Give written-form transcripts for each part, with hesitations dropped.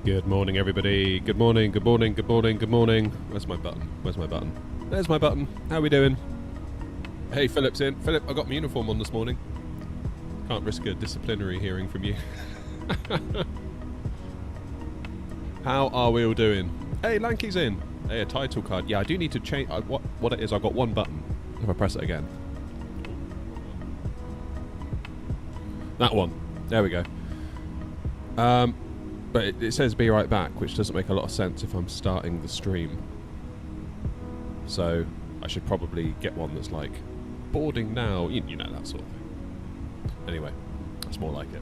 Good morning, everybody. Good morning, good morning, good morning, good morning. Where's my button? Where's my button? There's my button. How are we doing? Hey, Philip's in. Philip, I got my uniform on this morning. Can't risk a disciplinary hearing from you. How are we all doing? Hey, Lanky's in. Hey, a title card. Yeah, I do need to change. What it is, I've got one button. If I press it again. That one. There we go. But it says be right back, which doesn't make a lot of sense if I'm starting the stream. So I should probably get one that's like boarding now, you know, that sort of thing. Anyway, that's more like it.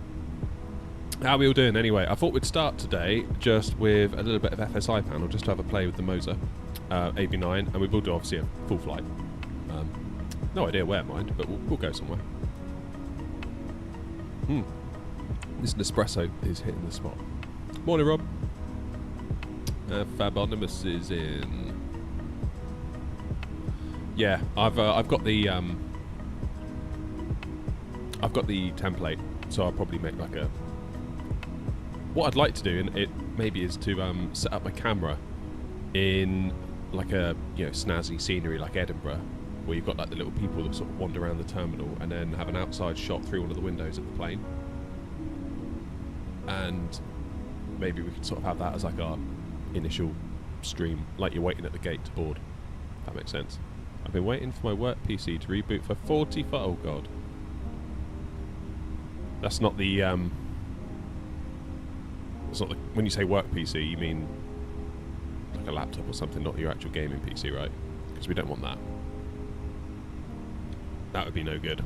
How are we all doing anyway? I thought we'd start today just with a little bit of FSI panel, just to have a play with the Moza AB9, and we will do obviously a full flight. No idea where, mind, but we'll go somewhere. This Nespresso is hitting the spot. Morning, Rob. Fabonimus is in. Yeah, I've got the template, so I'll probably make like a. What I'd like to do, and it maybe, is to set up my camera in like a snazzy scenery like Edinburgh, where you've got like the little people that sort of wander around the terminal, and then have an outside shot through one of the windows of the plane. And maybe we could sort of have that as like our initial stream, like you're waiting at the gate to board. If that makes sense. I've been waiting for my work PC to reboot for 40. Oh god. That's not the. It's not the. When you say work PC, you mean like a laptop or something, not your actual gaming PC, right? Because we don't want that. That would be no good.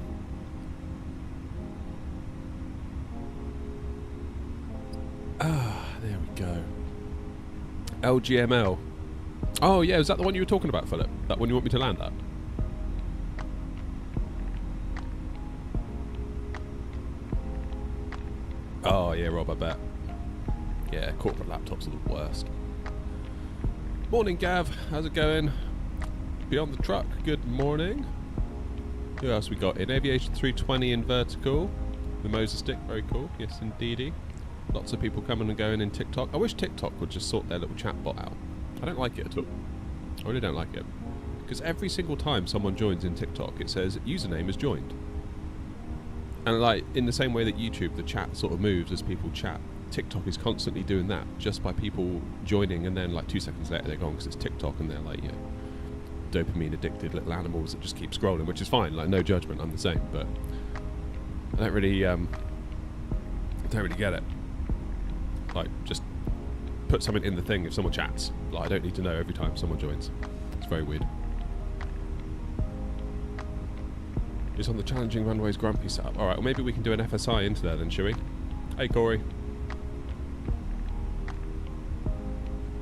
Ah, there we go. LGML. Oh yeah, is that the one you were talking about, Philip? That one you want me to land at? Oh yeah, Rob, I bet. Yeah, corporate laptops are the worst. Morning, Gav. How's it going? Beyond the truck. Good morning. Who else we got in? Aviation 320 in vertical. The Moza stick, very cool. Yes, indeedy. Lots of people coming and going in TikTok. I wish TikTok would just sort their little chat bot out. I don't like it at all. I really don't like it. Because every single time someone joins in TikTok, it says username is joined. And like in the same way that YouTube, the chat sort of moves as people chat, TikTok is constantly doing that just by people joining, and then like 2 seconds later they're gone because it's TikTok, and they're like, dopamine addicted little animals that just keep scrolling, which is fine. Like, no judgment, I'm the same, but I don't really get it. Like, just put something in the thing if someone chats. Like, I don't need to know every time someone joins. It's very weird. It's on the challenging runways grumpy setup. Alright, well maybe we can do an FSI into there then, shall we? Hey Corey.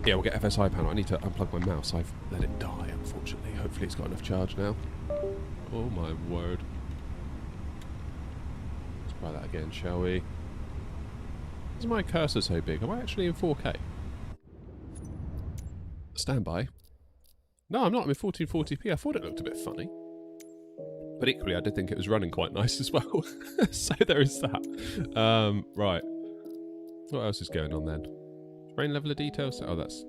Yeah, we'll get FSI panel. I need to unplug my mouse. I've let it die, unfortunately. Hopefully it's got enough charge now. Oh my word. Let's try that again, shall we? Is my cursor so big? Am I actually in 4K? Standby. No, I'm not. I'm in 1440p. I thought it looked a bit funny. But equally, I did think it was running quite nice as well. So there is that. Right. What else is going on then? Rain level of details? Oh, that's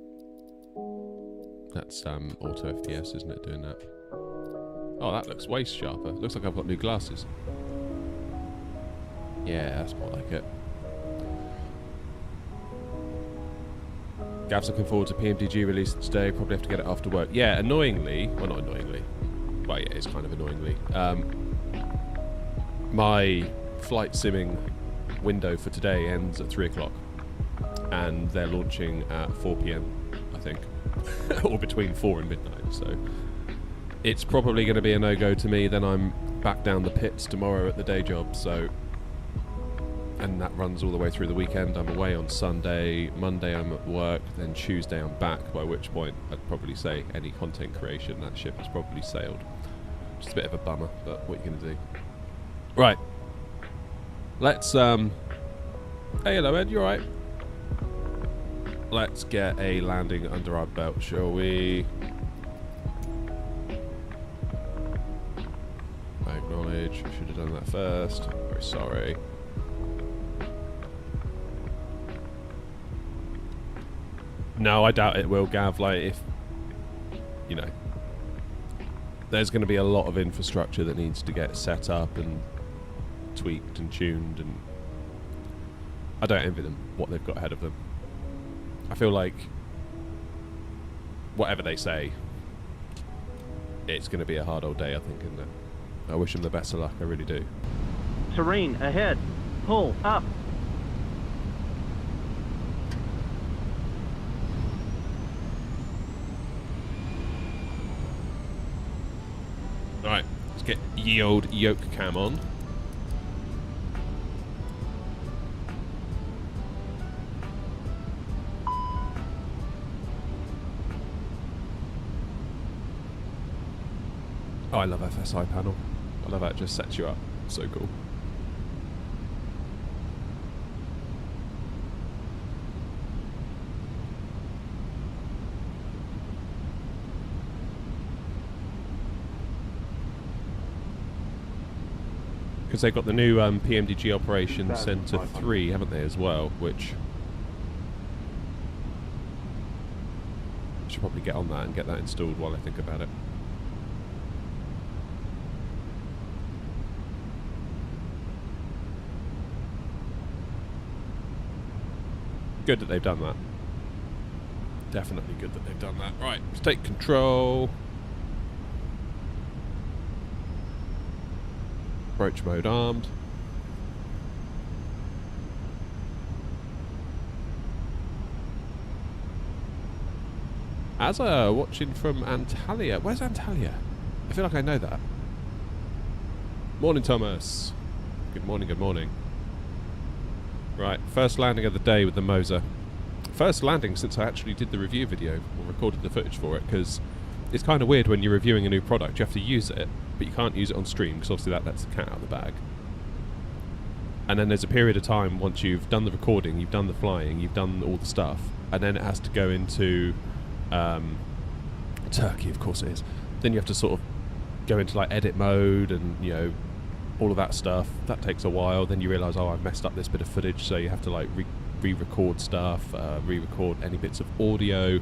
auto FPS, isn't it, doing that? Oh, that looks way sharper. Looks like I've got new glasses. Yeah, that's more like it. Gav's looking forward to PMDG release today. Probably have to get it after work. Yeah, annoyingly. Well, not annoyingly. Well, yeah, it's kind of annoyingly. My flight simming window for today ends at 3 o'clock. And they're launching at 4 PM, I think. Or between 4 and midnight. So it's probably going to be a no-go to me. Then I'm back down the pits tomorrow at the day job. So... And that runs all the way through the weekend. I'm away on Sunday, Monday I'm at work, then Tuesday I'm back, by which point I'd probably say any content creation, that ship has probably sailed. Just a bit of a bummer, but what are you going to do? Right. Let's, Hey, hello Ed, you alright? Let's get a landing under our belt, shall we? I acknowledge, I should have done that first. Very sorry. No, I doubt it will, Gav. Like, if, you know, there's going to be a lot of infrastructure that needs to get set up and tweaked and tuned, and I don't envy them what they've got ahead of them. I feel like whatever they say, it's going to be a hard old day, I think, isn't it? I wish them the best of luck, I really do. Terrain ahead. Pull up. Right, let's get ye old yoke cam on. Oh, I love FSI panel. I love how it just sets you up. So cool. Because they've got the new PMDG Operations Centre 3, haven't they, as well, which I should probably get on that and get that installed while I think about it. Good that they've done that. Definitely good that they've done that. Right, let's take control. Approach mode armed. As watching from Antalya. Where's Antalya? I feel like I know that. Morning, Thomas. Good morning, good morning. Right, first landing of the day with the Moza. First landing since I actually did the review video, or recorded the footage for it, because it's kind of weird when you're reviewing a new product. You have to use it, but you can't use it on stream, because obviously that lets the cat out of the bag. And then there's a period of time once you've done the recording, you've done the flying, you've done all the stuff, and then it has to go into Turkey, of course it is. Then you have to sort of go into like edit mode and, you know, all of that stuff. That takes a while. Then you realise, oh, I've messed up this bit of footage, so you have to like re-record stuff, re-record any bits of audio.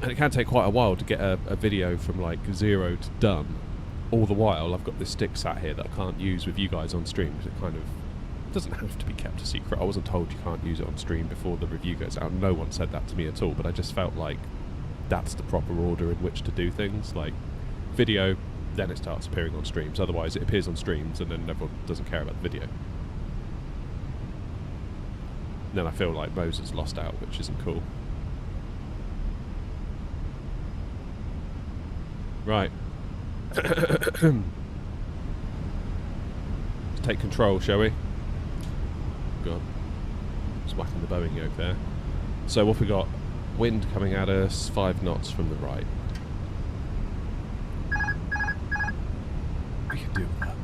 And it can take quite a while to get a video from like 0 to done. All the while, I've got this stick sat here that I can't use with you guys on stream, because it kind of doesn't have to be kept a secret. I wasn't told you can't use it on stream before the review goes out. No one said that to me at all, but I just felt like that's the proper order in which to do things. Like video, then it starts appearing on streams. Otherwise, it appears on streams and then everyone doesn't care about the video. And then I feel like Moza's lost out, which isn't cool. Right. Let's take control, shall we? God. Just whacking the Boeing yoke there. So what have we got? Wind coming at us, 5 knots from the right. We can do that.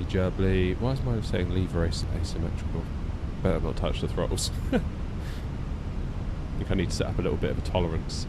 Jubbly. Why is mine saying lever asymmetrical? Better not touch the throttles. I think I need to set up a little bit of a tolerance.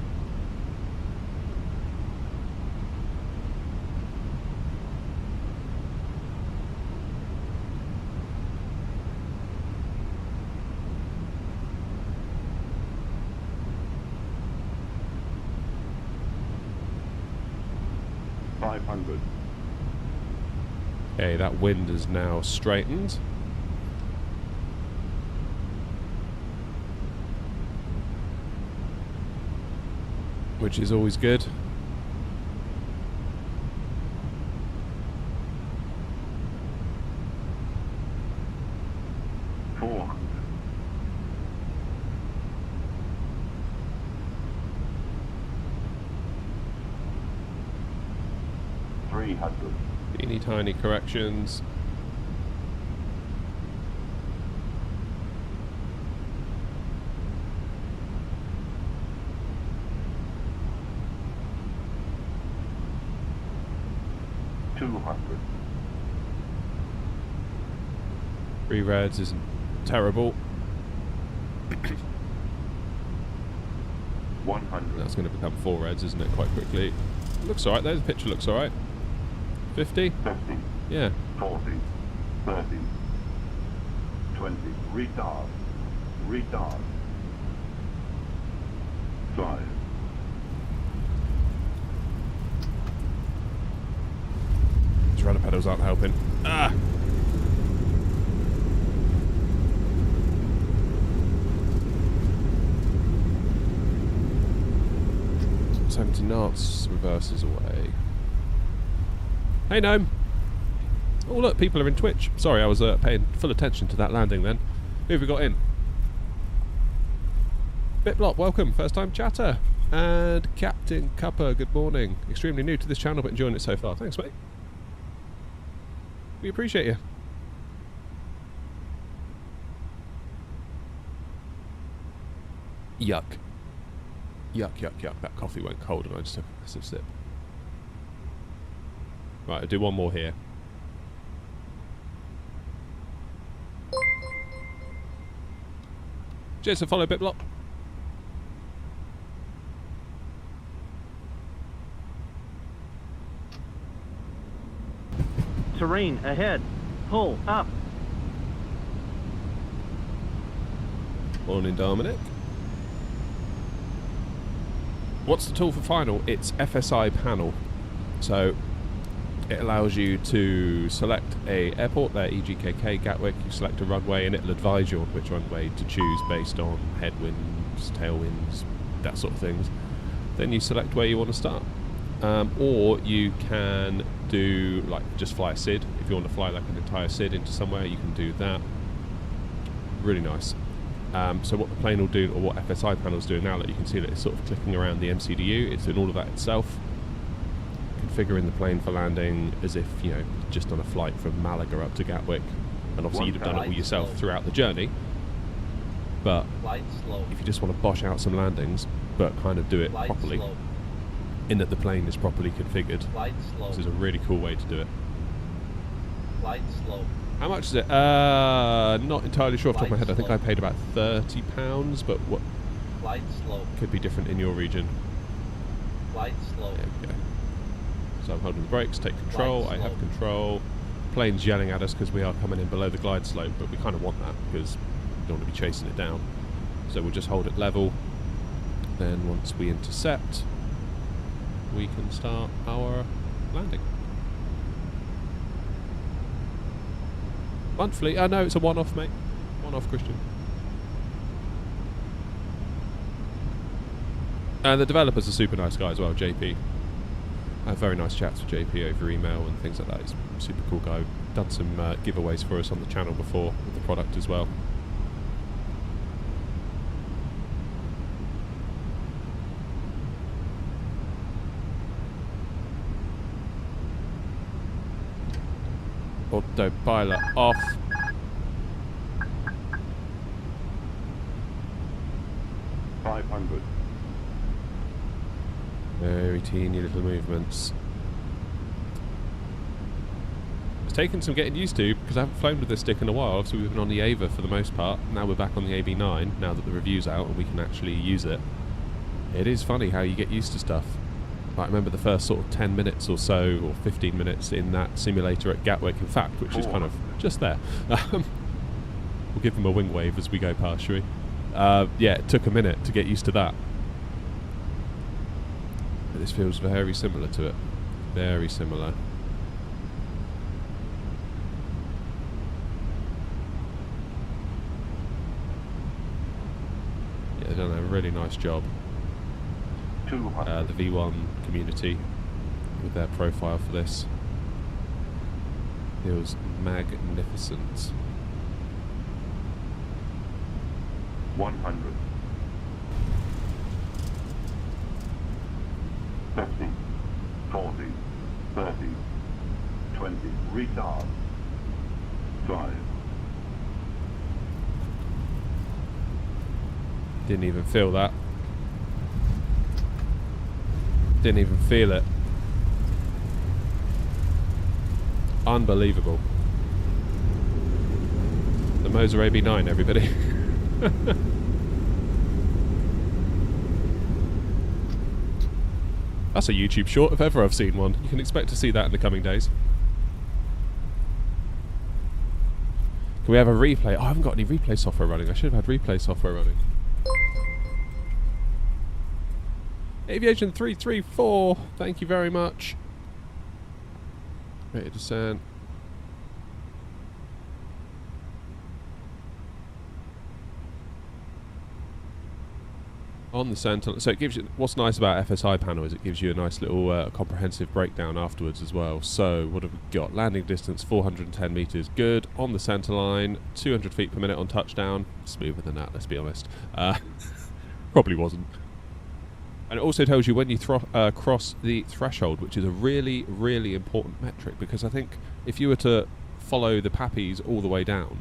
Okay, that wind is now straightened. Which is always good. Teeny tiny corrections. 200. 3 reds isn't terrible. 100. That's going to become 4 reds, isn't it, quite quickly? Looks alright there, the picture looks alright. 50? 50. Yeah. 40. 30. 20. Retard. Retard. 5. These rudder pedals aren't helping. Ah! $70 knots, reverses away. Hey Gnome! Oh look, people are in Twitch. Sorry, I was paying full attention to that landing then. Who have we got in? Bitlop, welcome, first time chatter. And Captain Cupper, good morning. Extremely new to this channel but enjoying it so far. Thanks mate. We appreciate you. Yuck. Yuck, yuck, yuck. That coffee went cold and I just took a massive sip. Right, I'll do one more here. Cheers for follow, Bitlop. Terrain ahead. Pull up. Morning, Dominic. What's the tool for final? It's FSI panel. So it allows you to select a airport there, EGKK, Gatwick. You select a runway and it'll advise you on which runway to choose based on headwinds, tailwinds, that sort of things. Then you select where you want to start. Or you can do, like, just fly a SID. If you want to fly like an entire SID into somewhere, you can do that. Really nice. So what the plane will do, or what FSI panel is doing now, that you can see that it's sort of clicking around the MCDU, it's doing all of that itself. Configuring the plane for landing as if, you know, just on a flight from Malaga up to Gatwick. And obviously you'd have done it all yourself throughout the journey. But if you just want to bosh out some landings, but kind of do it properly, in that the plane is properly configured, this is a really cool way to do it. How much is it? Not entirely sure off the top of my head. I think I paid about £30, but what could be different in your region. There we go. So I'm holding the brakes, take control, I have control. Plane's yelling at us because we are coming in below the glide slope, but we kind of want that because we don't want to be chasing it down. So we'll just hold it level. Then once we intercept, we can start our landing. Monthly? No, it's a one-off, mate. One-off, Christian. And the developer's a super nice guy as well, JP. I have very nice chats with JP over email and things like that. He's a super cool guy. Done some giveaways for us on the channel before with the product as well. Autopilot off. $500. Very teeny little movements. It's taken some getting used to because I haven't flown with this stick in a while. So we've been on the Ava for the most part. Now we're back on the AB9 now that the review's out and we can actually use it. It is funny how you get used to stuff. I remember the first sort of 10 minutes or so, or 15 minutes in that simulator at Gatwick, in fact, which is kind of just there. We'll give them a wing wave as we go past, shall we? Yeah, it took a minute to get used to that. But this feels very similar to it. Very similar. Yeah, they've done a really nice job. The V1 community with their profile for this feels magnificent. 100. 50. 40. 30. 20. Retard. 5. Didn't even feel that. Didn't even feel it. Unbelievable. The Moza AB9, everybody. That's a YouTube short if ever I've seen one. You can expect to see that in the coming days. Can we have a replay? Oh, I haven't got any replay software running. I should have had replay software running. Aviation 334, thank you very much. Rate of descent. On the centre, so it gives you, what's nice about FSI panel is it gives you a nice little comprehensive breakdown afterwards as well. So what have we got? Landing distance 410 metres, good. On the centre line, 200 feet per minute on touchdown. Smoother than that, let's be honest. Probably wasn't. And it also tells you when you cross the threshold, which is a really, really important metric, because I think if you were to follow the pappies all the way down,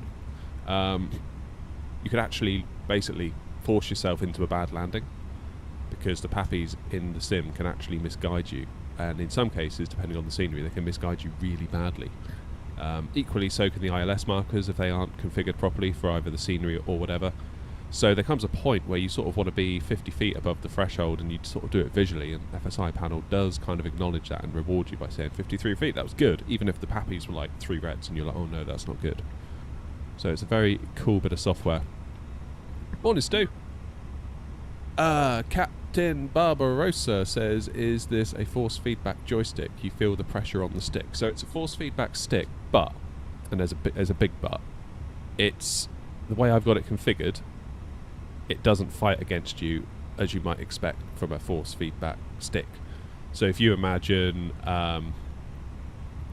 you could actually basically force yourself into a bad landing, because the pappies in the sim can actually misguide you, and in some cases, depending on the scenery, they can misguide you really badly. Equally so can the ILS markers if they aren't configured properly for either the scenery or whatever. So there comes a point where you sort of want to be 50 feet above the threshold, and you sort of do it visually, and FSI panel does kind of acknowledge that and reward you by saying 53 feet, that was good, even if the pappies were like 3 reds and you're like, oh no, that's not good. So it's a very cool bit of software. Morning, Stu. Captain Barbarossa says, is this a force feedback joystick? You feel the pressure on the stick. So it's a force feedback stick, but, and there's a big but, it's, the way I've got it configured, it doesn't fight against you as you might expect from a force feedback stick. So if you imagine,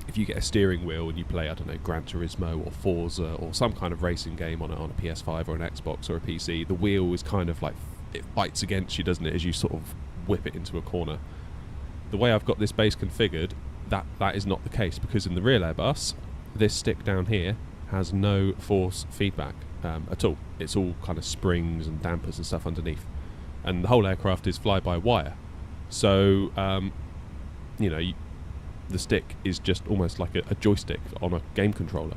if you get a steering wheel and you play, I don't know, Gran Turismo or Forza or some kind of racing game on a PS5 or an Xbox or a PC, the wheel is kind of like, it fights against you, doesn't it, as you sort of whip it into a corner. The way I've got this base configured, that is not the case, because in the real Airbus, this stick down here has no force feedback at all. It's all kind of springs and dampers and stuff underneath, and the whole aircraft is fly-by-wire. So, you know, the stick is just almost like a joystick on a game controller.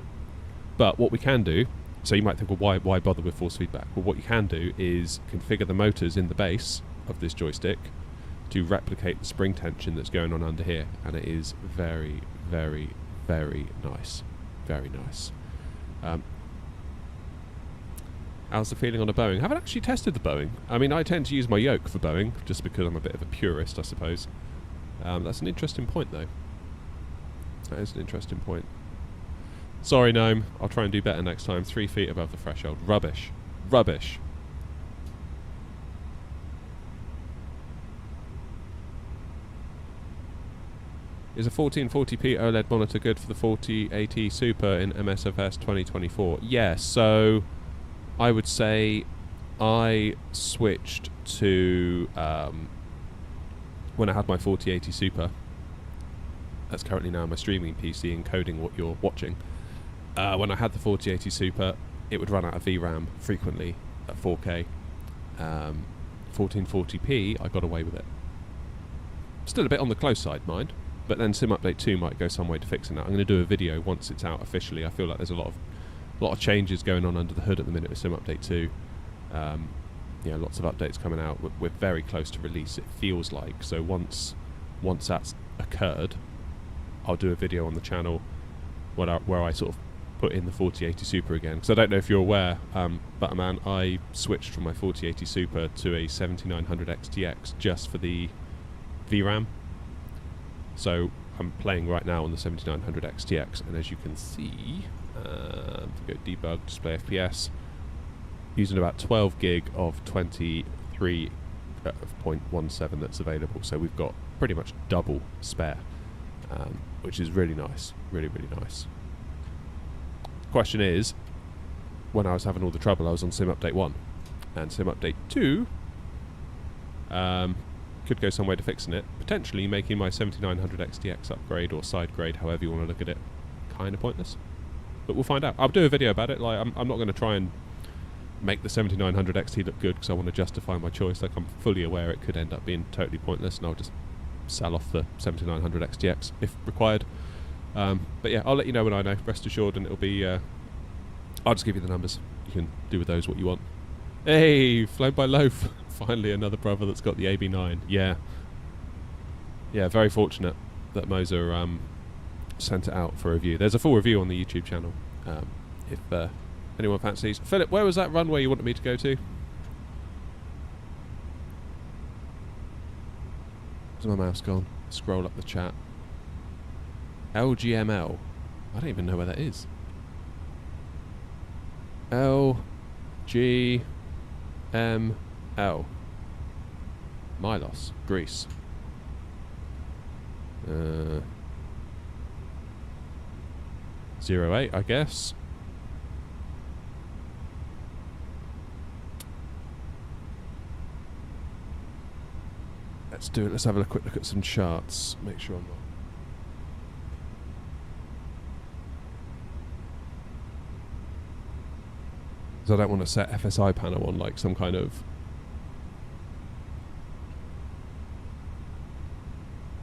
But what we can do, so you might think, well, why bother with force feedback? Well, what you can do is configure the motors in the base of this joystick to replicate the spring tension that's going on under here, and it is very, very, very nice. Very nice. How's the feeling on a Boeing? I haven't actually tested the Boeing. I mean, I tend to use my yoke for Boeing, just because I'm a bit of a purist, I suppose. That's an interesting point, though. That is an interesting point. Sorry, Gnome. I'll try and do better next time. 3 feet above the threshold. Rubbish. Rubbish. Is a 1440p OLED monitor good for the 4080 Super in MSFS 2024? Yes, so I would say I switched to, when I had my 4080 Super, that's currently now my streaming PC encoding what you're watching. When I had the 4080 Super, it would run out of VRAM frequently at 4K. 1440p, I got away with it. Still a bit on the close side, mind. But then Sim Update 2 might go some way to fixing that. I'm going to do a video once it's out officially. I feel like there's a lot of changes going on under the hood at the minute with Sim Update 2. Yeah, lots of updates coming out. We're very close to release, it feels like. So once that's occurred, I'll do a video on the channel where I sort of put in the 4080 Super again. Because I don't know if you're aware, Butterman, I switched from my 4080 Super to a 7900 XTX just for the VRAM. So I'm playing right now on the 7900 XTX, and as you can see, go debug, display FPS, using about 12 gig of 23.17 that's available. So we've got pretty much double spare, which is really nice, really, really nice. Question is, when I was having all the trouble, I was on Sim Update 1, and Sim Update 2 could go some way to fixing it, potentially making my 7900 XTX upgrade or side grade, however you want to look at it, kind of pointless. But we'll find out. I'll do a video about it. Like, I'm not going to try and make the 7900 XT look good because I want to justify my choice. Like, I'm fully aware it could end up being totally pointless, and I'll just sell off the 7900 XTX if required. But yeah, I'll let you know when I know, rest assured, and it'll be... I'll just give you the numbers. You can do with those what you want. Hey, flown by Loaf. Finally another brother that's got the AB9. Yeah. Yeah, very fortunate that Moza sent it out for review. There's a full review on the YouTube channel, if anyone fancies. Philip, where was that runway you wanted me to go to? Where's my mouse gone? Scroll up the chat. LGML. I don't even know where that is. LGML. Milos, Greece. 08, I guess. Let's do it. Let's have a quick look at some charts. Make sure I'm not. Because I don't want to set FSI panel on like some kind of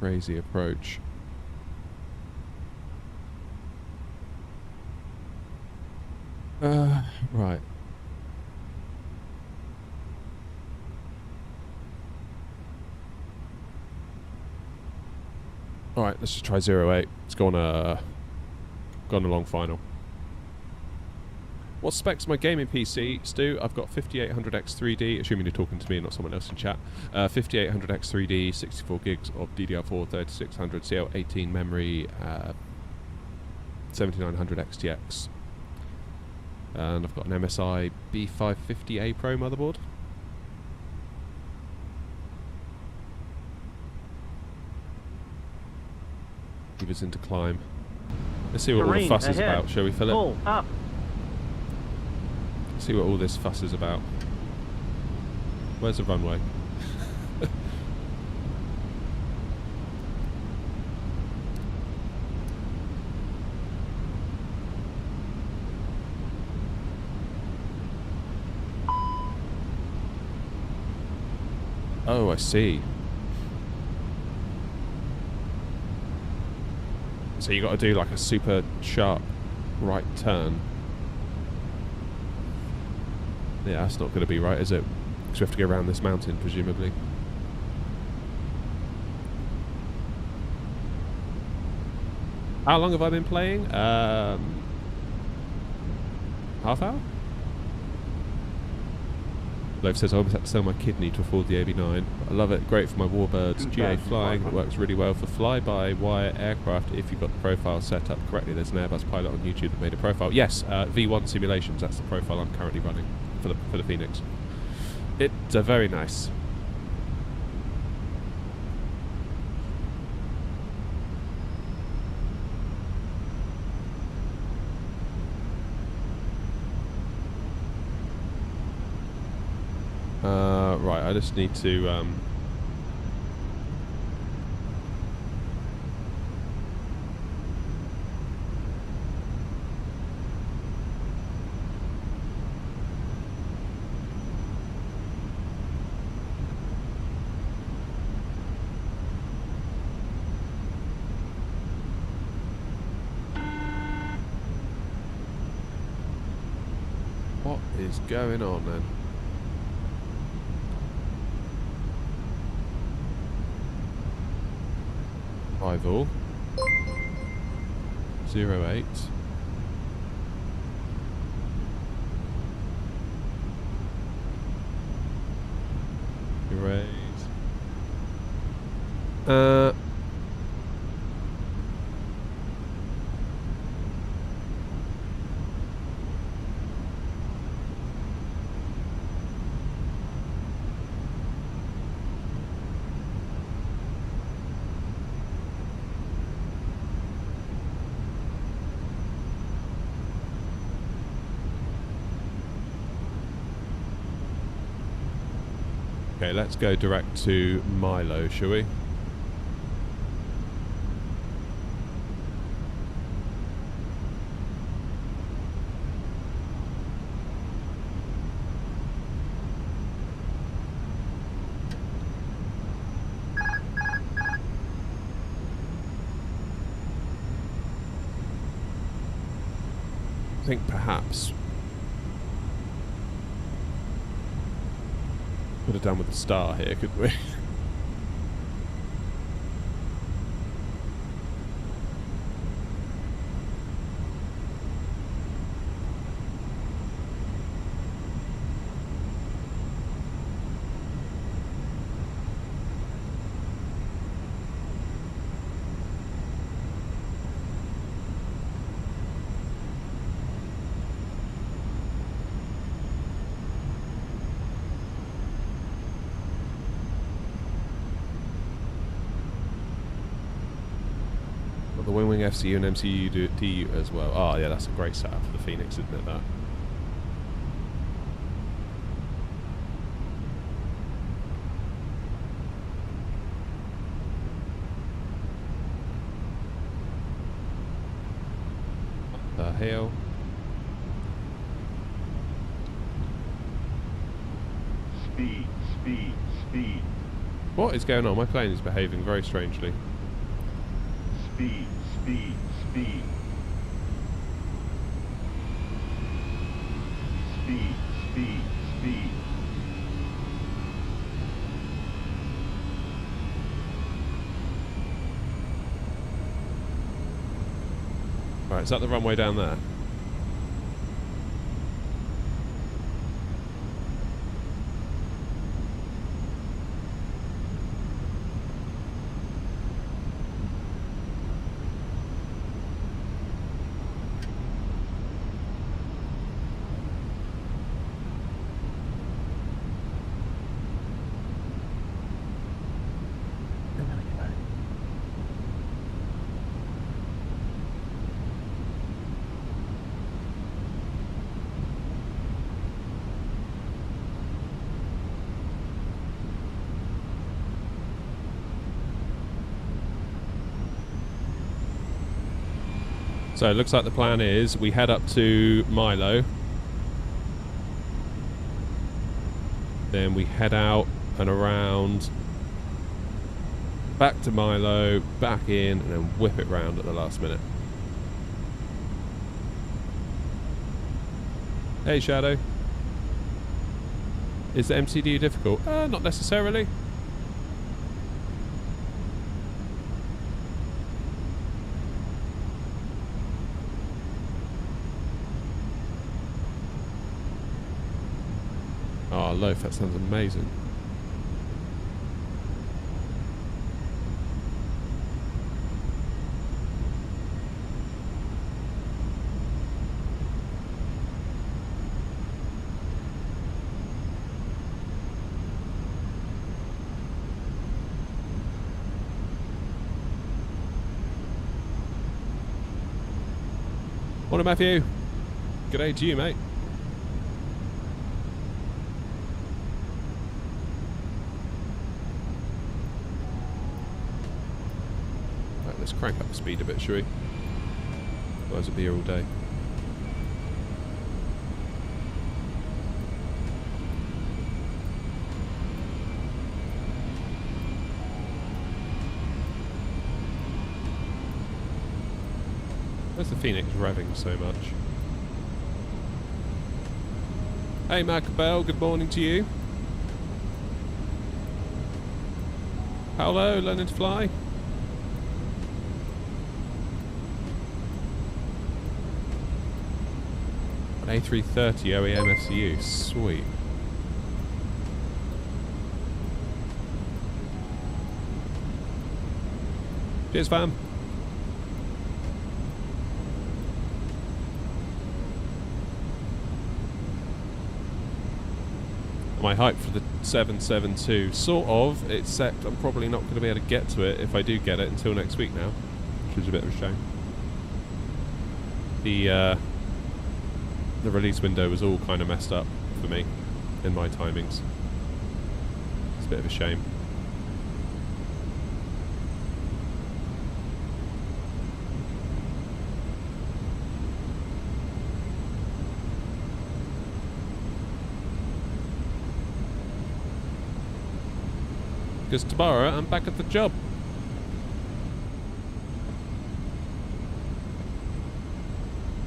crazy approach. Right. Alright, let's just try 08. It's gone a long final. What specs my gaming PC, Stu? I've got 5800X3D, assuming you're talking to me and not someone else in chat. 5800X3D, 64 gigs of DDR4, 3600 CL18 memory, 7900 XTX. And I've got an MSI B550A Pro motherboard. He was into climb. Let's see what all the fuss is about, shall we, Philip? Pull up. See what all this fuss is about. Where's the runway? Oh, I see. So you got to do like a super sharp right turn. Yeah, that's not going to be right, is it? Because we have to go around this mountain, presumably. How long have I been playing? Half hour? Loaf says I almost had to sell my kidney to afford the AB9. I love it. Great for my warbirds. GA flying. It works really well for fly-by-wire aircraft if you've got the profile set up correctly. There's an Airbus pilot on YouTube that made a profile. Yes, V1 simulations. That's the profile I'm currently running for the Fenix. It's very nice. Right, I just need to what is going on then? Arrival 08. Erase. Okay, let's go direct to Milo, shall we? I think perhaps could have done with the star here, couldn't we? The wing FCU and MCU do DU as well. Oh yeah, that's a great setup for the Fenix, isn't it, that? What the hell? Speed, speed, speed. What is going on? My plane is behaving very strangely. Speed, speed, speed. Speed, speed, speed. Right, is that the runway down there? So it looks like the plan is we head up to Milo, then we head out and around, back to Milo, back in, and then whip it round at the last minute. Hey Shadow. Is the MCD difficult? Not necessarily. Oh, loaf, that sounds amazing. Morning, Matthew. Good day to you, mate. Right, let's crank up the speed a bit, shall we? Otherwise it'll be here all day. Where's the Fenix revving so much? Hey Macabell, good morning to you. Hello, learning to fly. An A320 OEM FCU, sweet. Cheers, fam. My hype for the 772, sort of, except I'm probably not going to be able to get to it if I do get it until next week now, which is a bit of a shame. The release window was all kind of messed up for me in my timings. It's a bit of a shame. Because tomorrow I'm back at the job.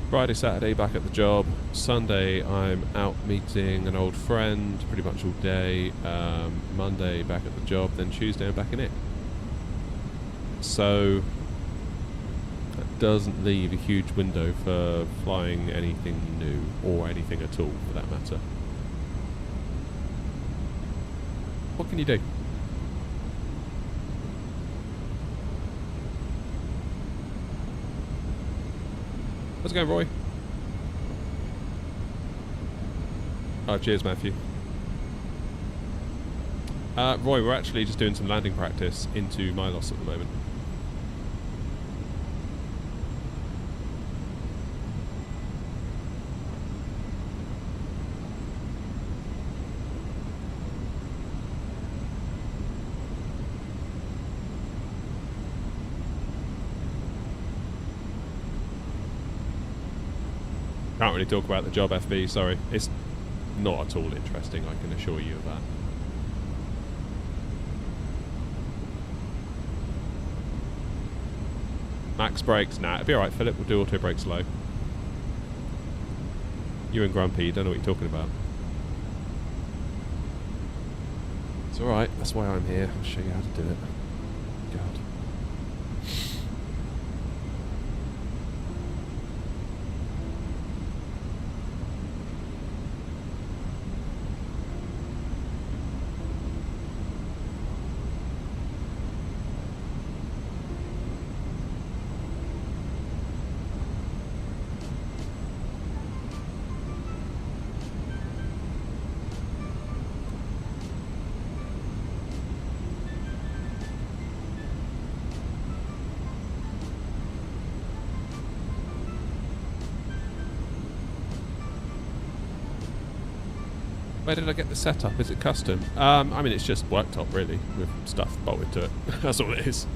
Friday, Saturday back at the job. Sunday I'm out meeting an old friend pretty much all day. Monday back at the job, then Tuesday I'm back in it. So that doesn't leave a huge window for flying anything new or anything at all for that matter. What can you do? How's it going, Roy? Oh, cheers, Matthew. Roy, we're actually just doing some landing practice into Milos at the moment. Can't really talk about the job, FB, sorry. It's not at all interesting, I can assure you of that. Max brakes? Nah, it'll be alright, Philip. We'll do auto brakes low. You and Grumpy, don't know what you're talking about. It's alright, that's why I'm here. I'll show you how to do it. God. Where did I get the setup? Is it custom? I mean, it's just worktop, really, with stuff bolted to it. That's all it is.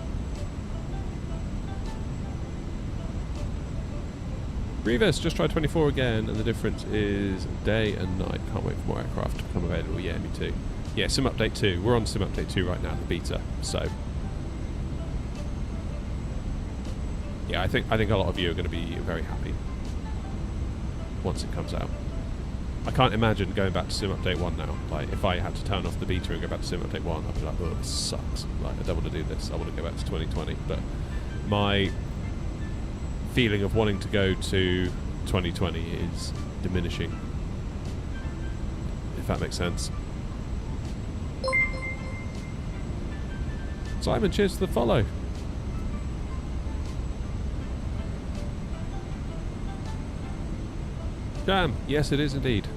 Revis, just tried 24 again, and the difference is day and night. Can't wait for more aircraft to become available. Yeah, me too. Yeah, Sim Update 2. We're on Sim Update 2 right now, the beta. So, yeah, I think a lot of you are going to be very happy once it comes out. I can't imagine going back to Sim Update 1 now. Like, if I had to turn off the beta and go back to Sim Update 1, I'd be like, oh, this sucks. Like, I don't want to do this. I want to go back to 2020. But my feeling of wanting to go to 2020 is diminishing, if that makes sense. Simon, cheers for the follow. Jam, yes it is indeed.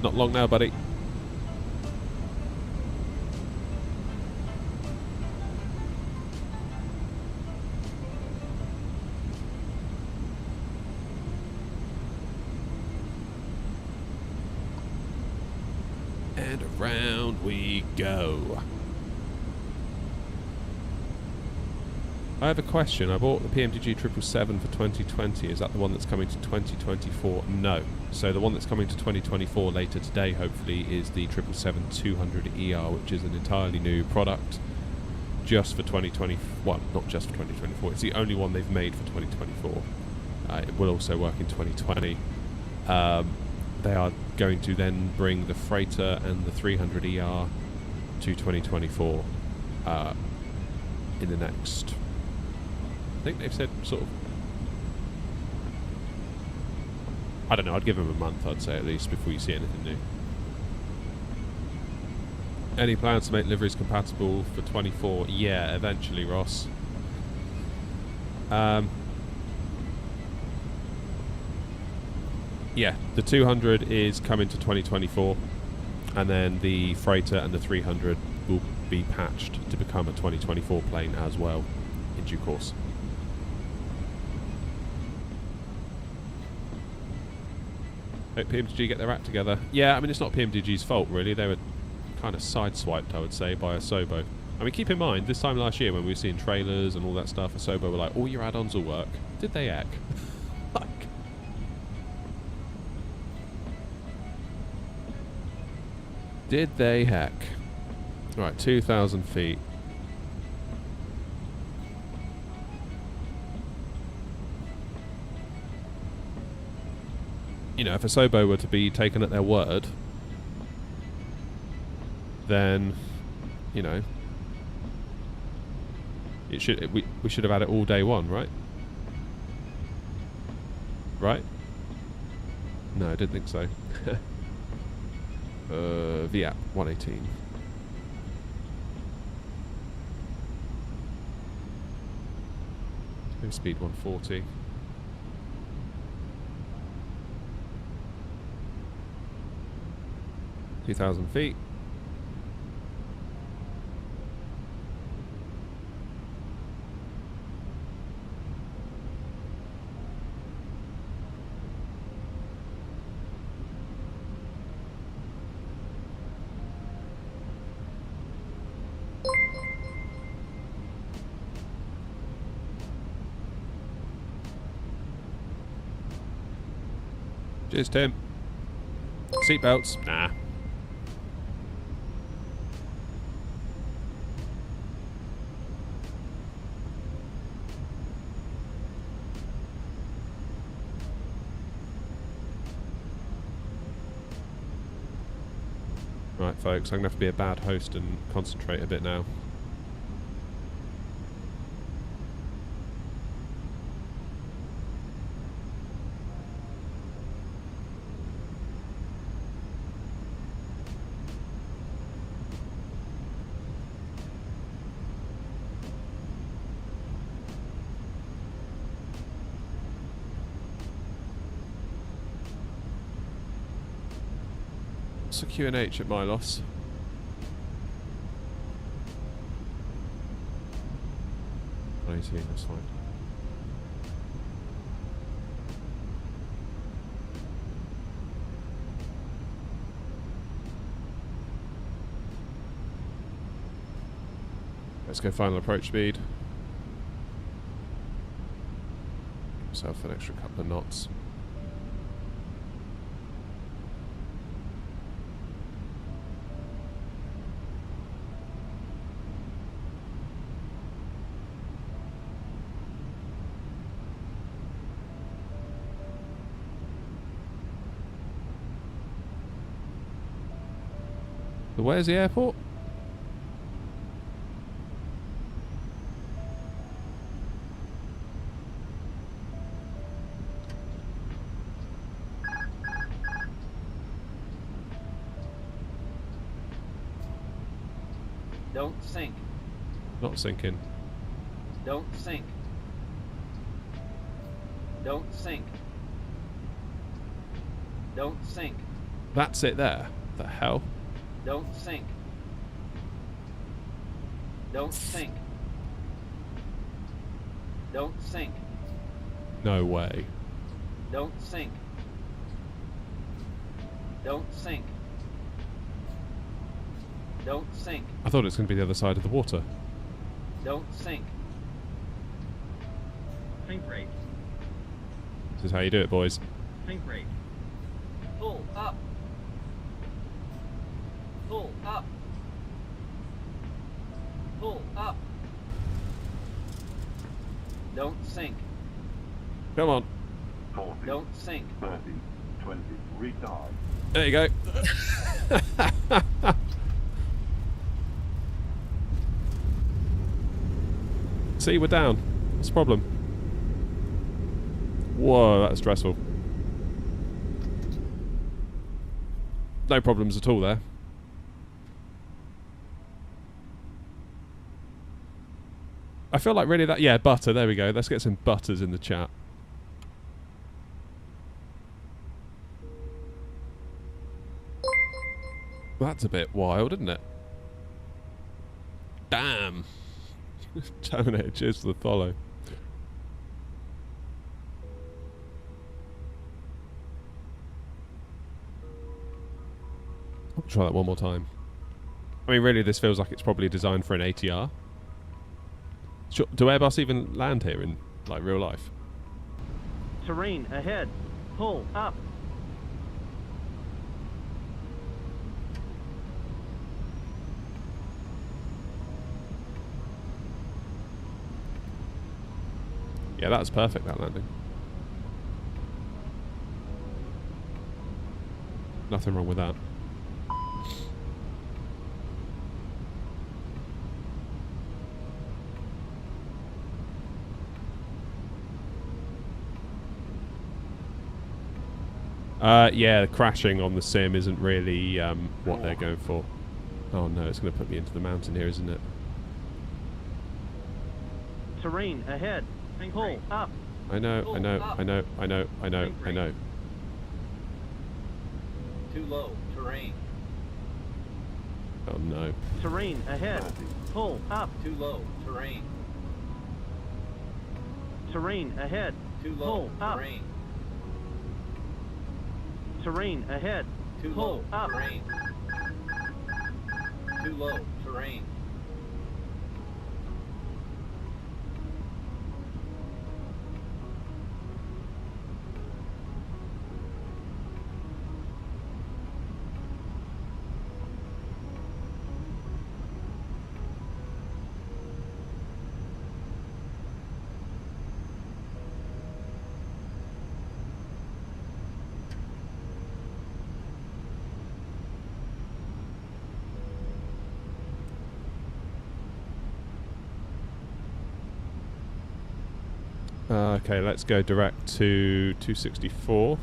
Not long now, buddy. And around we go. I have a question. I bought the PMDG 777 for 2020. Is that the one that's coming to 2024? No. So the one that's coming to 2024 later today, hopefully, is the 777-200ER, which is an entirely new product just for 2020. Well, not just for 2024. It's the only one they've made for 2024. It will also work in 2020. They are going to then bring the freighter and the 300ER to 2024 in the next... I think they've said sort of... I don't know, I'd give them a month, I'd say, at least, before you see anything new. Any plans to make liveries compatible for 24? Yeah, eventually, Ross. Yeah, the 200 is coming to 2024, and then the freighter and the 300 will be patched to become a 2024 plane as well, in due course. Hope PMDG get their act together. Yeah, I mean, it's not PMDG's fault, really. They were kind of sideswiped, I would say, by Asobo. I mean, keep in mind, this time last year when we were seeing trailers and all that stuff, Asobo were like, all your add-ons will work. Did they heck? Like... Did they heck? Right, 2,000 feet. You know, if a Sobo were to be taken at their word, then, you know, it should we should have had it all day one, right? Right? No, I didn't think so. VAP 118. Speed 140. $2,000 feet. Cheers, Tim. Seatbelts? Nah. Right, folks, I'm going to have to be a bad host and concentrate a bit now. What's the QNH at Milos? That's fine. Let's go final approach speed. Give myself an extra couple of knots. So where's the airport? Don't sink. Not sinking. Don't sink. Don't sink. Don't sink. That's it there. The hell? Don't sink. Don't sink. Don't sink. No way. Don't sink. Don't sink. Don't sink. I thought it was going to be the other side of the water. Don't sink. Sink rate. This is how you do it, boys. Sink rate. Pull up. Pull up. Pull up. Don't sink. Come on. 40, Don't sink. 30, 20, retard. There you go. See, we're down. What's the problem? Whoa, that's stressful. No problems at all there. I feel like really that... Yeah, butter. There we go. Let's get some butters in the chat. That's a bit wild, isn't it? Damn. Terminator, cheers for the follow. I'll try that one more time. I mean, really, this feels like it's probably designed for an ATR. Do Airbus even land here in, like, real life? Terrain ahead. Pull up. Yeah, that was perfect, that landing. Nothing wrong with that. Yeah, crashing on the sim isn't really what they're going for. Oh no, it's going to put me into the mountain here, isn't it? Terrain ahead. Pull up. I know. Pull up. I know. Too low. Terrain. Oh no. Terrain ahead. Pull up. Too low. Terrain. Terrain ahead. Too low. Pull up. Terrain. Terrain ahead. Too low. Up. Terrain. Too low. Terrain. Okay, let's go direct to 264.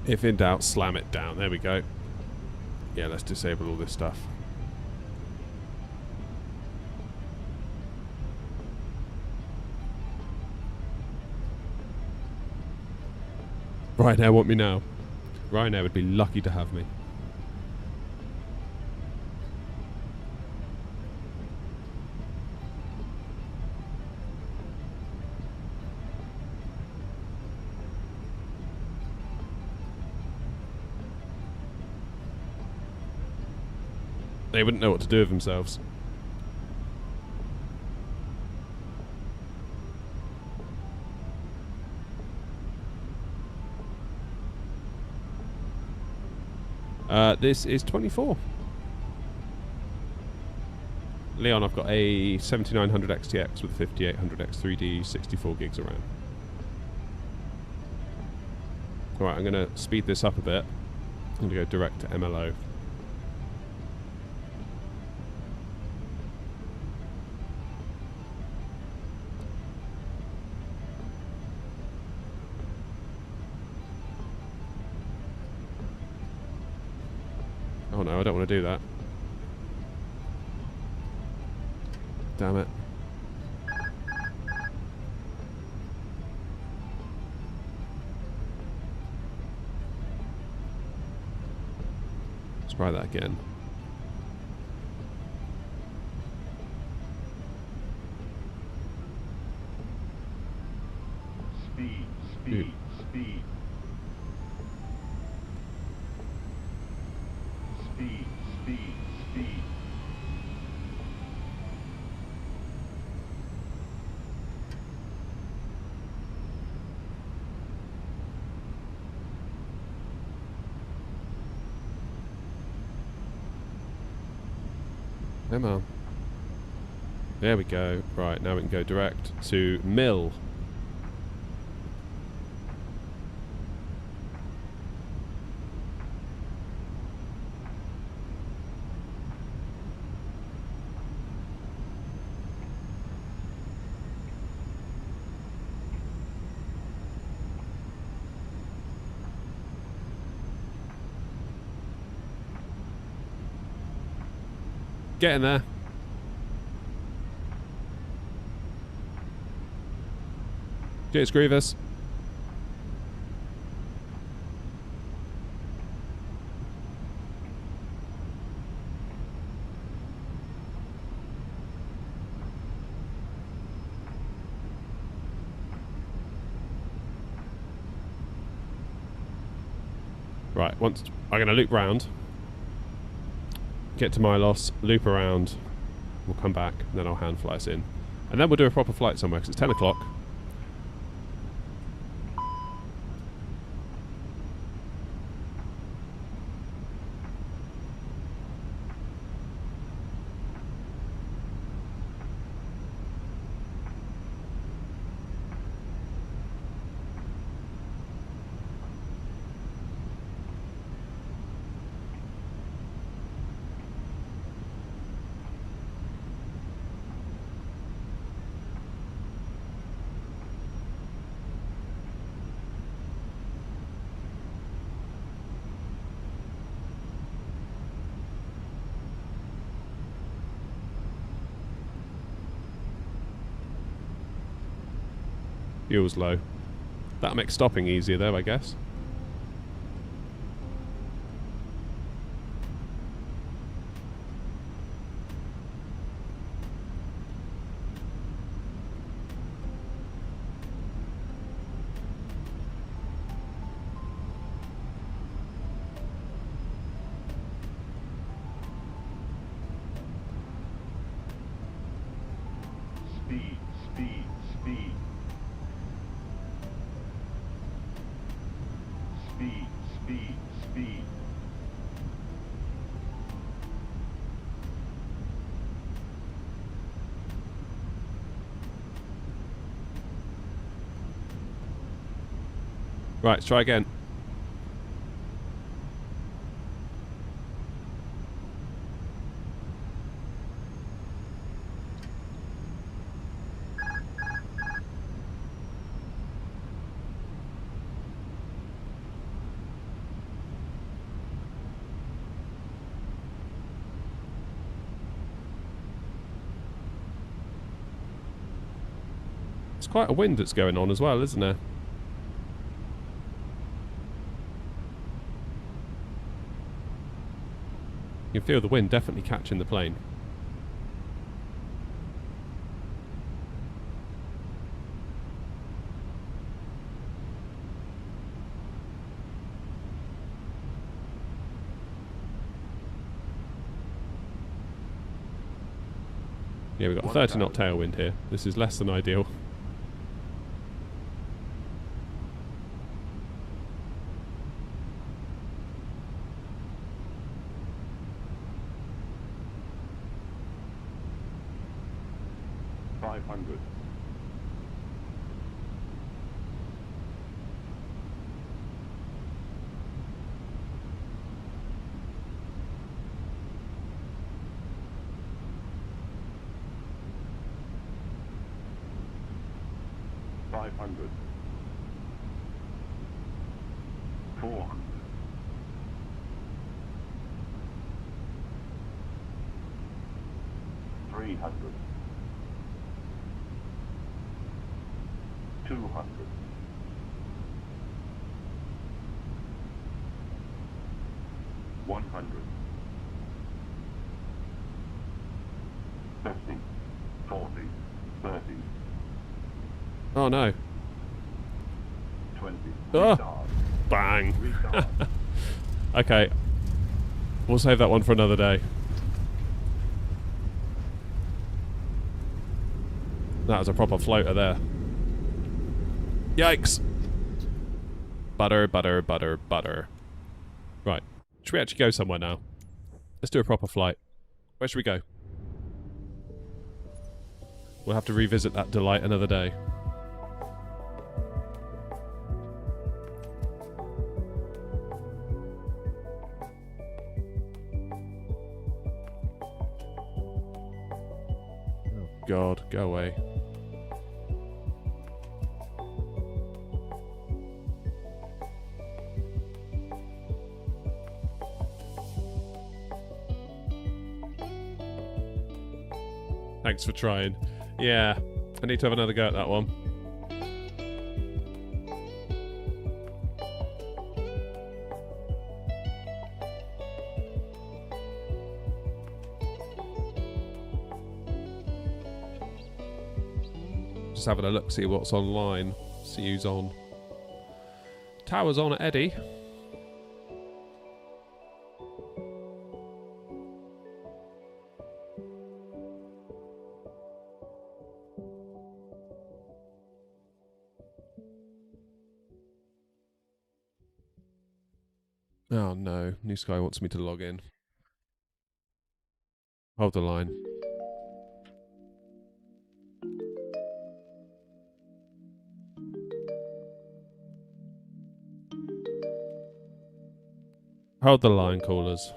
If in doubt, slam it down. There we go. Yeah, let's disable all this stuff. Ryanair want me now. Ryanair would be lucky to have me. They wouldn't know what to do with themselves. This is 24. Leon, I've got a 7900 XTX with 5800 X3D, 64 gigs of RAM. Alright, I'm going to speed this up a bit. I'm going to go direct to MLO. Oh no, I don't want to do that. Damn it. Let's try that again. Speed. Speed. Come on. There we go. Right, now we can go direct to Mill. Get in there. Cheers, Grievous. Right, once I'm going to loop round, get to Milos, loop around, we'll come back, and then I'll hand fly us in. And then we'll do a proper flight somewhere, because it's 10 o'clock. Fuel's low. That'll make stopping easier though, I guess. Speed, speed, speed. Speed, speed, speed. Right, let's try again. It's quite a wind that's going on as well, isn't there? You can feel the wind definitely catching the plane. Yeah, we've got a 30 knot tailwind here. This is less than ideal. $500. 400. 300. 200. 100. 50. 40. 30. Oh no. 20. Oh. Retard. Bang. Retard. Okay. We'll save that one for another day. That was a proper floater there. Yikes. Butter, butter, butter, butter. Right. Should we actually go somewhere now? Let's do a proper flight. Where should we go? We'll have to revisit that delight another day. Oh God, go away. Thanks for trying. Yeah, I need to have another go at that one. Just having a look, see what's online, see who's on. Tower's on at Eddie. Oh no, New Sky wants me to log in. Hold the line. Hold the line, callers.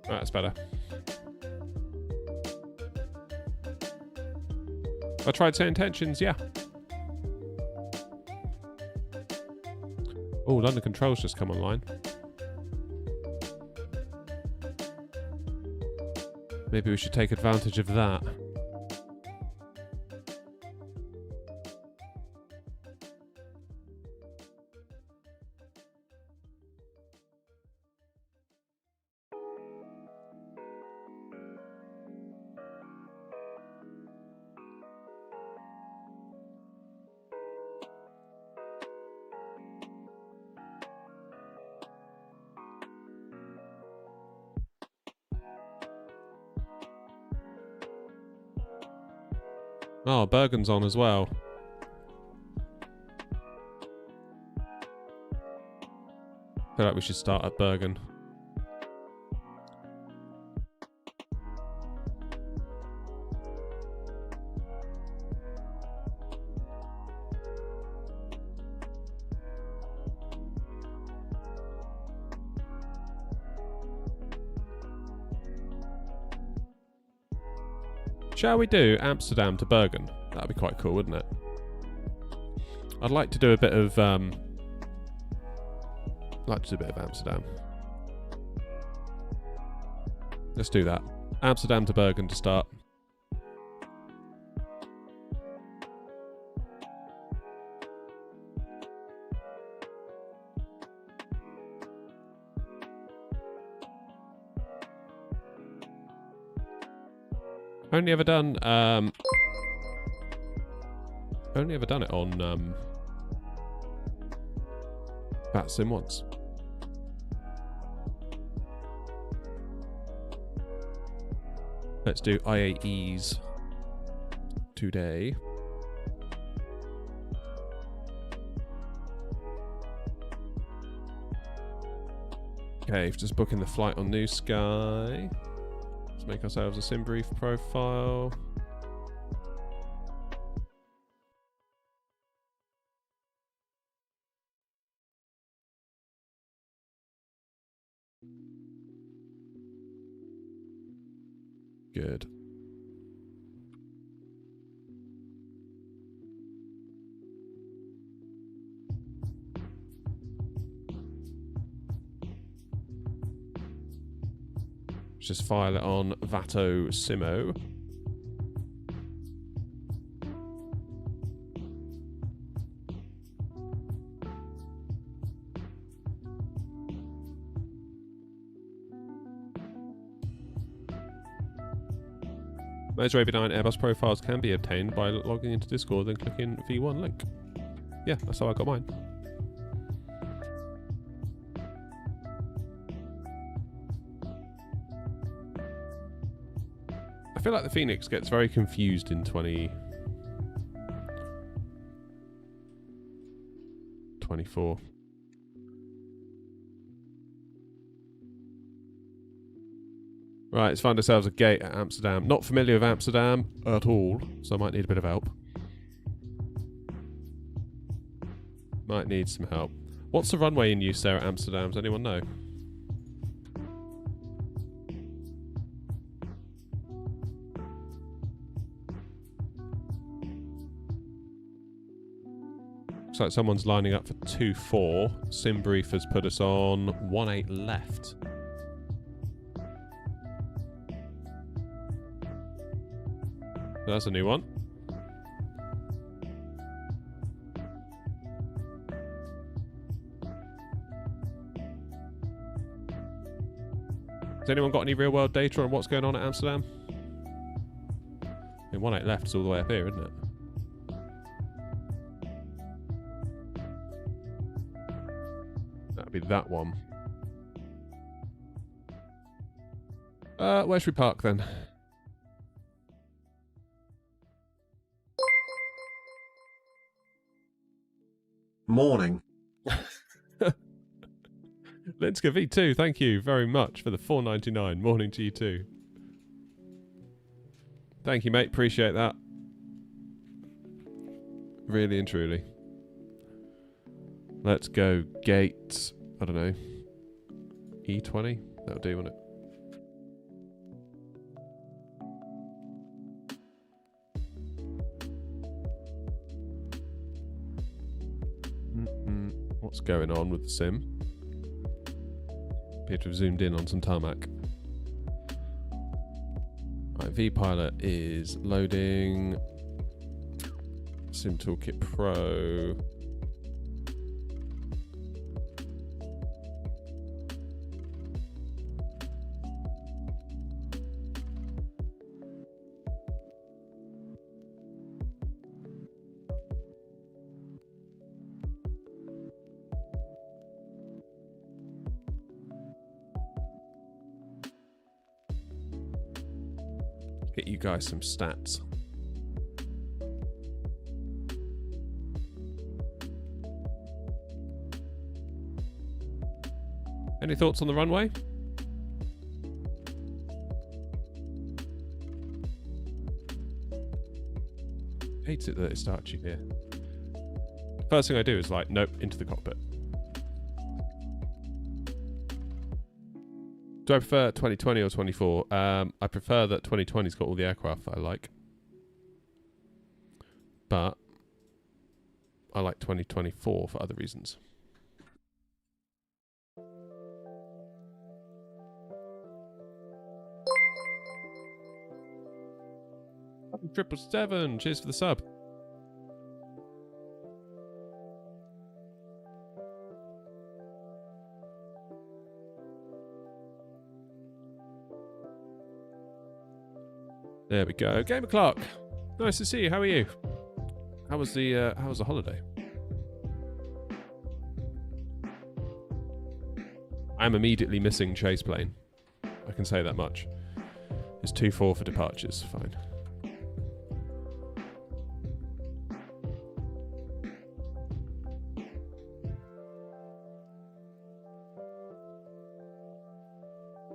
Right, that's better. I tried setting tensions, yeah. Oh, London Control's just come online. Maybe we should take advantage of that. Oh, Bergen's on as well. I feel like we should start at Bergen. Shall we do Amsterdam to Bergen? That'd be quite cool, wouldn't it? I'd like to do a bit of Amsterdam. Let's do that. Amsterdam to Bergen to start. Only ever done it on that sim once. Let's do IAEs today. Okay, just booking the flight on New Sky. Let's make ourselves a sim brief profile. Good. Just file it on Vato Simo. Moza AB9 Airbus profiles can be obtained by logging into Discord and clicking V1 link. Yeah, that's how I got mine. I feel like the Fenix gets very confused in 2024. Right, let's find ourselves a gate at Amsterdam. Not familiar with Amsterdam at all, so I might need a bit of help. Might need some help. What's the runway in use there at Amsterdam? Does anyone know? Looks like someone's lining up for 2-4. Simbrief has put us on 1-8 left. That's a new one. Has anyone got any real world data on what's going on at Amsterdam? I mean, 1-8 left is all the way up here, isn't it? That'd be that one. Where should we park then? Morning. Linska V2, thank you very much for the $4.99. Morning to you too. Thank you, mate. Appreciate that. Really and truly. Let's go gate, I don't know, E20? That'll do, won't it? What's going on with the sim? Appear to have zoomed in on some tarmac. Right, V-Pilot is loading. Sim Toolkit Pro. Get you guys some stats. Any thoughts on the runway? Hates it that it starts you here. First thing I do is like, nope, into the cockpit. Do I prefer 2020 or 24? I prefer that 2020's got all the aircraft that I like. But I like 2024 for other reasons. Triple seven, cheers for the sub. There we go. Gamer Clark, nice to see you. How are you? How was the holiday? I'm immediately missing chase plane. I can say that much. It's 2-4 for departures. Fine.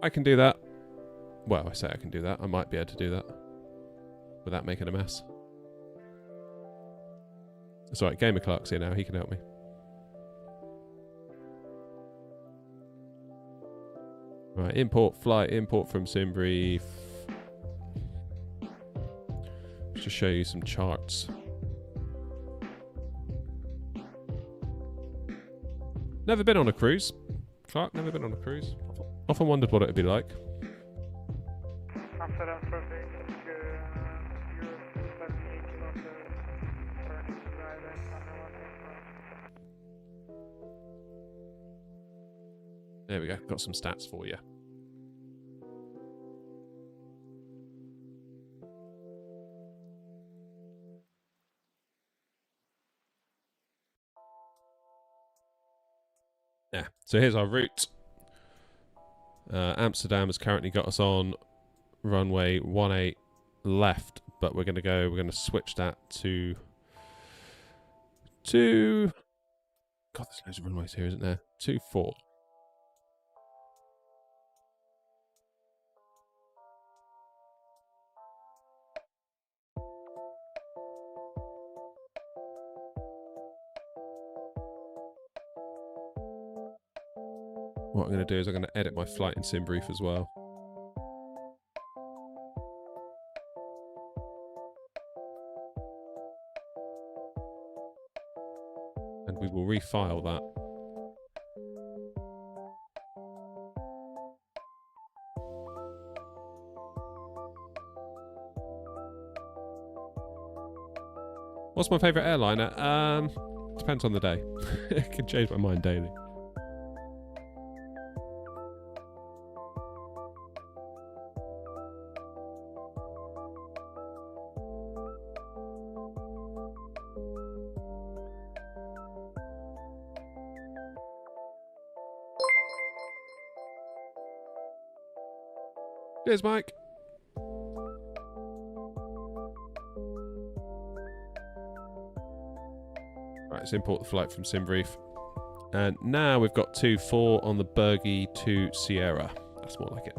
I can do that. Well, I say I can do that. I might be able to do that without making a mess. It's alright, Gamer Clark's here now. He can help me. Right, import flight, import from Simbrief. Just to show you some charts. Never been on a cruise. Clark, never been on a cruise. Often wondered what it would be like. There we go, got some stats for you. Yeah, so here's our route. Amsterdam has currently got us on runway 18 left, but we're going to switch that to God, there's loads of runways here, isn't there? 24. What I'm going to do is I'm going to edit my flight in sim brief as well. And we will refile that. What's my favourite airliner? Depends on the day. It can change my mind daily. Cheers, Mike. Right, let's import the flight from SimBrief. And now we've got 2-4 on the Bergie to Sierra. That's more like it.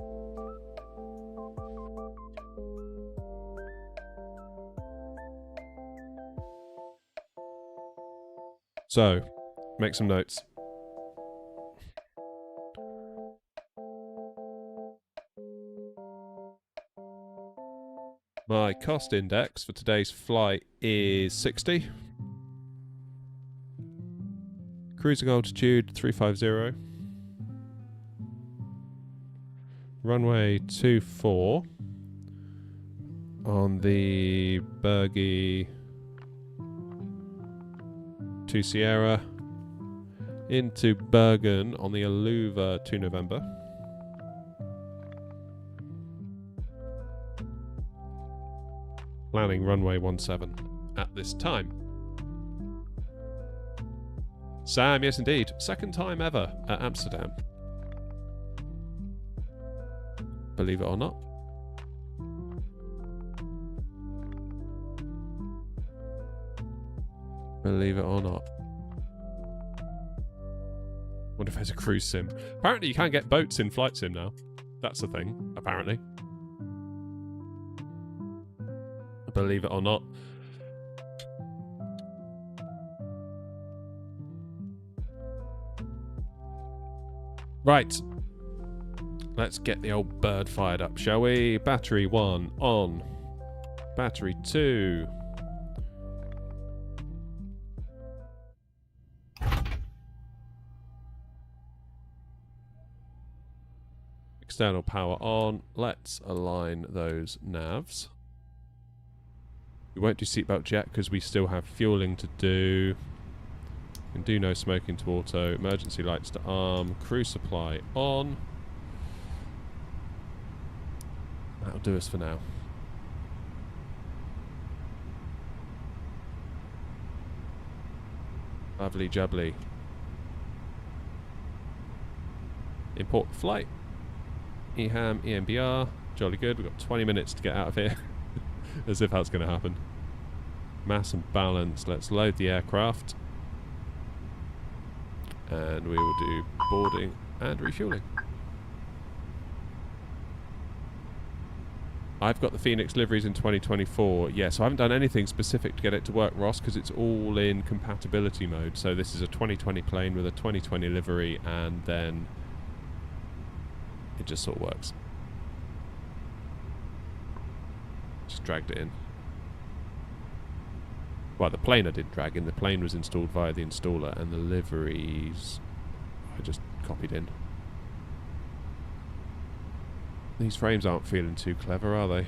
So, make some notes. My cost index for today's flight is 60. Cruising altitude 350. Runway 24 on the Bergie to Sierra into Bergen on the Aluva to November. Planning runway 17 at this time. Sam, yes indeed. Second time ever at Amsterdam. Believe it or not. Believe it or not. Wonder if there's a cruise sim. Apparently you can't get boats in Flight Sim now. That's the thing, apparently. Believe it or not. Right. Let's get the old bird fired up, shall we? Battery 1 on. Battery 2. External power on. Let's align those navs. We won't do seatbelt yet because we still have fueling to do. We can do no smoking to auto. Emergency lights to arm. Crew supply on. That'll do us for now. Lovely jubbly. Import the flight. EHAM, EMBR. Jolly good. We've got 20 minutes to get out of here. As if that's going to happen. Mass and balance. Let's load the aircraft. And we will do boarding and refueling. I've got the Fenix liveries in 2024. Yeah, so I haven't done anything specific to get it to work, Ross, because it's all in compatibility mode. So this is a 2020 plane with a 2020 livery, and then it just sort of works. Just dragged it in. Well, the plane I didn't drag in. The plane was installed via the installer, and the liveries I just copied in. These frames aren't feeling too clever, are they?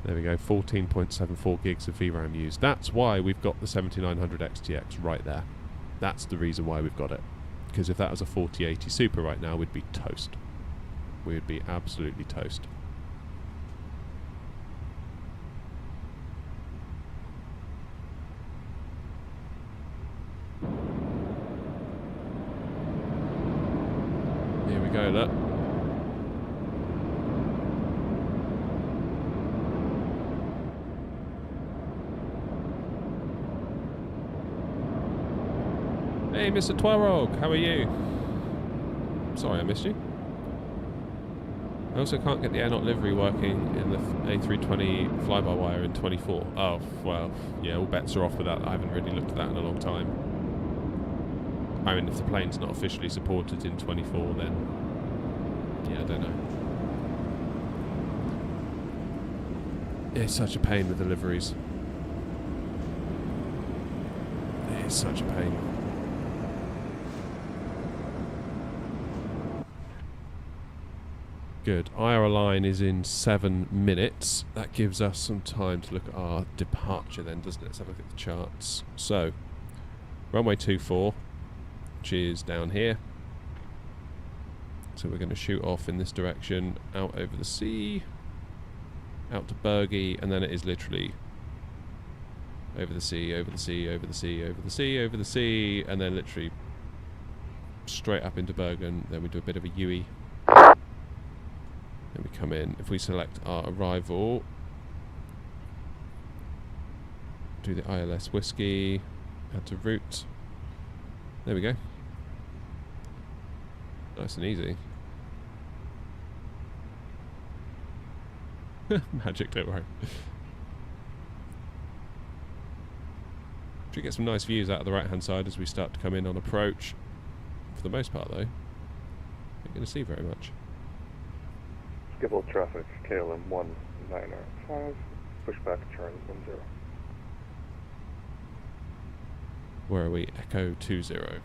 There we go, 14.74 gigs of VRAM used. That's why we've got the 7900 XTX right there. That's the reason why we've got it. Because if that was a 4080 Super right now, we'd be toast. We would be absolutely toast. Here we go, look. Hey, Mr. Twarog, how are you? Sorry I missed you. I also can't get the air not livery working in the A320 fly-by-wire in 24. Oh, well, yeah, all bets are off with that. I haven't really looked at that in a long time. I mean, if the plane's not officially supported in 24, then yeah, I don't know. It's such a pain with deliveries. It's such a pain. Good. IR line is in 7 minutes. That gives us some time to look at our departure then, doesn't it? Let's have a look at the charts. So, runway 24, which is down here. So we're going to shoot off in this direction, out over the sea, out to Bergy, and then it is literally over the sea, over the sea, over the sea, over the sea, over the sea, and then literally straight up into Bergen. Then we do a bit of a U-ey. Then we come in. If we select our arrival, do the ILS whiskey, add to route. There we go. Nice and easy. Magic, don't worry. Should get some nice views out of the right hand side as we start to come in on approach. For the most part though, you're going to see very much. Scheduled traffic, KLM 195, pushback Charlie 10. Where are we? Echo 20.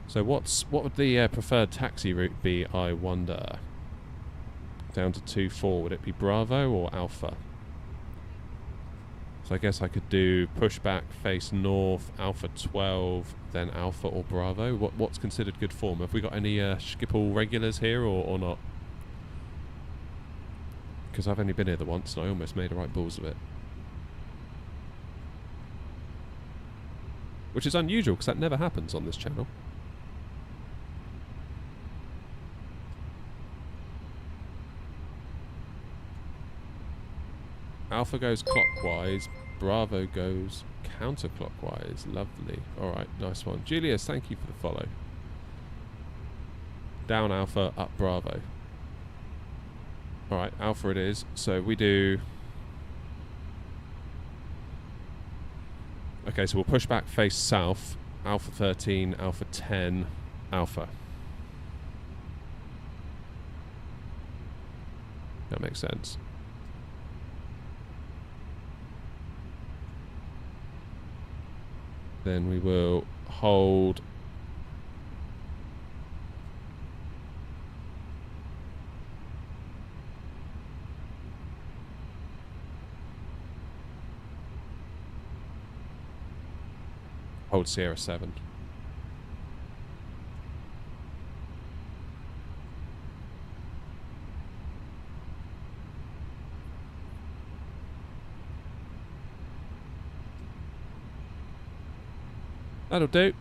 So what would the preferred taxi route be, I wonder? Down to 2-4, would it be Bravo or Alpha? So I guess I could do pushback, face north, Alpha 12, then Alpha or Bravo. What's considered good form? Have we got any Schiphol regulars here or not? Because I've only been here the once and I almost made a right balls of it. Which is unusual because that never happens on this channel. Alpha goes clockwise, Bravo goes counterclockwise. Lovely. Alright, nice one. Julius, thank you for the follow. Down Alpha, up Bravo. Alright, Alpha it is. So we do... Okay, so we'll push back face south. Alpha 13, Alpha 10, Alpha. That makes sense. Then we will hold Sierra 7. That'll do.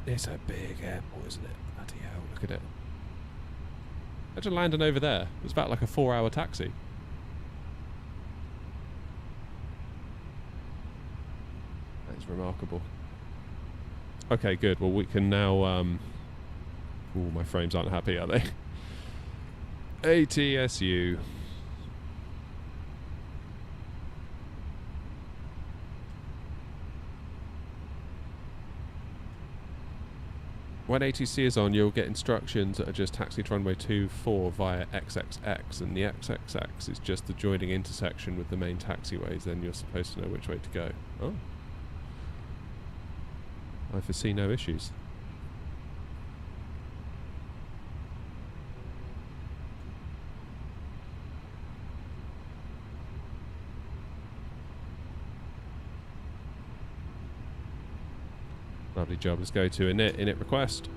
It's a big airport, isn't it? Bloody hell, look at it. Imagine landing over there. It's about like a 4-hour taxi. That is remarkable. Okay, good. Well, we can now... Ooh, my frames aren't happy, are they? ATSU. 180C is on, you'll get instructions that are just taxi to runway 24 via XXX, and the XXX is just the joining intersection with the main taxiways, then you're supposed to know which way to go. Oh. I foresee no issues. Lovely job. Let's go to init request.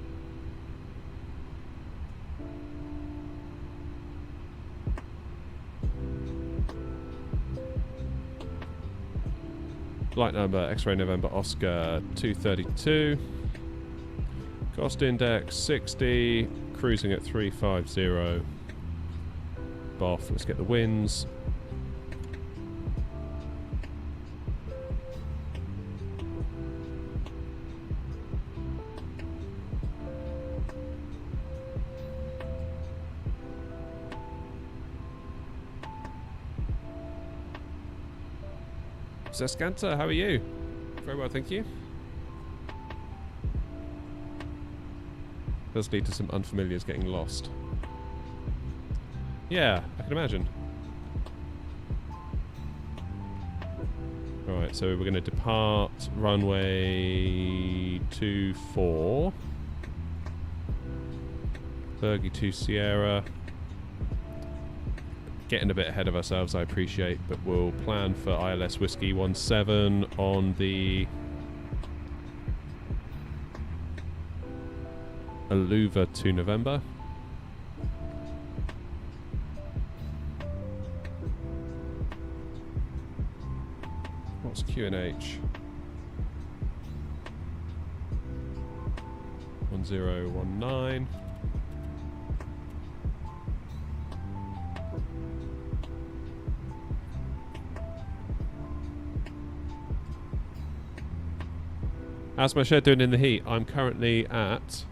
Flight number X-ray November Oscar 232. Cost index 60. Cruising at 350. Boff. Let's get the winds. Zeskanta, how are you? Very well, thank you. Does lead to some unfamiliars getting lost. Yeah, I can imagine. Alright, so we're going to depart runway 24. Bergie to Sierra. Getting a bit ahead of ourselves, I appreciate, but we'll plan for ILS Whiskey 17 on the Aluva to November. What's QNH? 1019. How's my shed doing in the heat? I'm currently at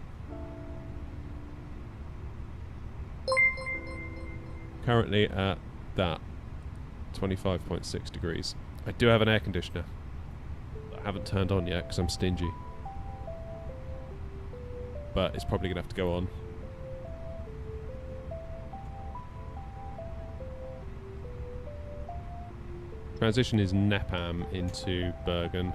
that 25.6 degrees. I do have an air conditioner that I haven't turned on yet because I'm stingy, but it's probably gonna have to go on. Transition is Nepam into Bergen.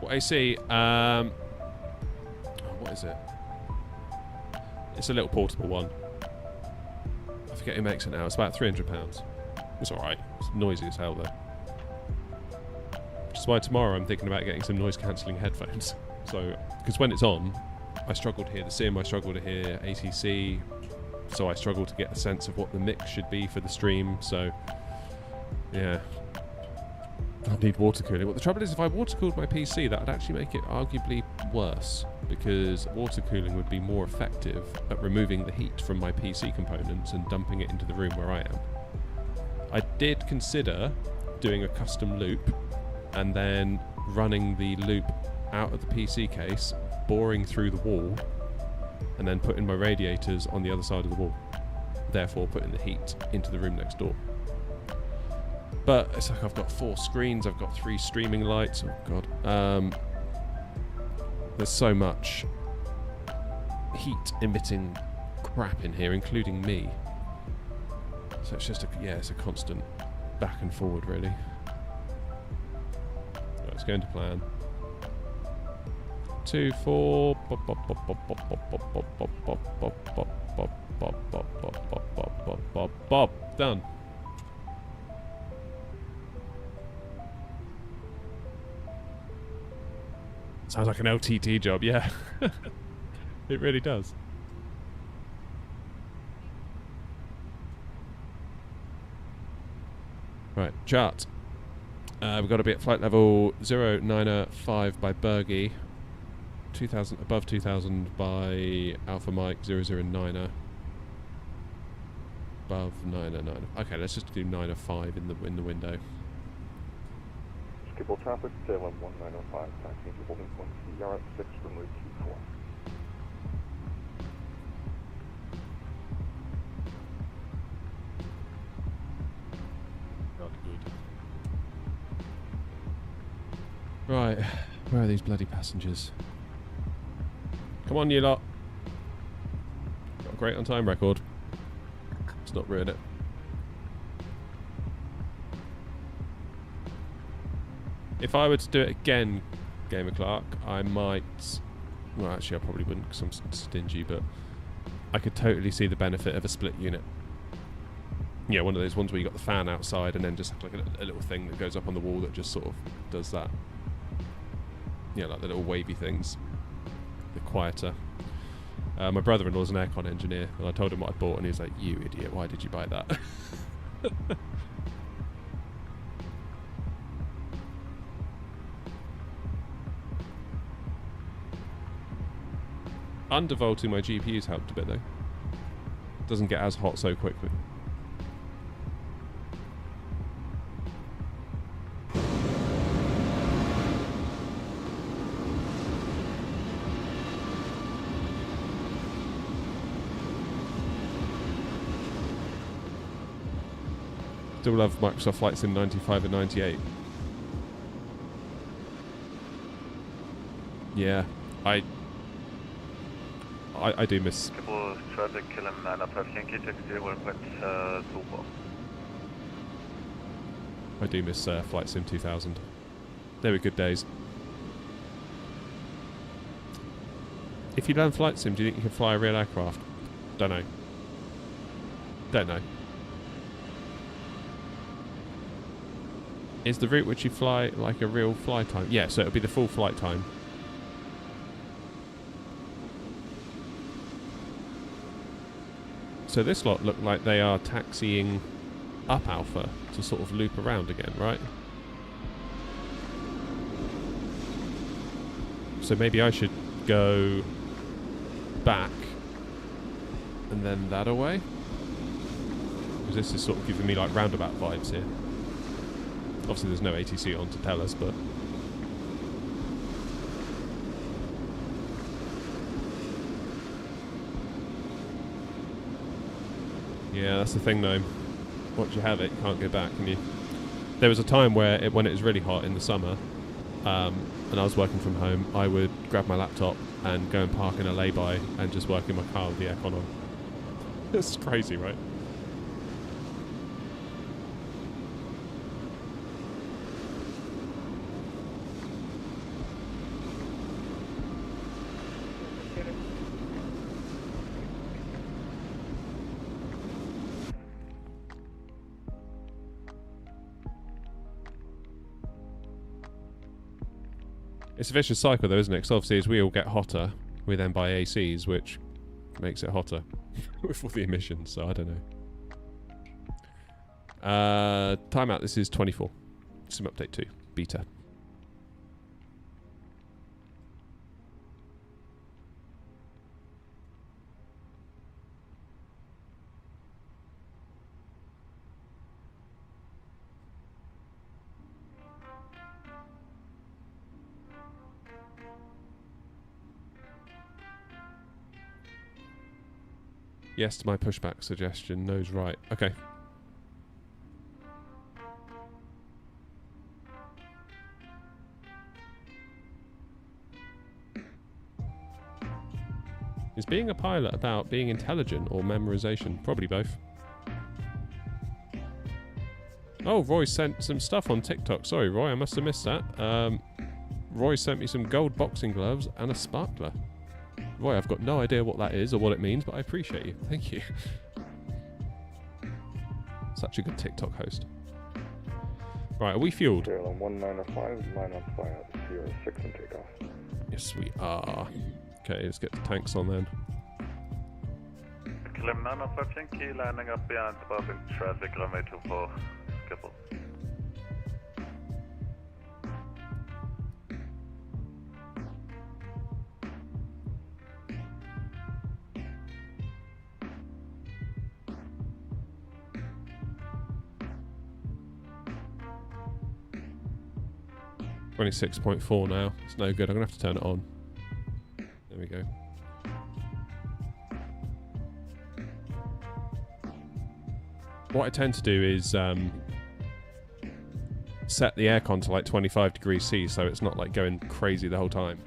What I see, what is it? It's a little portable one. I forget who makes it now. It's about £300. It's alright. It's noisy as hell though. Which is why tomorrow I'm thinking about getting some noise cancelling headphones. So, because when it's on, I struggle to hear the sim, I struggle to hear ATC, so I struggle to get a sense of what the mix should be for the stream. So, yeah. I need water cooling. Well, the trouble is, if I water cooled my PC, that would actually make it arguably worse, because water cooling would be more effective at removing the heat from my PC components and dumping it into the room where I am. I did consider doing a custom loop and then running the loop out of the PC case, boring through the wall, and then putting my radiators on the other side of the wall, therefore putting the heat into the room next door. But it's like I've got 4 screens, I've got 3 streaming lights, oh god. There's so much heat emitting crap in here, including me. So it's just it's a constant back and forward really. Right, it's going to plan. 2, 4 done. Sounds like an LTT job, yeah. It really does. Right, chart. We've got to be at flight level 095 by Bergie, 2000 above 2000 by Alpha Mike 009er, above 909. Okay, let's just do 905 in the window. Skipple traffic, Salem 1905, taxiing to holding point Sierra 6, runway 24. Not good. Right, where are these bloody passengers? Come on, you lot. Got a great on time record. Let's not ruin it. If I were to do it again, Gamer Clark, I might... Well, actually, I probably wouldn't because I'm stingy, but I could totally see the benefit of a split unit. Yeah, one of those ones where you got the fan outside and then just like a little thing that goes up on the wall that just sort of does that. Yeah, like the little wavy things. The quieter. My brother-in-law's an aircon engineer, and I told him what I bought, and he was like, "You idiot, why did you buy that?" Undervolting my GPU's helped a bit though. Doesn't get as hot so quickly. Still love Microsoft Flight Sim 95 and 98. Yeah, I do miss. Traffic kilometer 9,5 Yankee taxi 1.2. I do miss Flight Sim 2000. They were good days. If you learn Flight Sim, do you think you can fly a real aircraft? Don't know. Don't know. Is the route which you fly like a real flight time? Yeah, so it'll be the full flight time. So this lot look like they are taxiing up Alpha to sort of loop around again, right? So maybe I should go back and then that away? Because this is sort of giving me like roundabout vibes here. Obviously there's no ATC on to tell us, but... yeah, that's the thing though. Once you have it, you can't go back, can you? There was a time where, when it was really hot in the summer, and I was working from home, I would grab my laptop and go and park in a lay-by and just work in my car with the aircon on. It's crazy, right? It's a vicious cycle though, isn't it? Because obviously as we all get hotter, we then buy ACs, which makes it hotter with all the emissions, so I don't know. Timeout, this is 24. Sim update 2, beta. Yes to my pushback suggestion. No's right. Okay. Is being a pilot about being intelligent or memorization? Probably both. Oh, Roy sent some stuff on TikTok. Sorry, Roy, I must have missed that. Roy sent me some gold boxing gloves and a sparkler. Roy, I've got no idea what that is or what it means, but I appreciate you. Thank you. Such a good TikTok host. Right, are we fueled? Airline 1905, line up via Sierra 6 and takeoff. Yes, we are. Okay, let's get the tanks on then. Kilometer 905 Yankee lining up behind public traffic runway 24. Skipper. .4 now. It's no good. I'm going to have to turn it on. There we go. What I tend to do is set the aircon to like 25 degrees C so it's not like going crazy the whole time.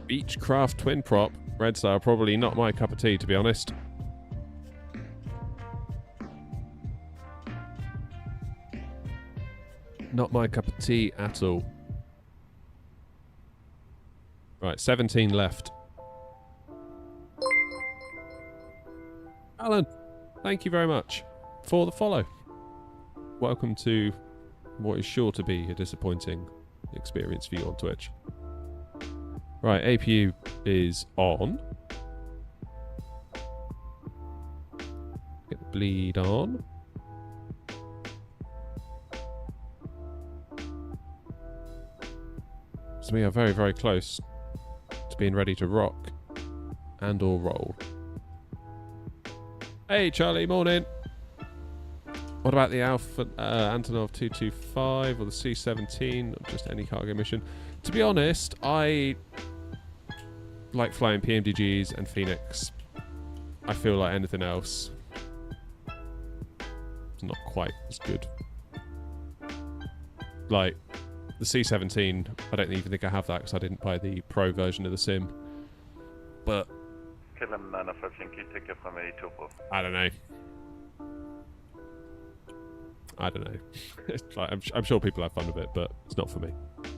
Beechcraft twin prop. Red Star, probably not my cup of tea, to be honest. Not my cup of tea at all. Right, 17 left. Alan, thank you very much for the follow. Welcome to what is sure to be a disappointing experience for you on Twitch. Right, APU is on. Get the bleed on. So we are very, very close to being ready to rock and or roll. Hey Charlie, morning. What about the Alpha Antonov 225 or the C-17 or just any cargo mission? To be honest, I like flying PMDGs and Fenix. I feel like anything else is not quite as good. Like, the C-17, I don't even think I have that because I didn't buy the Pro version of the sim. But KLM 905 Yankee, takeoff runway 24. I don't know. I don't know. It's like, I'm sure people have fun with it, but it's not for me. Do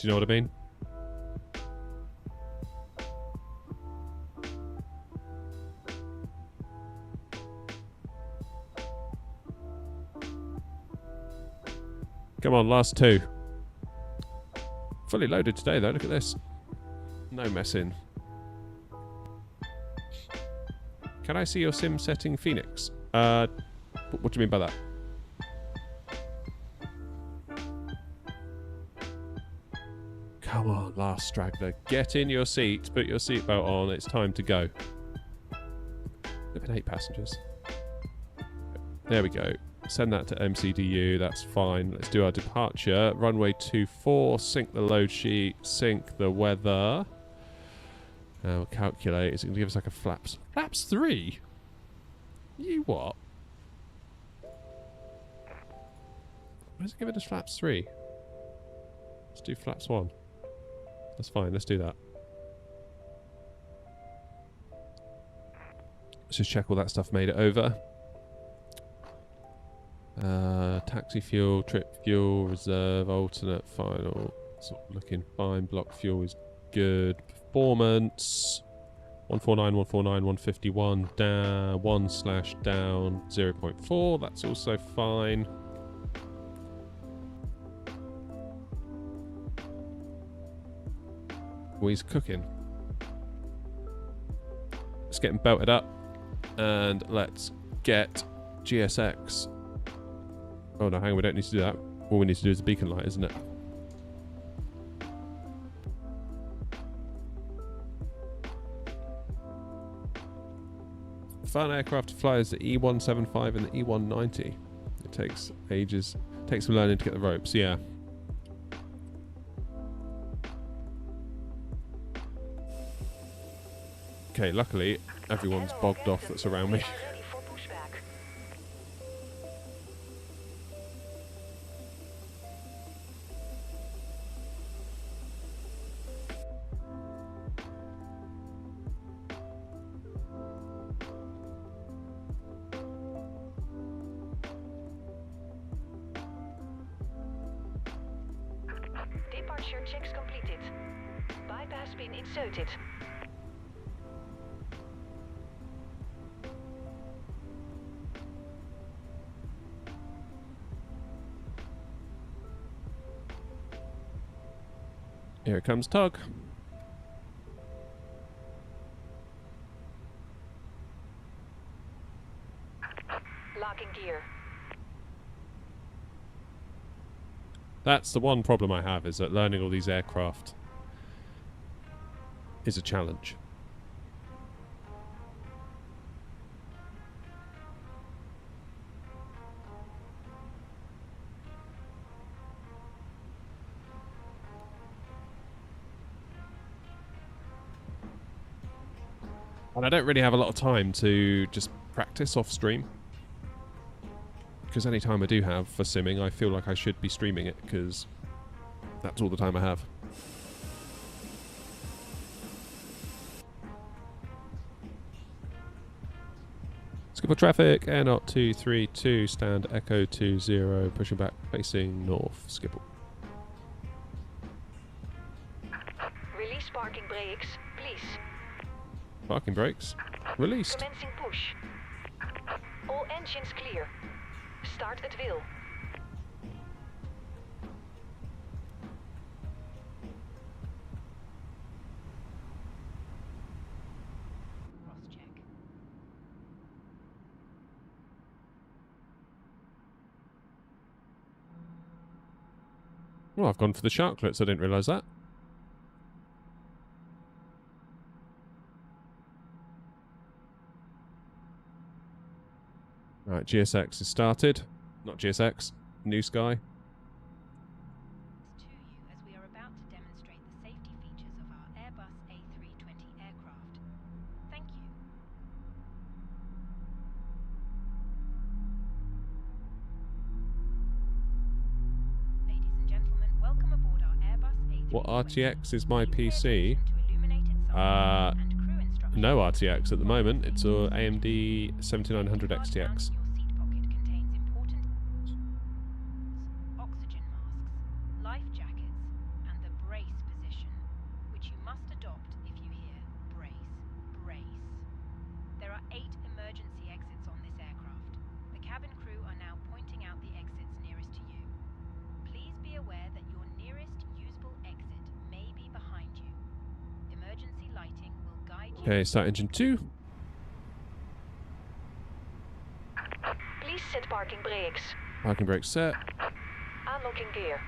you know what I mean? Come on, last two. Fully loaded today, though. Look at this. No messing. Can I see your sim setting Fenix? What do you mean by that? Come on, last straggler. Get in your seat, put your seatbelt on. It's time to go. There have been 8 passengers. There we go. Send that to MCDU, that's fine. Let's do our departure. Runway 24, sync the load sheet, sync the weather. We'll calculate. Is it going to give us like a flaps? Flaps 3? You what? Why is it giving us flaps 3? Let's do flaps 1. That's fine, let's do that. Let's just check all that stuff made it over. Taxi fuel, trip fuel, reserve, alternate, final. It's looking fine. Block fuel is good. Performance 149, 149, 151, down 1/down 0.4. That's also fine. Oh, he's cooking. Let's get him belted up and let's get GSX. Oh no, hang on, we don't need to do that. All we need to do is the beacon light, isn't it? Fun aircraft to fly is the E175 and the E190. It takes ages, takes some learning to get the ropes, yeah. Okay, luckily everyone's bogged off that's around me. Departure checks completed. Bypass pin inserted. Here comes Tug. Locking gear. That's the one problem I have, is that learning all these aircraft is a challenge. And I don't really have a lot of time to just practice off stream. Because any time I do have for simming, I feel like I should be streaming it, because that's all the time I have. Skipper traffic, Air Knot 232, stand Echo 20, pushing back, facing north, Skipper. Release parking brakes, please. Parking brakes, released. Commencing push. All engines clear. Start at will. Cross-check. Well, I've gone for the sharklets, I didn't realise that. Right, GSX is started. Not GSX, New Sky. To you as we are about to demonstrate the safety features of our Airbus A320 aircraft. Thank you. Ladies and gentlemen, welcome aboard our Airbus A320. What RTX is my Please pay PC? attention to illuminated signs and crew instructions. No RTX at the moment. It's a AMD 7900 Card XTX. mount in your seat pocket contains important oxygen masks, life jackets, and the brace position, which you must adopt if you hear brace, brace. There are 8 emergency exits on this aircraft. The cabin crew are now pointing out the exits nearest to you. Please be aware that your nearest usable exit may be behind you. Emergency lighting will guide you. Okay, start engine 2. Please set parking brakes. Parking brake set. Unlocking gear.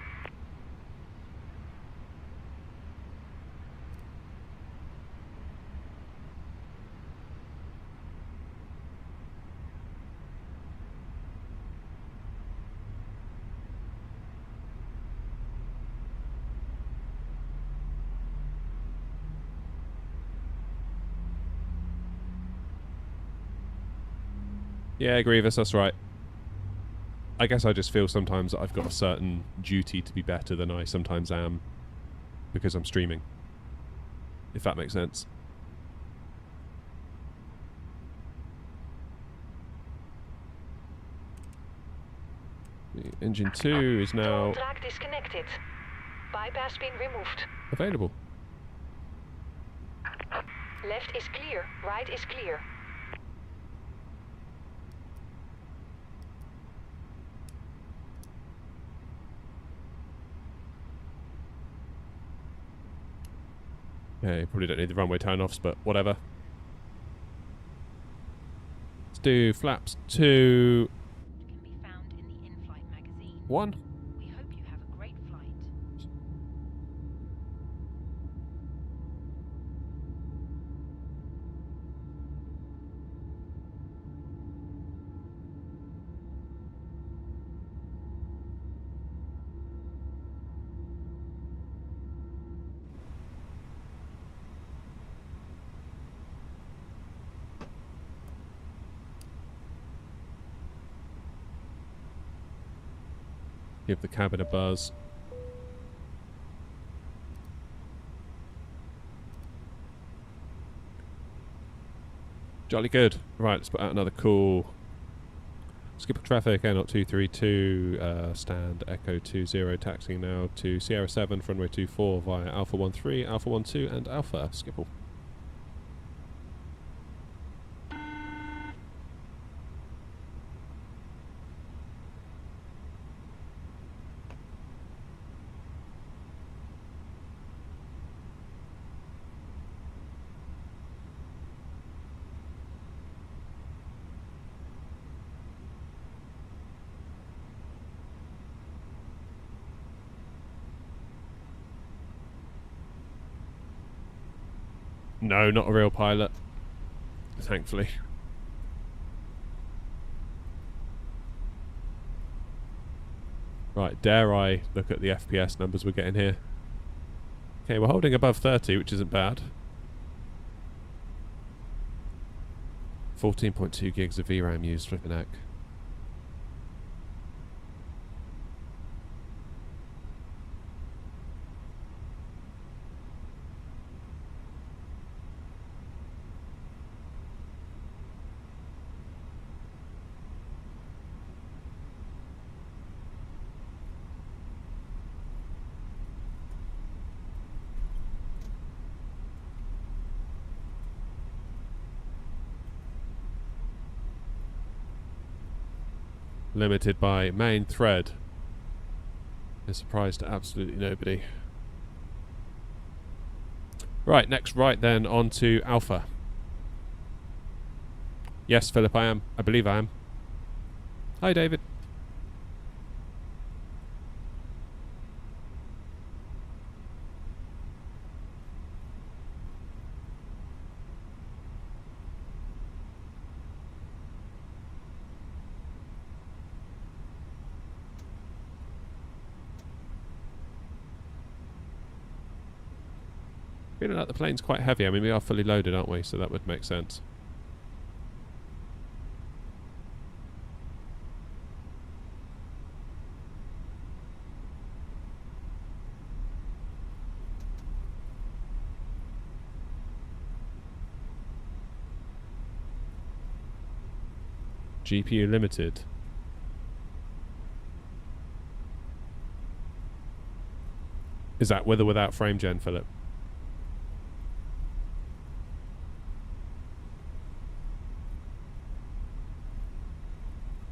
Yeah, Grievous, that's right. I guess I just feel sometimes that I've got a certain duty to be better than I sometimes am because I'm streaming. If that makes sense. The engine 2 is now Track disconnected. Bypass pin removed. available. Left is clear. Right is clear. Okay, probably don't need the runway turn-offs, but whatever. Let's do flaps 2, Can be found in the in-flight magazine. 1. We hope you have a great flight. Give the cabin a buzz. Jolly good. Right, let's put out another call. Skipper traffic, Air 232, stand Echo 20, taxiing now to Sierra 7, runway 24 via Alpha 13, Alpha 12 and Alpha Skipple. No, not a real pilot. Thankfully. Right, dare I look at the FPS numbers we're getting here? Okay, we're holding above 30, which isn't bad. 14.2 gigs of VRAM used, flipping heck. Limited by main thread. A surprise to absolutely nobody. Right, next right then on to Alpha. Yes, Philip, I am. I believe I am. Hi, David. Feeling like the plane's quite heavy. I mean, we are fully loaded, aren't we? So that would make sense. GPU limited. Is that with or without frame gen, Philip?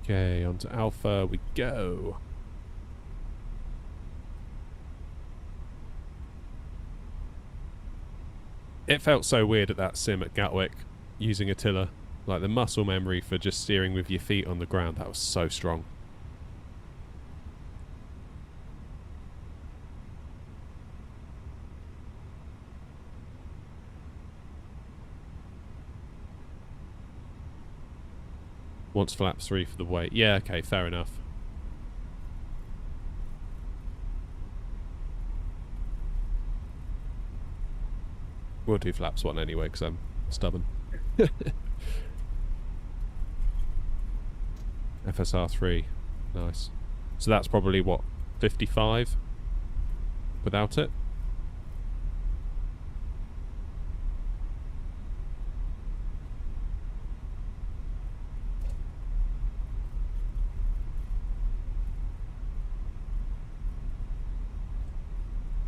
Okay, on to Alpha we go. It felt so weird at that sim at Gatwick using Attila. Like the muscle memory for just steering with your feet on the ground, that was so strong. Wants flaps 3 for the weight. Yeah, okay, fair enough. We'll do flaps 1 anyway, because I'm stubborn. FSR 3. Nice. So that's probably, what, 55? Without it?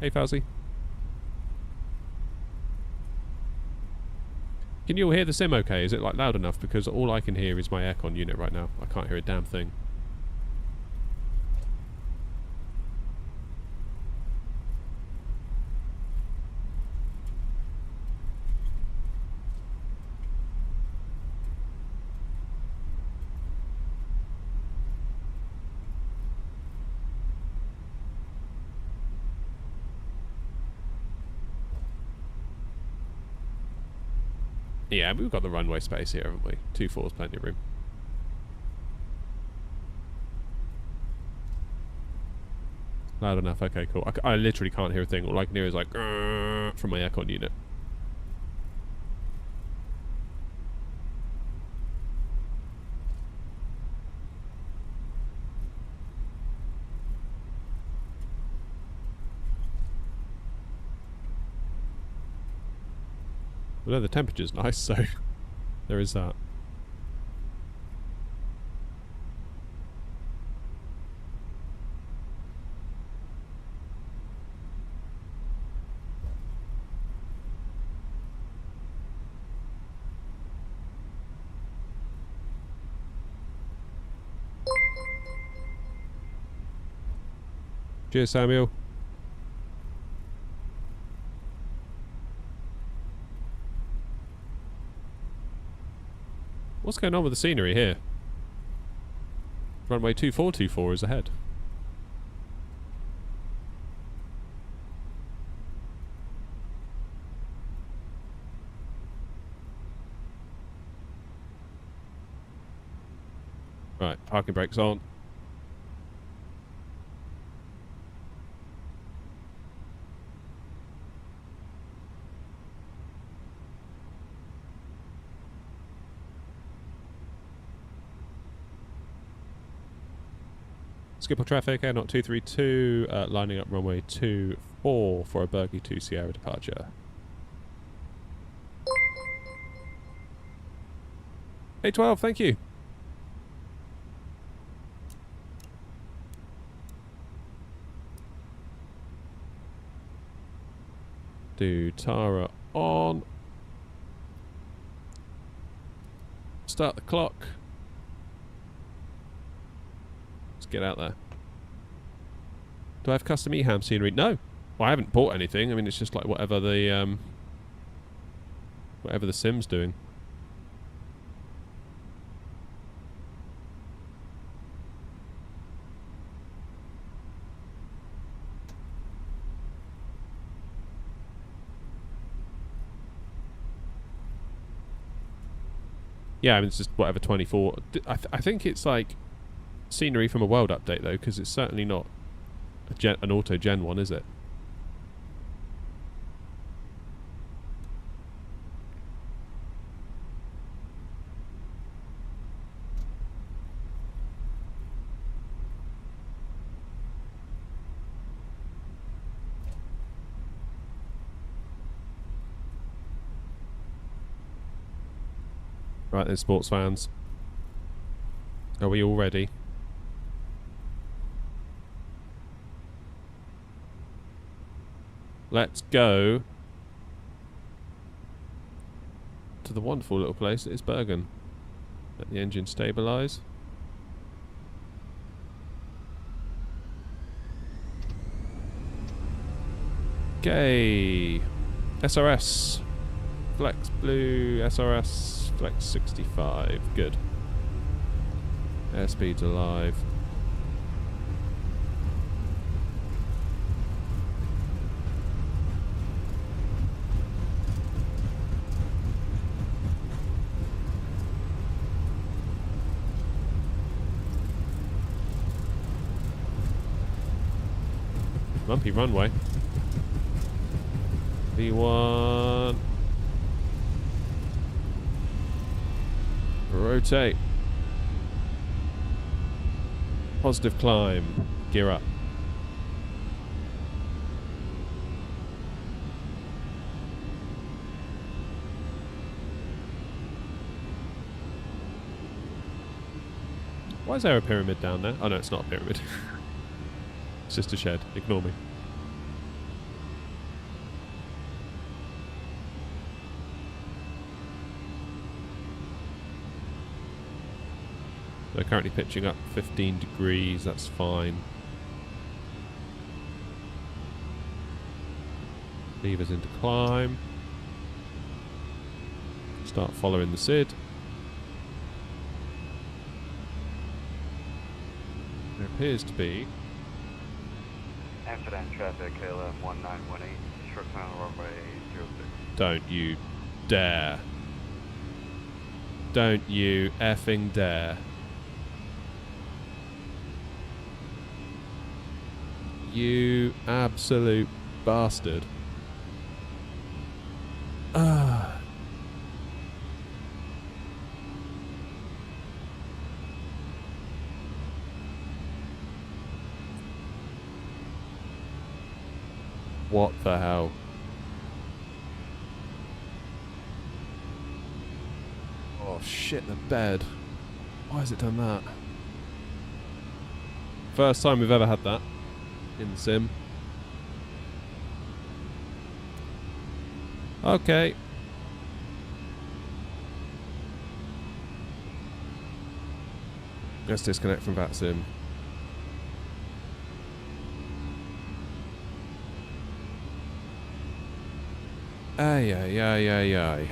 Hey, Fauzi. Can you all hear the sim okay? Is it like loud enough? Because all I can hear is my aircon unit right now. I can't hear a damn thing. Yeah, we've got the runway space here, haven't we? 2-4's plenty of room. Loud enough, okay, cool. I literally can't hear a thing. All I can hear is like from my aircon unit. Although the temperature's nice, so there is that. Cheers, Samuel. What's going on with the scenery here? Runway 2424 is ahead. Right, parking brakes on. Skipper traffic, Air 232, lining up runway 24 for a Bergie 2 Sierra departure. A12, thank you. Do Tara on. Start the clock. Get out there. Do I have custom EHAM scenery? No. Well, I haven't bought anything. I mean, it's just like whatever the sim's doing. Yeah, I mean, it's just whatever 24. I think it's like scenery from a world update though, because it's certainly not an auto gen one, is it? Right then, sports fans. Are we all ready? Let's go to the wonderful little place that is Bergen. Let the engine stabilise. Okay. SRS. Flex Blue, SRS, Flex 65. Good. Airspeed's alive. Bumpy runway. V1. Rotate. Positive climb. Gear up. Why is there a pyramid down there? Oh no, it's not a pyramid. It's just a shed. Ignore me. They're currently pitching up 15 degrees. That's fine. Levers into climb. Start following the SID. There appears to be Amsterdam traffic, KLM 1918, short final runway 06. Don't you dare. Don't you effing dare. You absolute bastard. Ah. What the hell? Oh shit, the bed. Why has it done that? First time we've ever had that in the sim. Okay. Let's disconnect from that sim. Ay, ay, ay, ay, ay.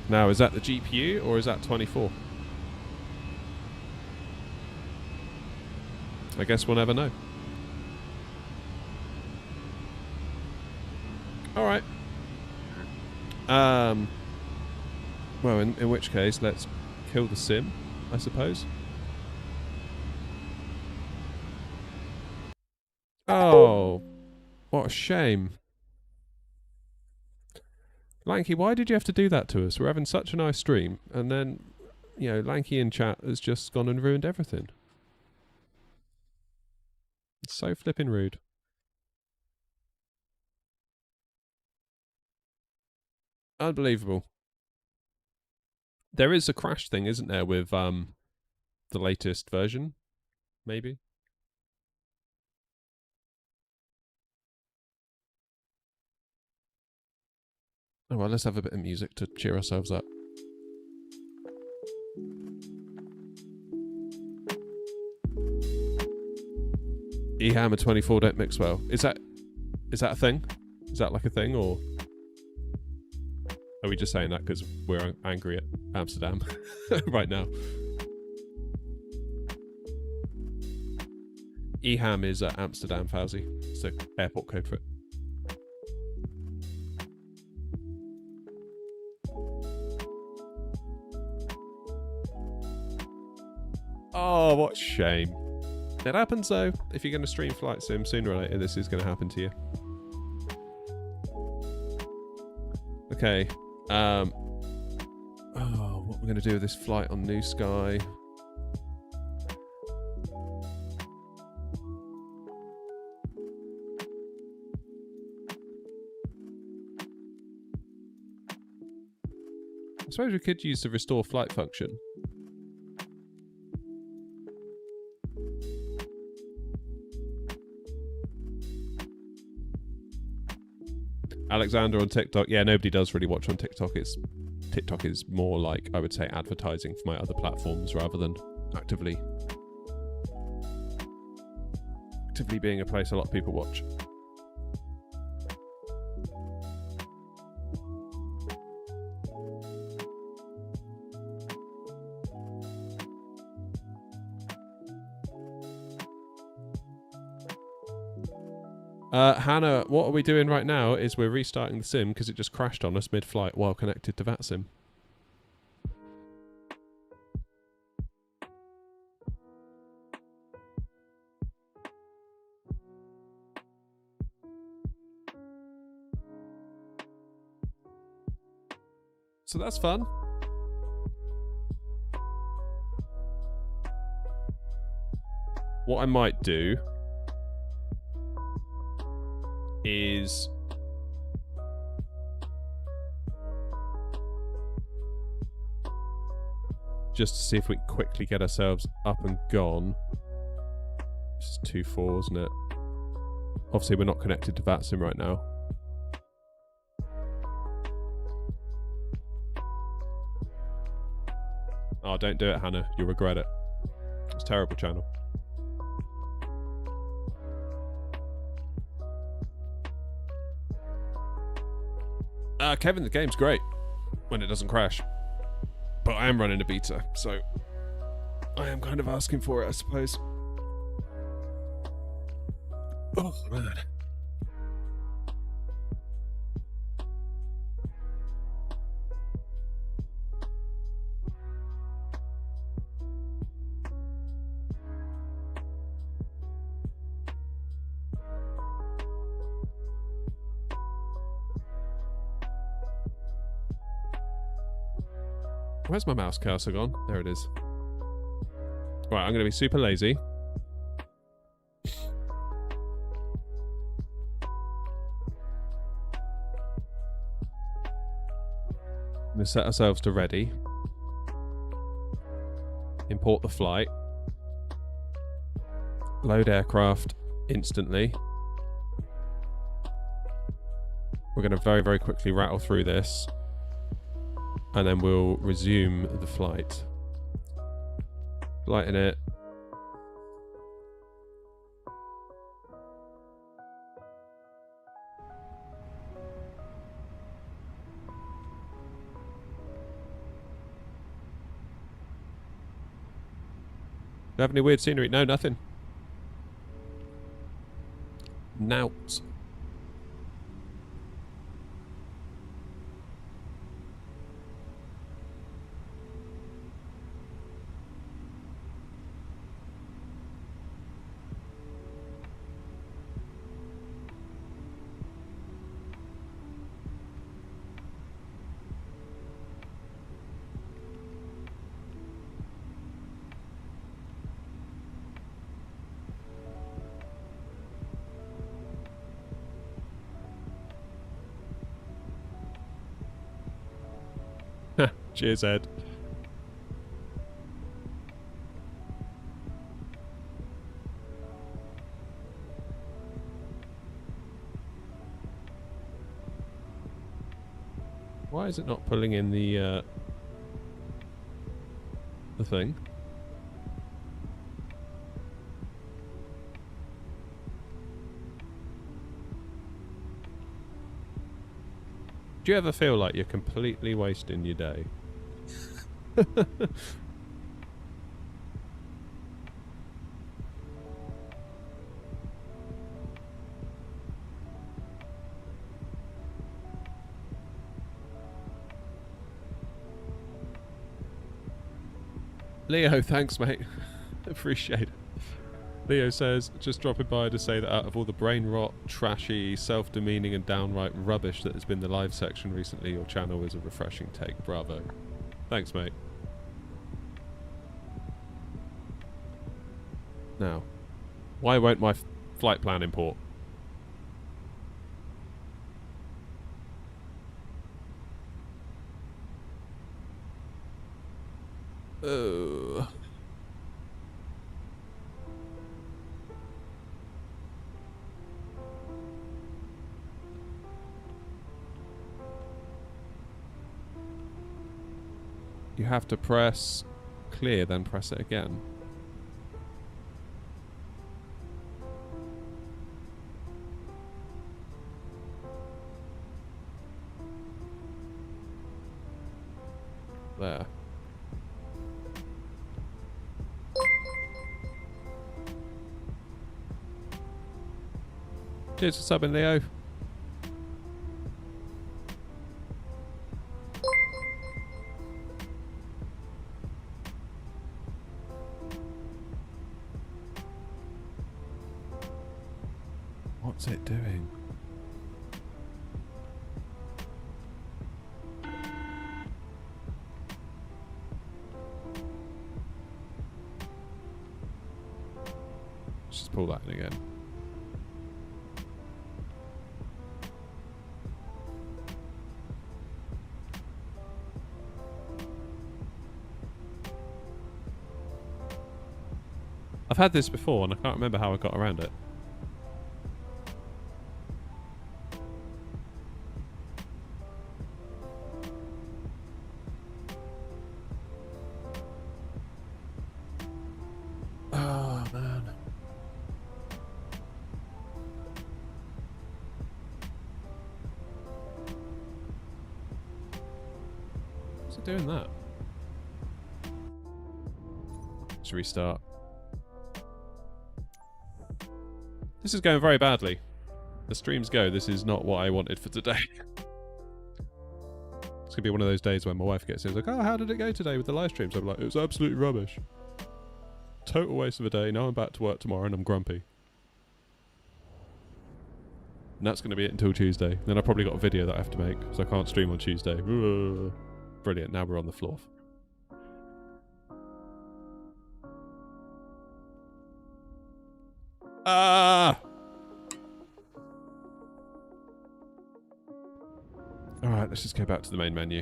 Now, is that the GPU or is that 24? I guess we'll never know. Alright. Well, in which case, let's kill the sim, I suppose. Oh, what a shame. Lanky, why did you have to do that to us? We're having such a nice stream, and then, you know, Lanky in chat has just gone and ruined everything. It's so flipping rude. Unbelievable. There is a crash thing, isn't there, with the latest version? Maybe? Oh well, let's have a bit of music to cheer ourselves up. E-Hammer 24 don't mix well. Is that a thing? Is that like a thing, or are we just saying that because we're angry at Amsterdam right now? E-Ham is Amsterdam, Fauzi. It's the airport code for it. Oh, what a shame. It happens though. If you're going to stream Flight Sim, sooner or later this is going to happen to you. Okay. Oh, what we're going to do with this flight on New Sky. I suppose we could use the restore flight function. Alexander on TikTok. Yeah, nobody does really watch on TikTok. TikTok is more like, I would say, advertising for my other platforms rather than actively being a place a lot of people watch. Hannah, what are we doing right now is we're restarting the sim because it just crashed on us mid-flight while connected to VATSIM. So that's fun. What I might do is just to see if we can quickly get ourselves up and gone. It's 2-4, isn't it? Obviously, we're not connected to VATSIM right now. Oh, don't do it, Hannah. You'll regret it. It's a terrible channel. Kevin, the game's great when it doesn't crash. But I am running a beta, so I am kind of asking for it, I suppose. Oh, man. Where's my mouse cursor gone? There it is. Right, I'm going to be super lazy. I'm going to set ourselves to ready. Import the flight. Load aircraft instantly. We're going to very, very quickly rattle through this. And then we'll resume the flight. Lighten it. Do you have any weird scenery? No, nothing. Nout. Cheers, Ed. Why is it not pulling in the thing? Do you ever feel like you're completely wasting your day? Leo, thanks, mate. Appreciate it. Leo says, just dropping by to say that out of all the brain rot, trashy, self-demeaning and downright rubbish that has been the live section recently, your channel is a refreshing take. Bravo. Thanks, mate. Now, why won't my flight plan import? Oh. You have to press clear, then press it again. There. Cheers for subbing, Leo. What's it doing? Let's just pull that in again. I've had this before and I can't remember how I got around it. Oh man. What's it doing that? Let's restart. This is going very badly. The streams go, this is not what I wanted for today. It's gonna be one of those days when my wife gets in, like, oh, how did it go today with the live streams? I'm like, it was absolutely rubbish. Total waste of a day. Now I'm back to work tomorrow and I'm grumpy. And that's gonna be it until Tuesday. Then I probably got a video that I have to make, so I can't stream on Tuesday. Brilliant, now we're on the floor. Ah! Alright, let's just go back to the main menu.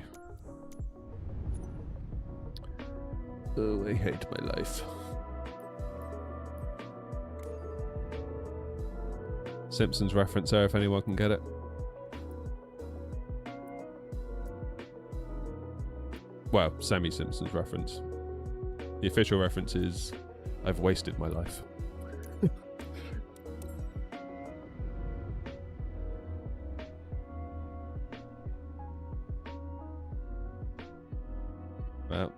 Oh, I hate my life. Simpsons reference there if anyone can get it. Well, semi-Simpsons reference. The official reference is, I've wasted my life. Well,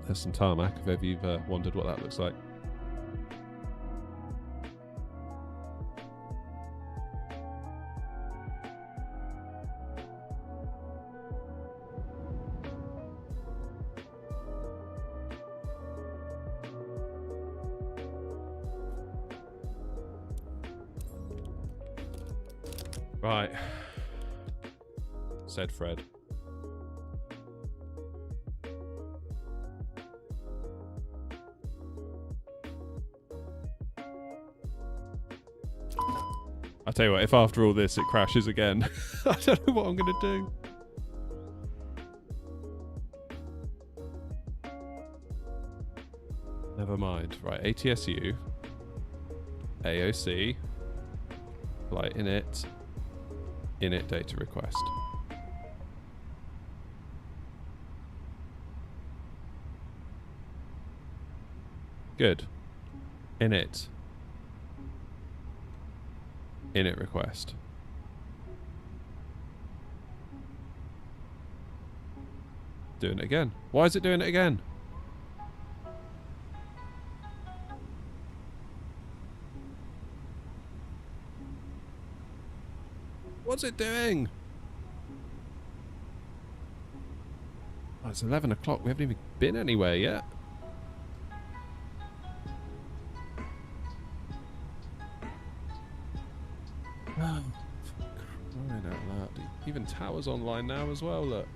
there's some tarmac if ever you've wondered what that looks like. Right, said Fred. I tell you what, if after all this it crashes again, I don't know what I'm going to do. Never mind. Right, ATSU, AOC, flight init data request. Good. Init request. Doing it again. Why is it doing it again? What's it doing? Oh, it's 11 o'clock. We haven't even been anywhere yet. Oh, crying out loud. Even Tower's online now as well, look.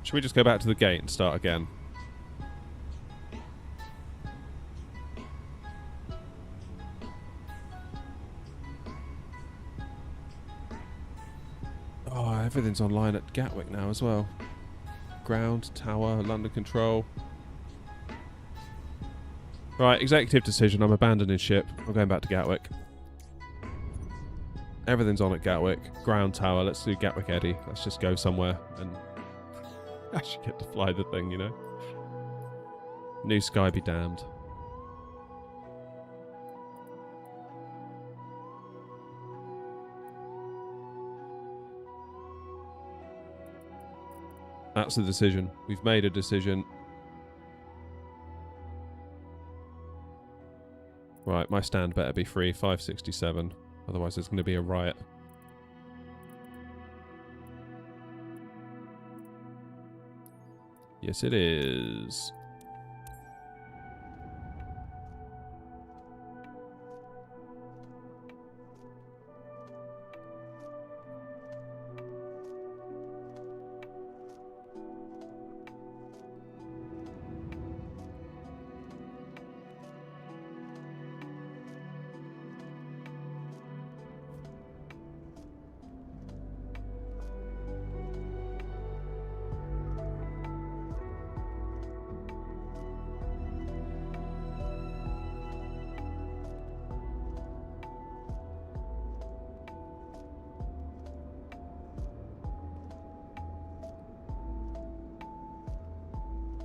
Should we just go back to the gate and start again? Oh, everything's online at Gatwick now as well. Ground, tower, London control. Right, executive decision. I'm abandoning ship. I'm going back to Gatwick. Everything's on at Gatwick. Ground tower. Let's do Gatwick Eddy. Let's just go somewhere and actually get to fly the thing, you know? New sky be damned. That's the decision. We've made a decision. Right, my stand better be free. 567. Otherwise there's going to be a riot. Yes, it is.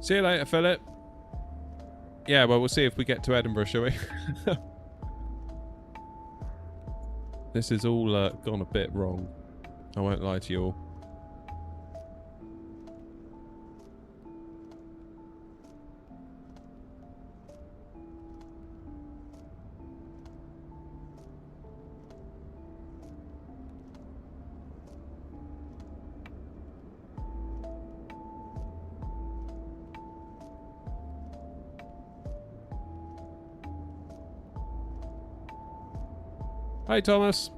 See you later, Philip. Yeah, well, we'll see if we get to Edinburgh, shall we? This is all gone a bit wrong. I won't lie to you all. Hi, Thomas.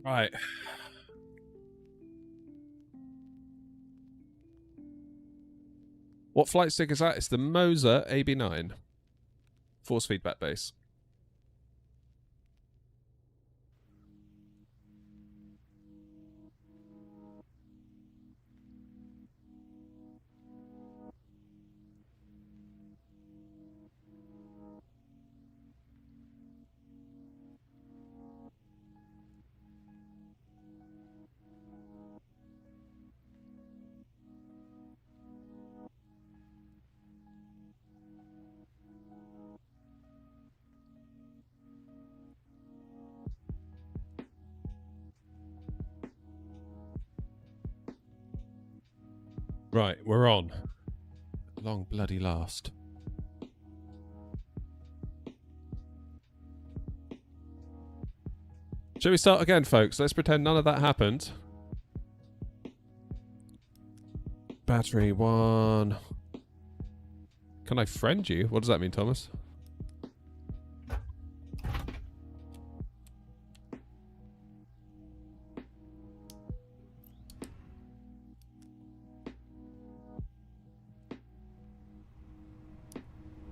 Right. What flight stick is that? It's the Moza AB9. Force feedback base. Right, we're on. Long bloody last. Shall we start again, folks? Let's pretend none of that happened. Battery 1. Can I friend you? What does that mean, Thomas?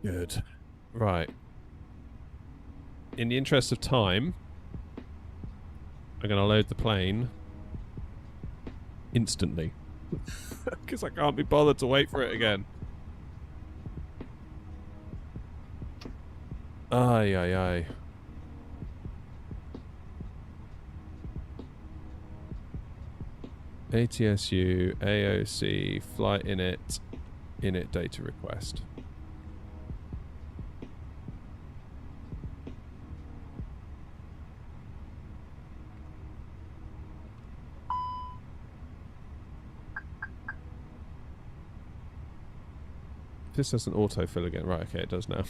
Good. Right. In the interest of time, I'm going to load the plane instantly. Because I can't be bothered to wait for it again. Aye, aye, aye. ATSU, AOC, flight init data request. This doesn't autofill again. Right, okay, it does now.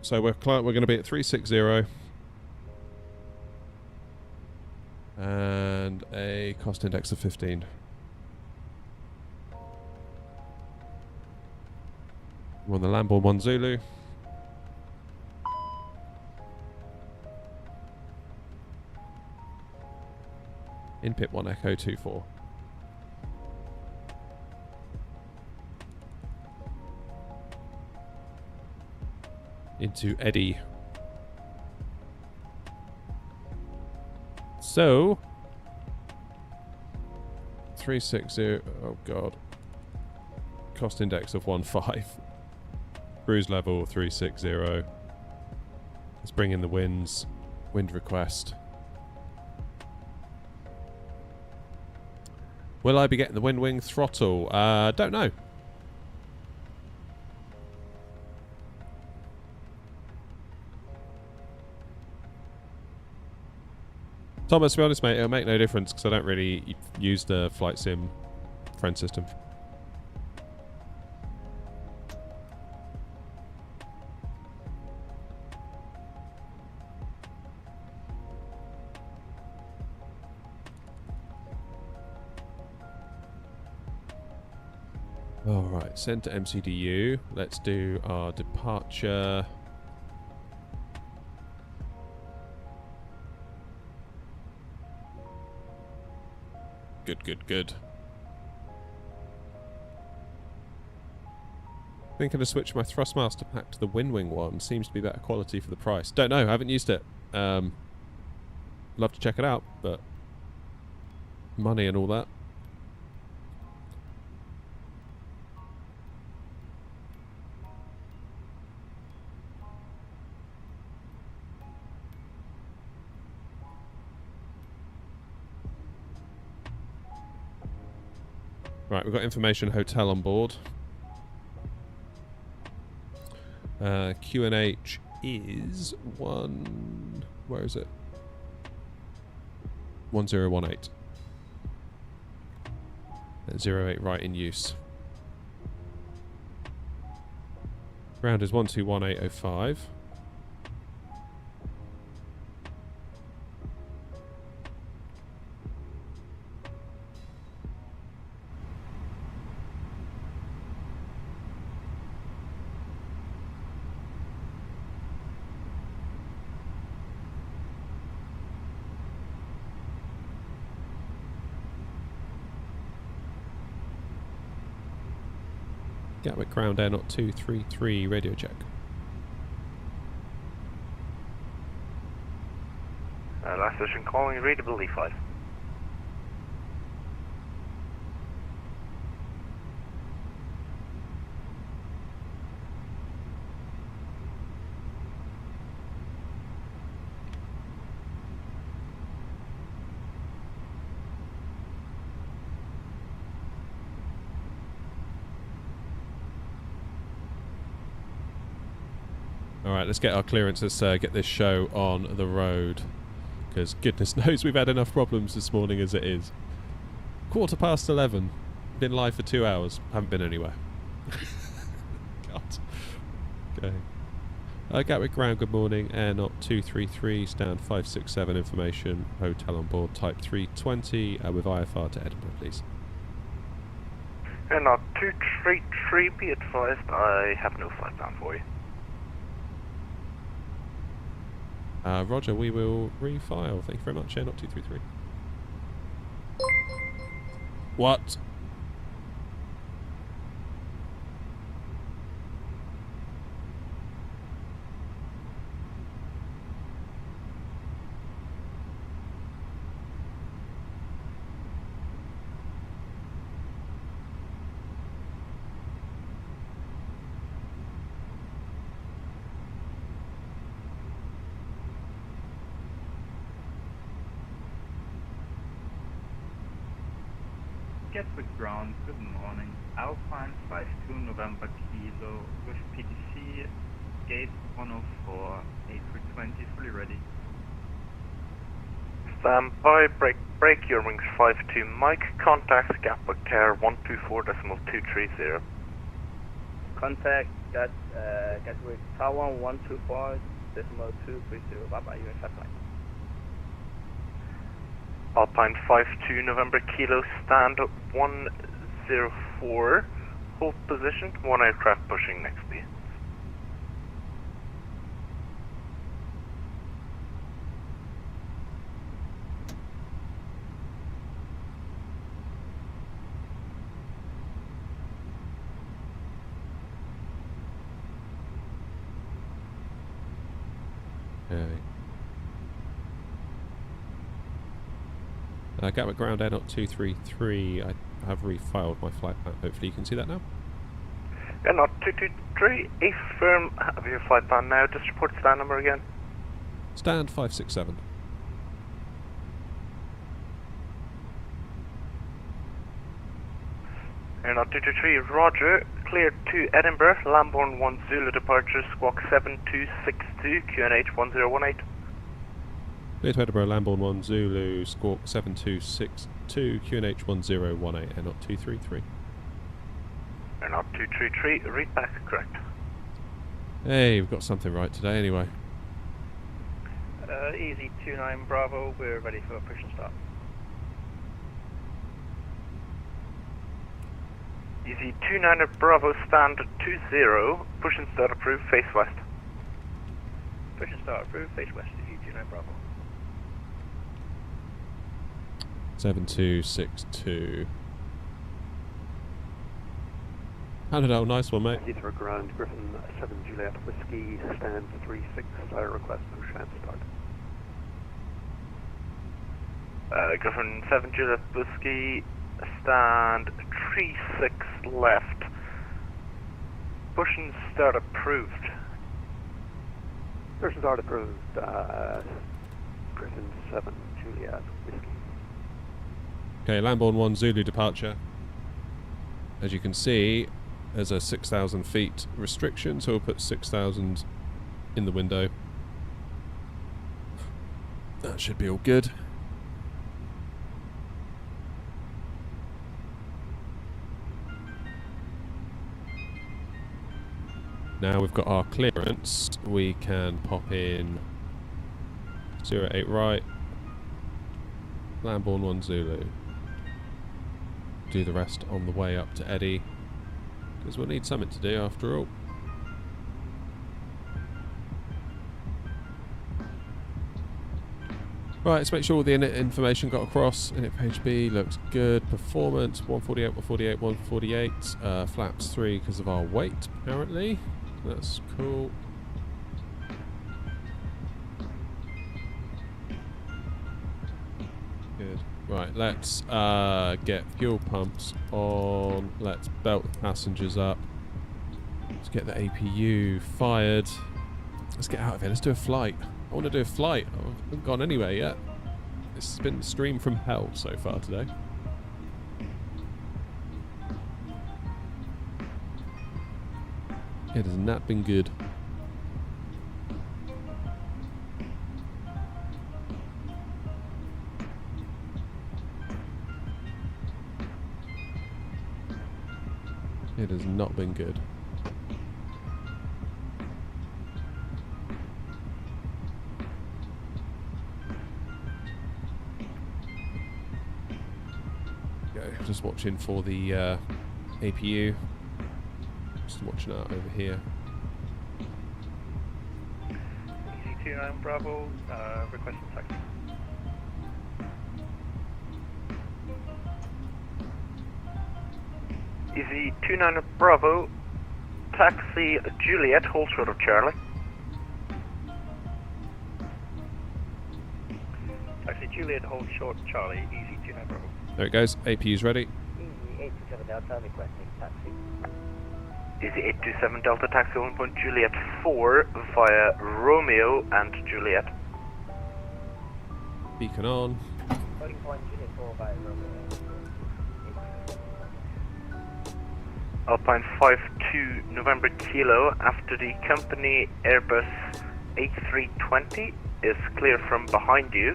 So we're going to be at 360 and a cost index of 15. We're on the Lamborn 1 Zulu. In pit 1 Echo 24. Into Eddie. So 360. Oh god. Cost index of 15. Cruise level 360. Let's bring in the winds. Wind request. Will I be getting the wind wing throttle? Don't know. Thomas, to be honest, mate, it'll make no difference because I don't really use the flight sim friend system. Alright, send to MCDU. Let's do our departure. Good. Thinking to switch my Thrustmaster pack to the Windwing one. Seems to be better quality for the price. Don't know, haven't used it. Love to check it out, but money and all that. Right, we've got information hotel on board. QNH is where is it? 1018. 08 right in use. Ground is 121805. Gatwick ground air not 233 radio check. Last station calling readable E5. Alright, let's get our clearance. Let's get this show on the road. Because goodness knows we've had enough problems this morning as it is. 11:15. Been live for 2 hours. Haven't been anywhere. God. Okay. Gatwick ground, good morning. Air not 233, stand 567 information. Hotel on board type 320 with IFR to Edinburgh, please. And not 233, be advised, I have no flight plan for you. Roger, we will refile. Thank you very much. Air not 233. What? Gatwick ground, good morning. Alpine 52 November Kilo with PTC, gate 104, A320 fully ready. Stand by, break break, your wings 52 Mike, contact Gatwick Tower 124.230. Contact Gatwick Tower 124.230. Bye-bye, you're inside flight. Alpine 52 November Kilo, stand 104, hold position, one aircraft pushing next to you. Gatwick ground air not 233. I have refiled my flight plan. Hopefully you can see that now. Yeah, not 223. Affirm. Have your flight plan now. Just report stand number again. Stand 567. Air not 223. Roger. Cleared to Edinburgh. Lambourne 1 Zulu departure. Squawk 7262. QNH 1018. Clear to Edinburgh, Lambourne 1 Zulu, Squawk 7262, QNH 1018, Air not 233. Air not 233, read back, correct. Hey, we've got something right today anyway. Easy 29 Bravo, we're ready for push and start. Easy 29 Bravo, stand 20, push and start approved, face west. Push and start approved, face west, Easy 29 Bravo. 7262. Hello, nice one, mate. Heathrow ground, Griffin 7 Juliet Whiskey, stand 36, I request push and start. Griffin 7 Juliet Whiskey, stand 36 left. Push and start approved. Push and start approved, Griffin 7 Juliet Whiskey. Okay, Lambourne 1 Zulu departure. As you can see, there's a 6,000 feet restriction, so we'll put 6,000 in the window. That should be all good. Now we've got our clearance, we can pop in 08 right, Lambourne 1 Zulu. Do the rest on the way up to Eddie, because we'll need something to do after all. Right, let's make sure all the init information got across. Init page B looks good. Performance 148, 148, 148. Flaps 3 because of our weight, apparently. That's cool. Good. Right, let's get fuel pumps on. Let's belt the passengers up. Let's get the APU fired. Let's get out of here. Let's do a flight. I want to do a flight. I haven't gone anywhere yet. This has been a stream from hell so far today. It has not been good. It has not been good. Just watching for the APU. Just watching out over here. Easy 29 Bravo, requesting taxi. Easy 29 Bravo, taxi Juliet, hold short of Charlie. Taxi Juliet, hold short Charlie, Easy 29 Bravo. There it goes. APU's ready. Easy 827 Delta, requesting taxi. Easy 827 Delta, taxi 1 point Juliet 4 via Romeo and Juliet. Beacon on. Loading point Juliet 4 via Romeo. Alpine 52 November Kilo, after the company Airbus A320 is clear from behind you,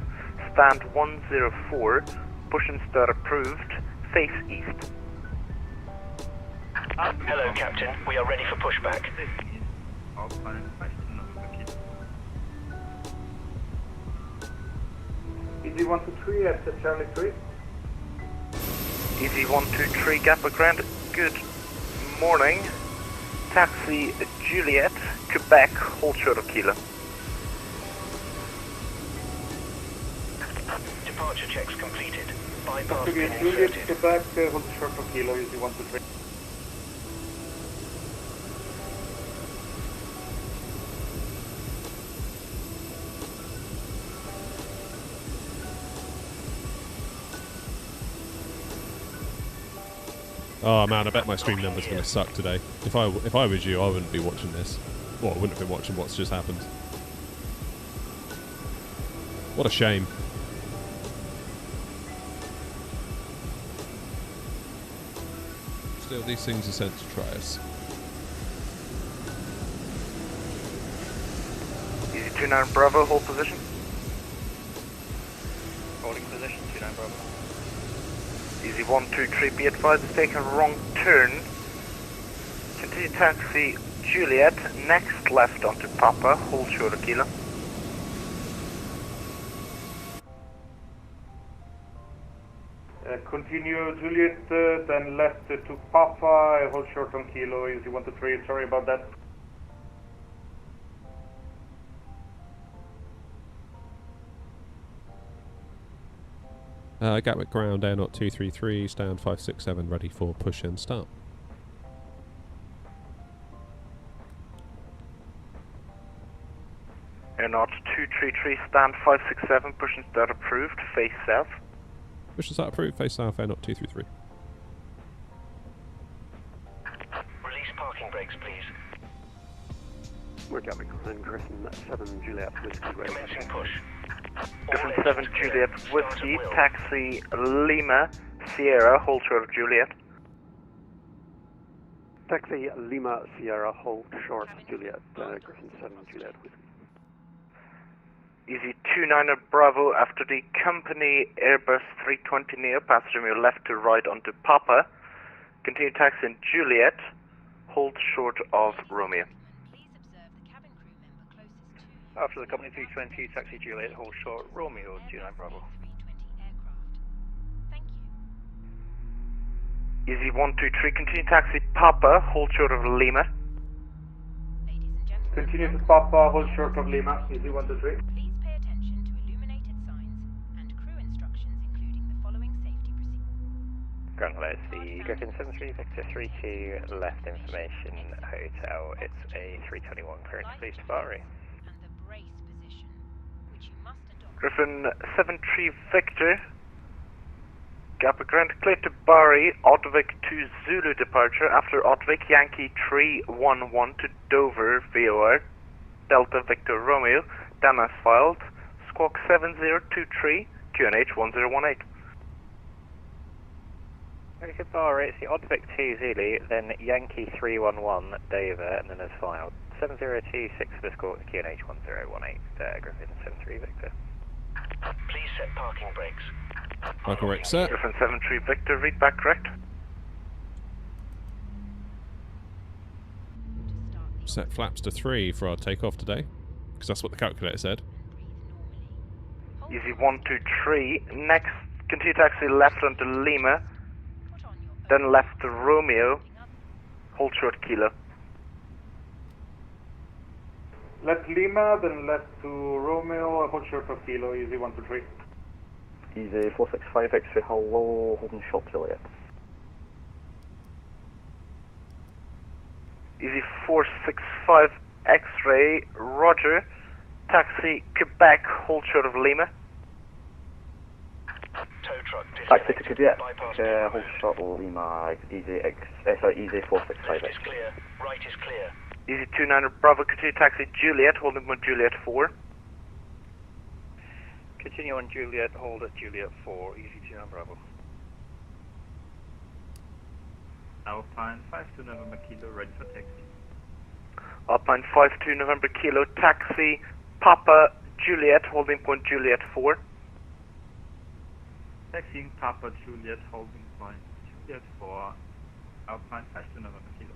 stand 104, push and start approved, face east. Hello, Captain. We are ready for pushback. This is Alpine 52 November Kilo. Easy 123 at Charlie 3. Easy 123 Gatwick Grand, good morning. Taxi Juliet, Quebec, hold short of Kilo. Departure checks completed. Bypass pin Juliet, inserted. Quebec, hold short of Kilo, Easy 123. Oh man, I bet my stream numbers are going to suck today. If I was you, I wouldn't be watching this. Well, I wouldn't have been watching what's just happened. What a shame. Still, these things are sent to try us. Easy 29 Bravo, hold position. Holding position, 29 Bravo. Easy 123, be advised, it's taken a wrong turn. Continue taxi Juliet, next left onto Papa, hold short of Kilo. Continue Juliet, then left to Papa, hold short on Kilo, Easy 123, sorry about that. Gatwick ground, air knot 233, stand 567, ready for push and start. Air knot 233, stand 567, push and start approved, face south. Push and start approved, face south, air knot 233. Release parking brakes, please. We're Gatwick and Griffin 7 Juliet Whiskey Grey. Commencing push. Griffin 7 Juliet Whiskey, taxi Lima Sierra, hold short of Juliet. Taxi Lima Sierra, hold short Juliet, Griffin 7 Juliet Whiskey. Easy 29 Bravo, after the company Airbus 320 Neo, passenger your left to right onto Papa. Continue taxi in Juliet, hold short of Romeo. After the company 320, taxi Juliet, hold short, Romeo, 29 Bravo. Easy 123, continue taxi Papa, hold short of Lima. Continue to Papa, hold short of Lima, Easy 123. Please pay attention to illuminated signs and crew instructions, including the following safety procedures. Ground hello, it's the Griffin 73 Victor 32, left information hotel. It's a 321 current police to Bari. Griffin 73 Victor, Gatwick Grand, clear to Bari, Gatwick to Zulu departure, after Gatwick, Yankee 311 to Dover, VOR, Delta Victor Romeo, Dan asphalt, squawk 7023, QNH 1018. Okay, Bari, it's the Gatwick 2 Zulu, then Yankee 311 Dover, and then as filed 7026 for escort to QNH 1018, Griffin 73 Victor. Please set parking brakes. Parking brake set. Griffin 73 Victor, read back correct. Set flaps to 3 for our takeoff today, because that's what the calculator said. Easy 123, next continue taxi left onto Lima, then left to Romeo, hold short Kilo. Left Lima, then left to Romeo, hold short of Kilo, Easy 123. Easy 465 X-ray, hello, holding short Juliet. Easy 465 X-ray, Roger, taxi Quebec, hold short of Lima. Tow truck Taxi to Quebec, hold short Lima, Easy 465 Left is clear, right is clear. Easy 29 Bravo, continue taxi Juliet, holding point Juliet 4. Continue on Juliet, hold at Juliet 4, Easy 29 Bravo. Alpine 52 November Kilo, ready for taxi. Alpine 52 November Kilo, taxi Papa Juliet, holding point Juliet 4. Taxiing Papa Juliet, holding point Juliet for Alpine 52 November Kilo.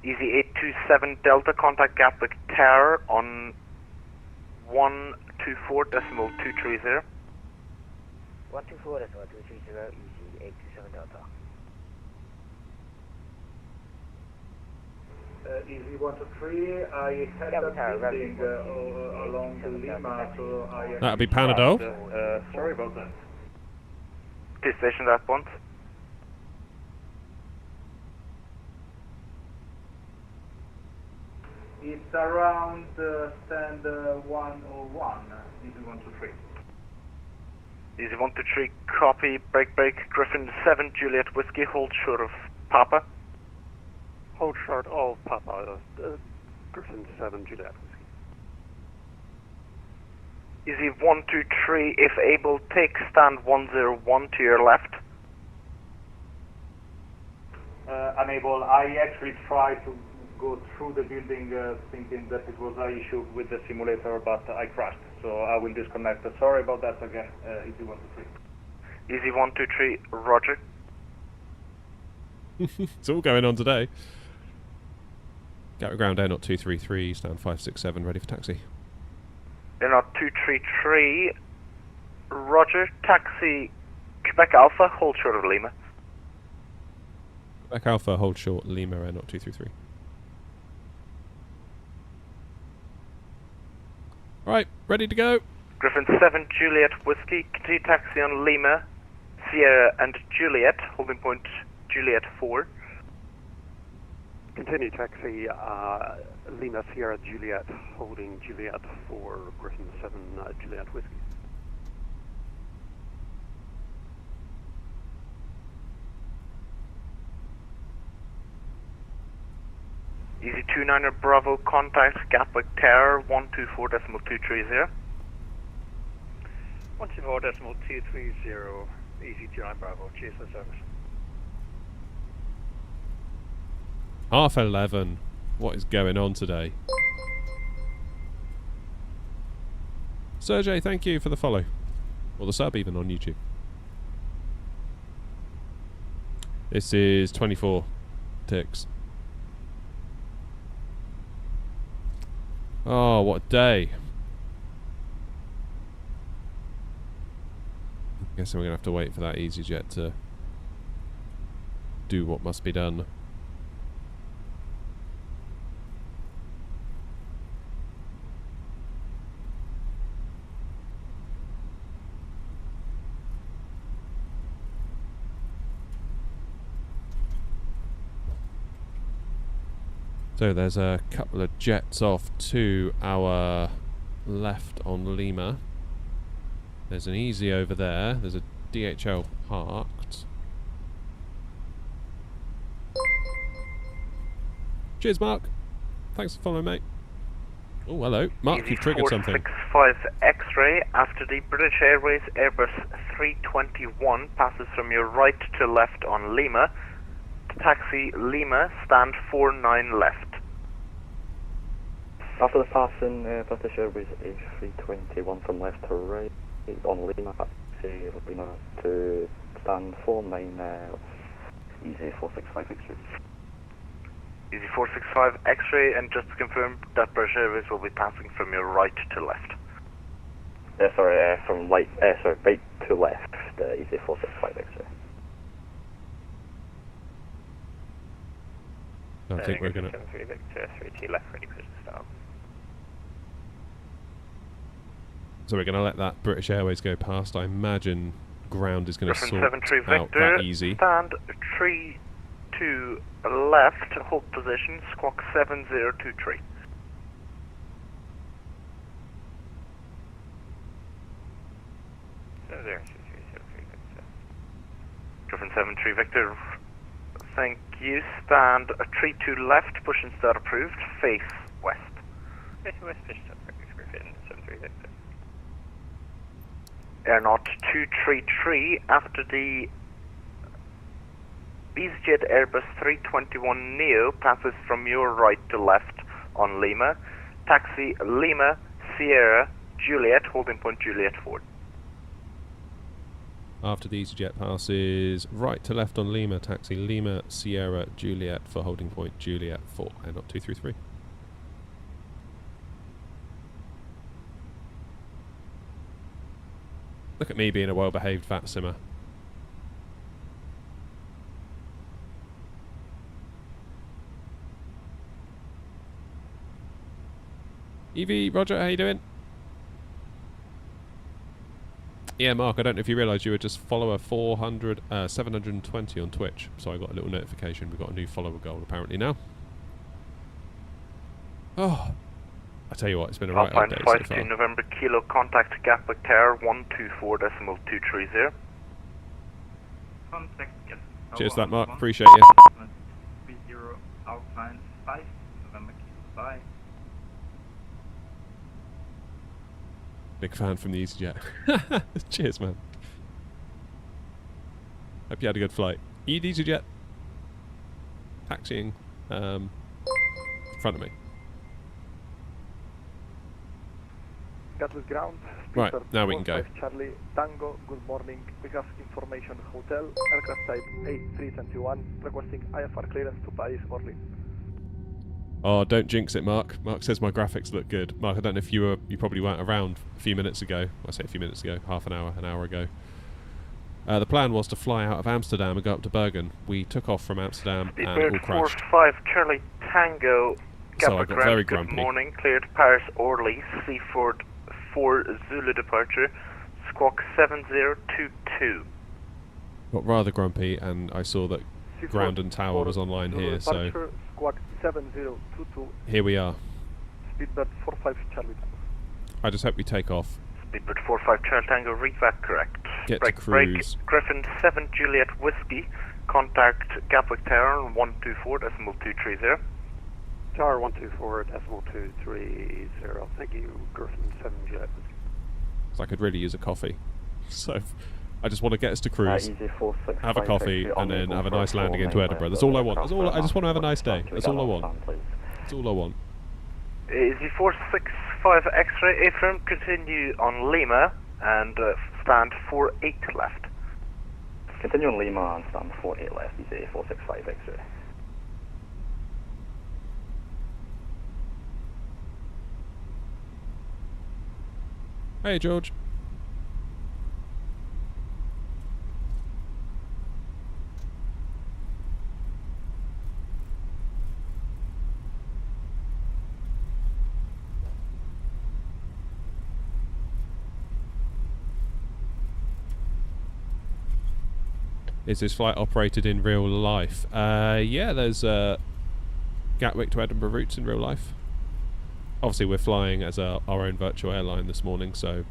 Easy 827 Delta, contact Gatwick Tower on 124.230. 124.230, easy 827 Delta. Easy 123, I had a meeting along the Lima, so I... That'd be Panadol. Sorry about that. Station response. It's around stand 101, easy 123. Easy 123, copy, break, Griffin 7 Juliet Whiskey, hold short of Papa. Hold short of Papa, Griffin 7 Juliet Whiskey. Easy 123, if able, take stand 101 to your left. Unable. I actually tried to go through the building thinking that it was an issue with the simulator, but I crashed, so I will disconnect. Sorry about that again, Easy 123. Easy 123, roger. It's all going on today. Gatwick ground air not 233, stand 567, ready for taxi. Air not 233, roger, taxi Quebec Alpha, hold short of Lima. Quebec Alpha, hold short, Lima air not 233. Right, ready to go. Griffin 7 Juliet Whiskey, continue taxi on Lima, Sierra and Juliet, holding point Juliet 4. Continue taxi Lima Sierra Juliet, holding Juliet 4, Griffin 7 Juliet Whiskey. Easy 29er Bravo, contact Gatwick Tower 124.230. 124.230, easy 29 Bravo, cheers for service. 11:30. What is going on today? Sergey, thank you for the follow. Or the sub even on YouTube. This is 24 ticks. Oh, what a day. I guess we're going to have to wait for that EasyJet to do what must be done. So there's a couple of jets off to our left on Lima. There's an Easy over there. There's a DHL parked. Cheers, Mark. Thanks for following, mate. Oh, hello. Mark, you've triggered something. 465 X-ray after the British Airways Airbus 321 passes from your right to left on Lima. Taxi Lima, stand 49 left. After the passing British Airways A321 from left to right on Lima, taxi Lima to stand 49 easy 465 X-ray. Easy 465 X-ray, and just to confirm that British Airways will be passing from your right to left. From right to left, easy 465 X-ray. I think we're going to... 73 Victor, 3T left, ready for the start. So we're going to let that British Airways go past. I imagine ground is going to sort 73 out Victor, that easy. stand 3 to left, hold position, squawk 7023. Griffin 73 Victor, thank you. Stand 3 to left, push and start approved, face west. Face west, push start Griffin 73 Victor. Airnaut 233 after the EasyJet Airbus 321 Neo passes from your right to left on Lima. Taxi Lima Sierra Juliet, holding point Juliet 4. After the EasyJet passes, right to left on Lima, taxi Lima, Sierra, Juliet for holding point Juliet 4, and not 233. Look at me being a well-behaved fat simmer. Evie, Roger, how you doing? Yeah, Mark, I don't know if you realised you were just follower 720 on Twitch, so I got a little notification. We've got a new follower goal apparently now. Oh, I tell you what, it's been a right update so far. November Kilo, contact Gatwick Tower 124.230. Contact Gatwick. Cheers for that, Mark. Appreciate you. 30 Alpine 5 November Kilo. Bye. Big fan from the EasyJet. Cheers, man. Hope you had a good flight. EasyJet. Taxiing. In front of me. Gatwick ground. Right, now we can go. Charlie Tango, good morning. We have information hotel, aircraft type A321, requesting IFR clearance to Paris, Berlin. Oh, don't jinx it, Mark. Mark says my graphics look good. Mark, I don't know if you probably weren't around a few minutes ago. I say a few minutes ago, half an hour ago. The plan was to fly out of Amsterdam and go up to Bergen. We took off from Amsterdam and all crashed. 45 Charlie Tango, So I got very grumpy. Good morning, cleared Paris Orly, Seaford 4 Zulu departure, squawk 7022. Got rather grumpy, and I saw that ground and tower was online here, so Squawk 7022. here we are. Speedbird 45 Charlie Tango. I just hope we take off. Speedbird 45 Charlie Tango, read that correct. Get to cruise. Griffin 7 Juliet Whiskey, contact Gatwick Tower 124.230. Tower 124.230. Thank you, Griffin 7 Juliet Whiskey. So I could really use a coffee. So I just want to get us to cruise, have a coffee, and then have a nice landing into Edinburgh. That's all I want. I just want to have a nice day. That's all I want. That's all I want. Easy 465 X-ray Ephraim, continue on Lima and stand 48 left. Continue on Lima and stand 48 left, Easy 465 X-ray. Hey, George. Is this flight operated in real life? Yeah, there's Gatwick to Edinburgh routes in real life. Obviously, we're flying as our own virtual airline this morning, so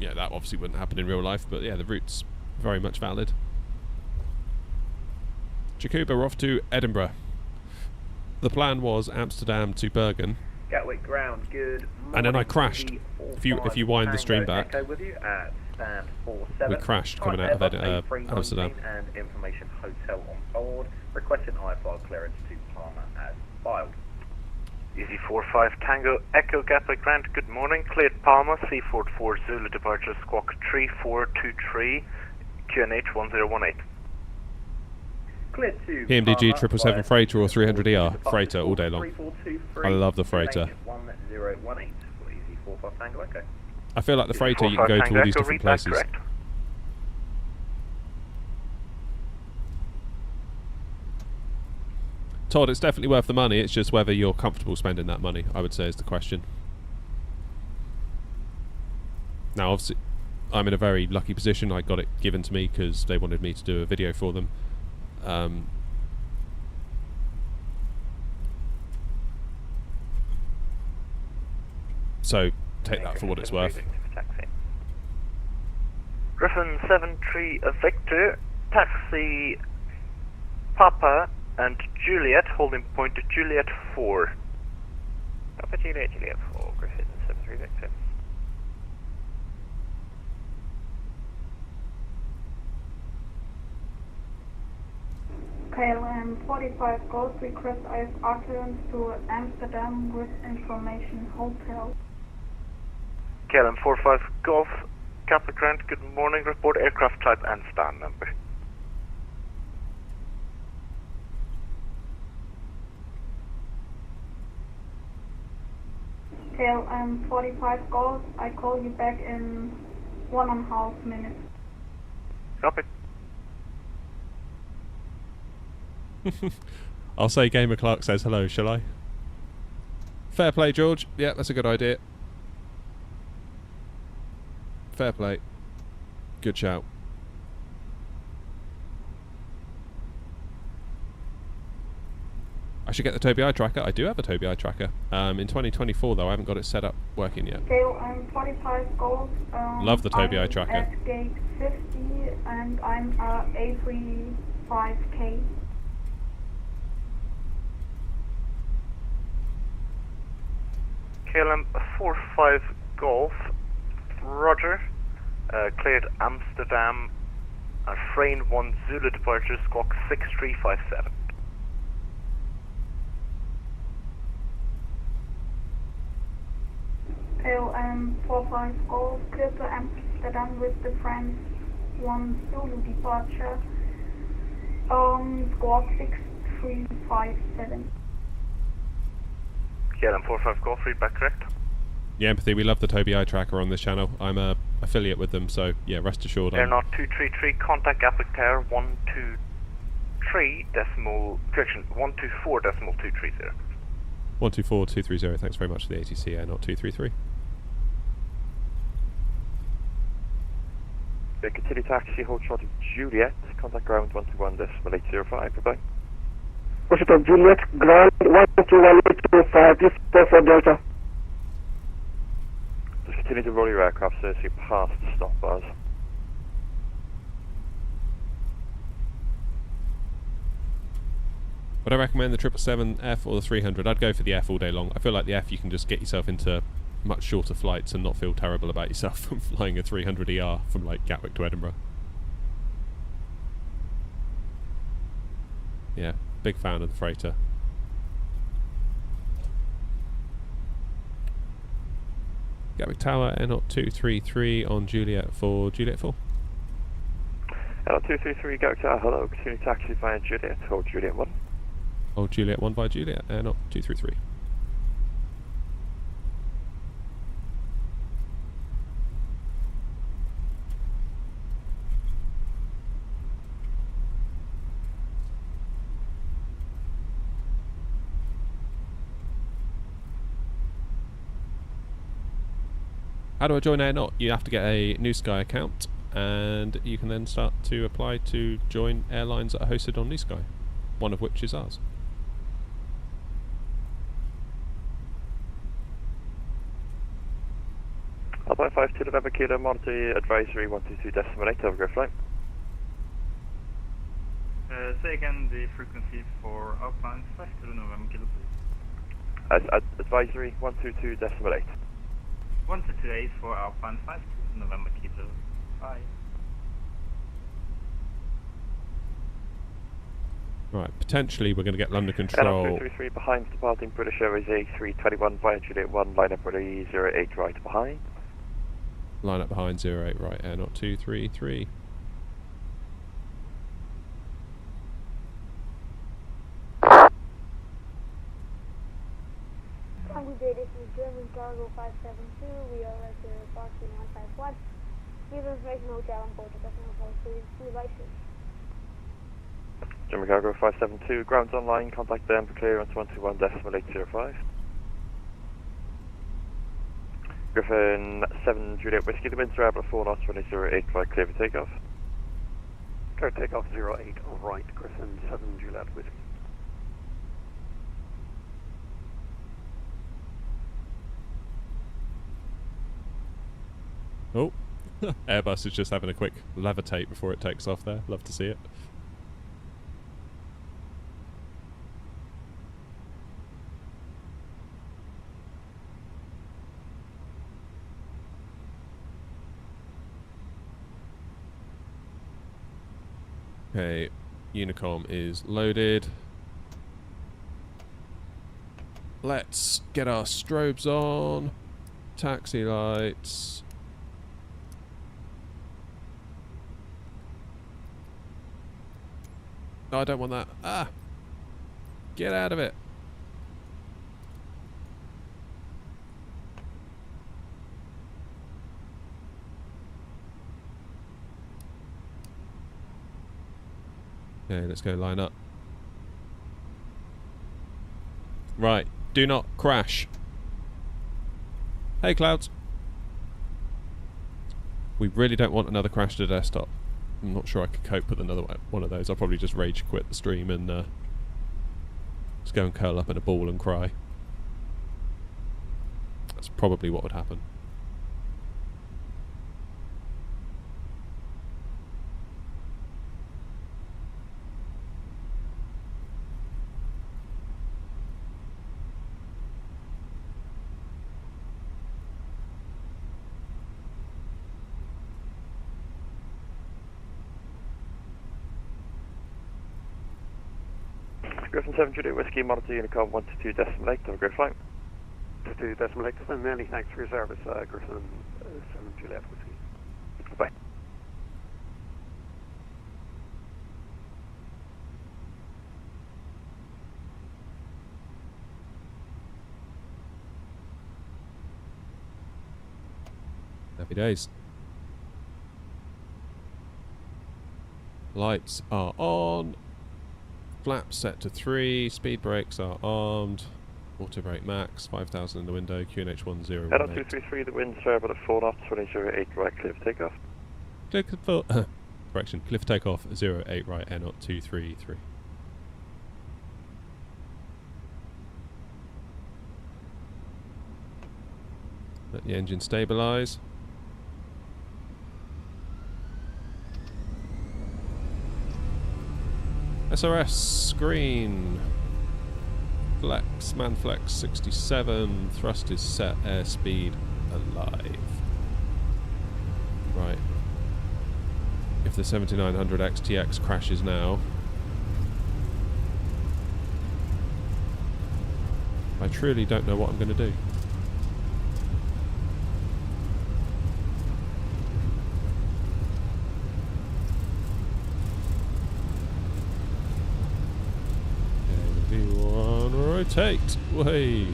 yeah, that obviously wouldn't happen in real life, but yeah, the route's very much valid. Jakuba, we're off to Edinburgh. The plan was Amsterdam to Bergen. Gatwick ground, good morning. And then I crashed. If you wind the stream back, with you at stand 47. we crashed coming out of Amsterdam. And information hotel on board, requesting IFR clearance to Palmer as filed. Easy 45 Tango Echo Gatwick ground, good morning, cleared Palmer, Seaford 4 Zulu departure, squawk 3423, QNH 1018. Cleared to PMDG 777 freighter or 300ER freighter all day long. I love the freighter. 1018, Easy 45 Tango Echo. I feel like the freighter you can go to all these different places. Todd, it's definitely worth the money, it's just whether you're comfortable spending that money, I would say, is the question. Now, obviously, I'm in a very lucky position. I got it given to me because they wanted me to do a video for them. So, take that for what it's worth. Griffin 73 Victor, taxi Papa and Juliet, holding point to Juliet 4. Papa Juliet, Juliet 4, Griffin 73 Victor. KLM 45 Golf, request IFR clearance to Amsterdam with information hotel. KLM 45 Golf, Capricorn, good morning. Report aircraft type and stand number. KLM 45 Golf. I call you back in 1.5 minutes. Copy. I'll say Gamer Clark says hello, shall I? Fair play, George. Yeah, that's a good idea. Fair play. Good shout. I should get the Tobii eye tracker. I do have a Tobii eye tracker. In 2024 though, I haven't got it set up working yet. KLM 45 Golf. Love the Tobii eye I'm tracker. at gate 50 and I'm A35K. KLM 45 Golf, Roger. Cleared Amsterdam. Frame 1 Zulu departure, squawk 6357. KLM 45 Golf, clear to Amsterdam with the France 1 Zulu departure. Squawk 6357. KLM 45 Golf, read back correct. Yeah, Empathy, we love the Tobii eye tracker on this channel. I'm a affiliate with them, so yeah, rest assured. Aeronaut 233, contact Gatwick Tower 123 decimal, correction, 124 decimal 230. 124230, thanks very much for the ATC, Aeronaut 233. Continue taxi, hold short of Juliet, contact ground 121.805, goodbye. Washington Juliet, ground 121.805, this for Delta. Just continue to roll your aircraft so you pass the stop bars. Would I recommend the 777F or the 300? I'd go for the F all day long. I feel like the F you can just get yourself into much shorter flights and not feel terrible about yourself from flying a 300ER from like Gatwick to Edinburgh. Yeah, big fan of the freighter. Gatwick Tower, Aeronaut 233 on Juliet for Juliet 4. Aeronaut 233, Gatwick Tower, hello, continue taxi via Juliet, hold Juliet 1. Hold Juliet 1 by Juliet, Aeronaut 233. How do I join Aeronaut? You have to get a New Sky account and you can then start to apply to join airlines that are hosted on New Sky, one of which is ours. Alpine 52 November Kilo, monitor advisory 122.8, overgrowth flight. Say again the frequency for Alpine 52 November Kilo, please. Advisory 122.8. 122.8 for Alpine 52 November Kilo. Bye. Right, potentially we're going to get London control. 233 behind departing British Airways A321 via Juliet 1, line up ready 08 right behind. Line up behind 08 right, Aeronaut 233. Good day, this is German Cargo 572. We are at the parking 151. Give information hotel on board the customer policy devices. German Cargo 572, ground's online, contact them for clearance 121.805. Griffin 7 Juliet Whiskey, the winds are able 4 knots, running 08 right, clear for takeoff. Clear takeoff 08 right, Griffin 7 Juliet Whiskey. Oh, Airbus is just having a quick levitate before it takes off there. Love to see it. Okay, Unicom is loaded. Let's get our strobes on. Taxi lights. No, I don't want that. Ah! Get out of it. Okay, let's go line up. Right, do not crash. Hey, Clouds. We really don't want another crash to desktop. I'm not sure I could cope with another one of those. I'll probably just rage quit the stream and just go and curl up in a ball and cry. That's probably what would happen. Griffin 7 Juliet Whiskey, monitor Unicom 122 decimal 8, have a great flight. 22 decimal 8, and many thanks for your service, Griffin 7 Juliet Whiskey. Bye. Happy days. Lights are on. Flaps set to 3. Speed brakes are armed. Auto brake max. 5,000 in the window. QNH 10. Head on 233, the wind's fair about at 4 knots, 2008 right, clear for takeoff. Clear for correction. Clear for takeoff. 08 right, N 233. Let the engine stabilise. SRS screen. Flex, man flex 67. Thrust is set. Airspeed alive. Right. If the 7900 XTX crashes now, I truly don't know what I'm going to do. Rotate. Way.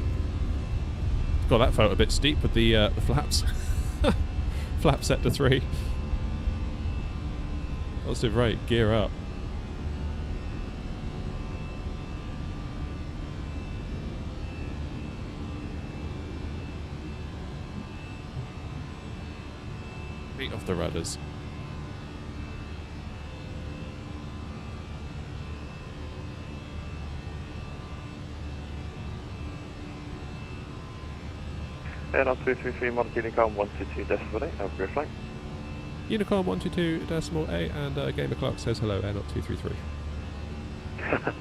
Got that photo a bit steep with the flaps. Flap set to 3. Positive rate. Gear up. Feet off the rudders. Head on 233, monitor Unicom 122 decimal 8, have a great flight. Unicom 122 decimal 8 and Gamer Clark says hello, Air 233.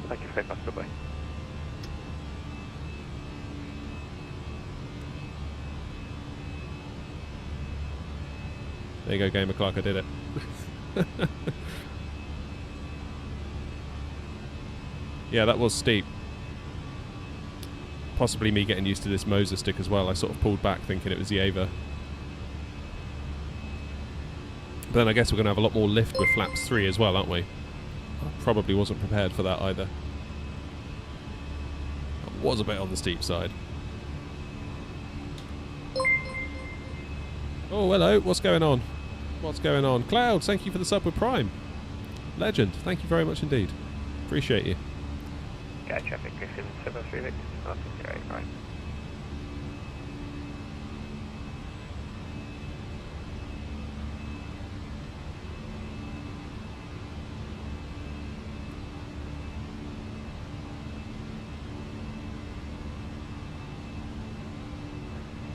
Thank you very much, bye-bye. There you go, Gamer Clark, I did it. Yeah, that was steep. Possibly me getting used to this Moza stick as well. I sort of pulled back thinking it was the Ava. But then I guess we're going to have a lot more lift with flaps 3 as well, aren't we? I probably wasn't prepared for that either. That was a bit on the steep side. Oh, hello. What's going on? What's going on? Cloud, thank you for the sub with Prime. Legend. Thank you very much indeed. Appreciate you. Sky traffic, Griffin 73 Victor, not 08 right.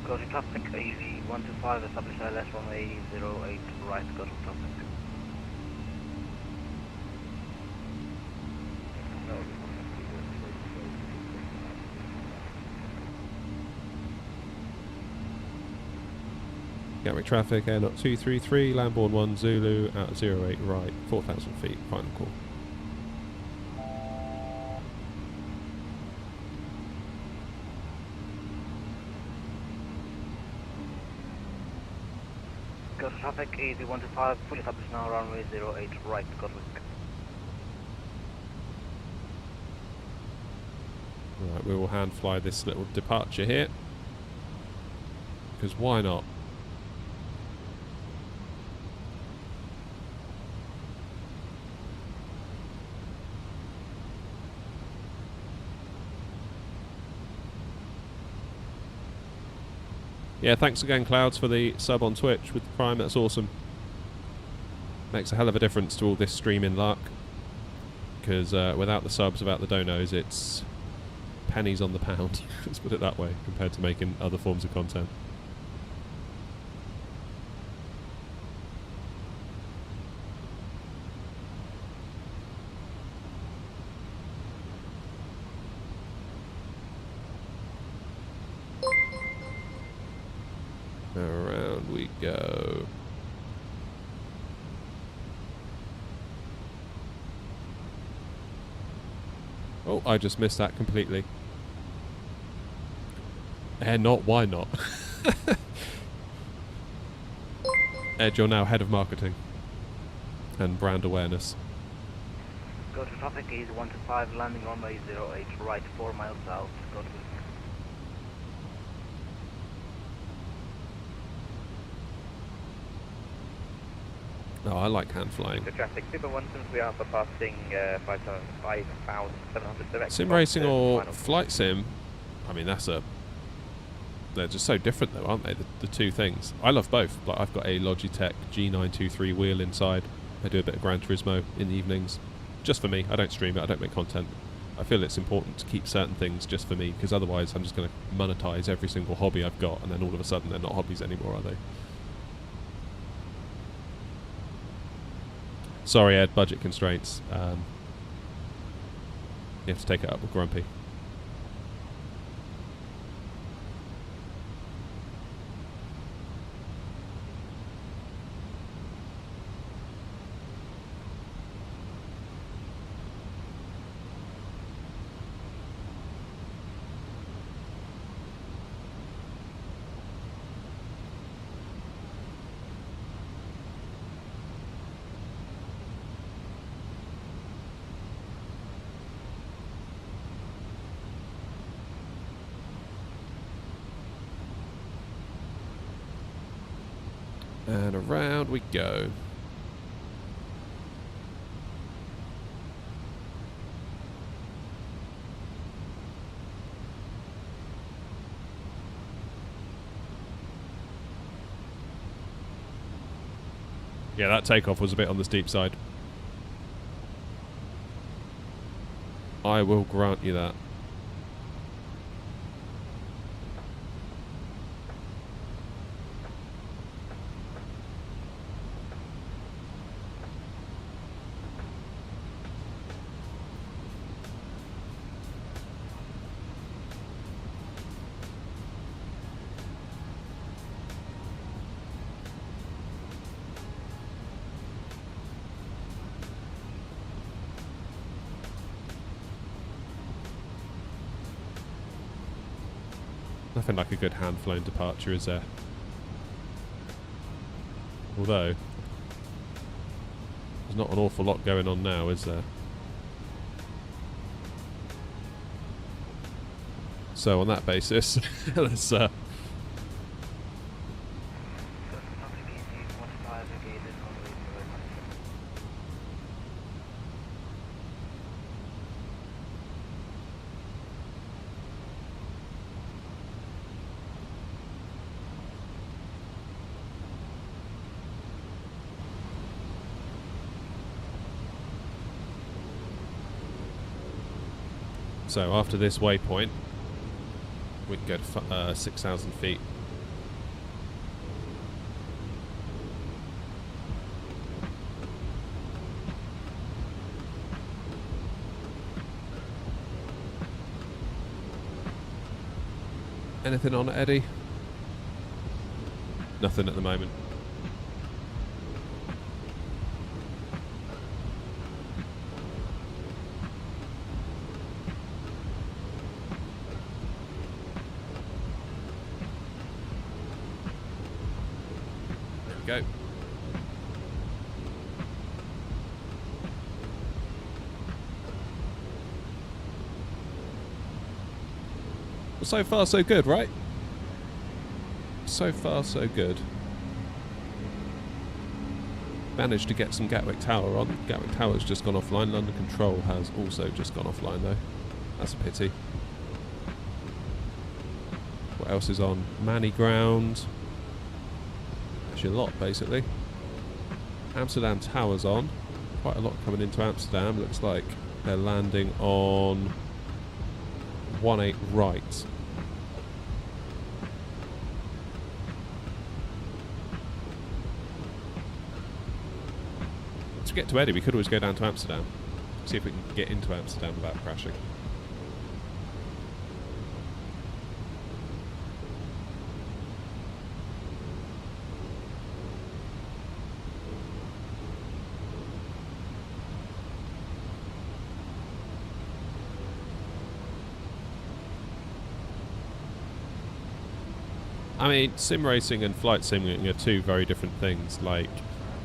Go to traffic, AV125, establish ILS runway 08 right, go to traffic. Gatwick traffic, Air 233, Lambourne 1 Zulu, out of 08 right, 4,000 feet, final call. Go to traffic, AV125, fully established now, runway 08 right, Gatwick. Right, we will hand fly this little departure here. Because why not? Yeah, thanks again, Clouds, for the sub on Twitch with the Prime. That's awesome. Makes a hell of a difference to all this streaming luck. Because without the subs, without the donos, it's pennies on the pound. Let's put it that way, compared to making other forms of content. Around we go. Oh, I just missed that completely. Not, why not? Ed, you're now head of marketing and brand awareness. Go to traffic is 125, landing runway 08, right 4 miles south, Gatwick. Oh, I like hand flying. The traffic Super 1 since we are passing 5,700 direct. Sim racing or flight sim? I mean, they're just so different though, aren't they? The two things. I love both. Like, I've got a Logitech G923 wheel inside. I do a bit of Gran Turismo in the evenings. Just for me. I don't stream it. I don't make content. I feel it's important to keep certain things just for me, because otherwise I'm just going to monetize every single hobby I've got, and then all of a sudden they're not hobbies anymore, are they? Sorry, Ed, budget constraints. You have to take it up with Grumpy. And around we go. Yeah, that takeoff was a bit on the steep side. I will grant you that. Nothing like a good hand-flown departure, is there? Although, there's not an awful lot going on now, is there? So on that basis, let's so after this waypoint, we can go to 6,000 feet. Anything on it, Eddie? Nothing at the moment. Go. So far, so good, right? So far, so good. Managed to get some Gatwick Tower on. Gatwick Tower's just gone offline. London Control has also just gone offline, though. That's a pity. What else is on? Manny Ground. Actually, a lot, basically. Amsterdam Tower's on. Quite a lot coming into Amsterdam. Looks like they're landing on 18 right. To get to Eddie, we could always go down to Amsterdam. See if we can get into Amsterdam without crashing. I mean, sim racing and flight simming are two very different things. Like,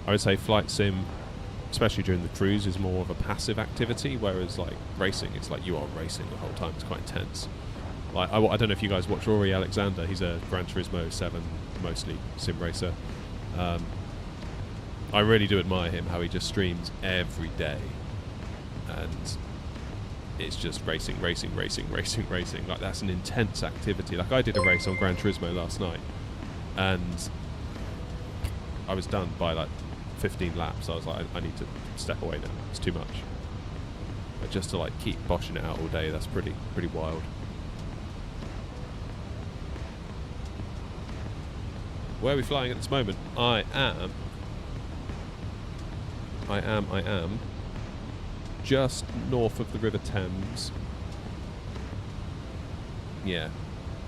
I would say flight sim, especially during the cruise, is more of a passive activity, whereas like racing, it's like you are racing the whole time. It's quite intense. Like, I don't know if you guys watch Rory Alexander. He's a Gran Turismo 7 mostly sim racer. I really do admire him, how he just streams every day, and it's just racing. Like, that's an intense activity. Like, I did a race on Gran Turismo last night, and I was done by like 15 laps. I was like, I need to step away now. It's too much. But just to like keep boshing it out all day, that's pretty wild. Where are we flying at this moment? I am just north of the River Thames. Yeah,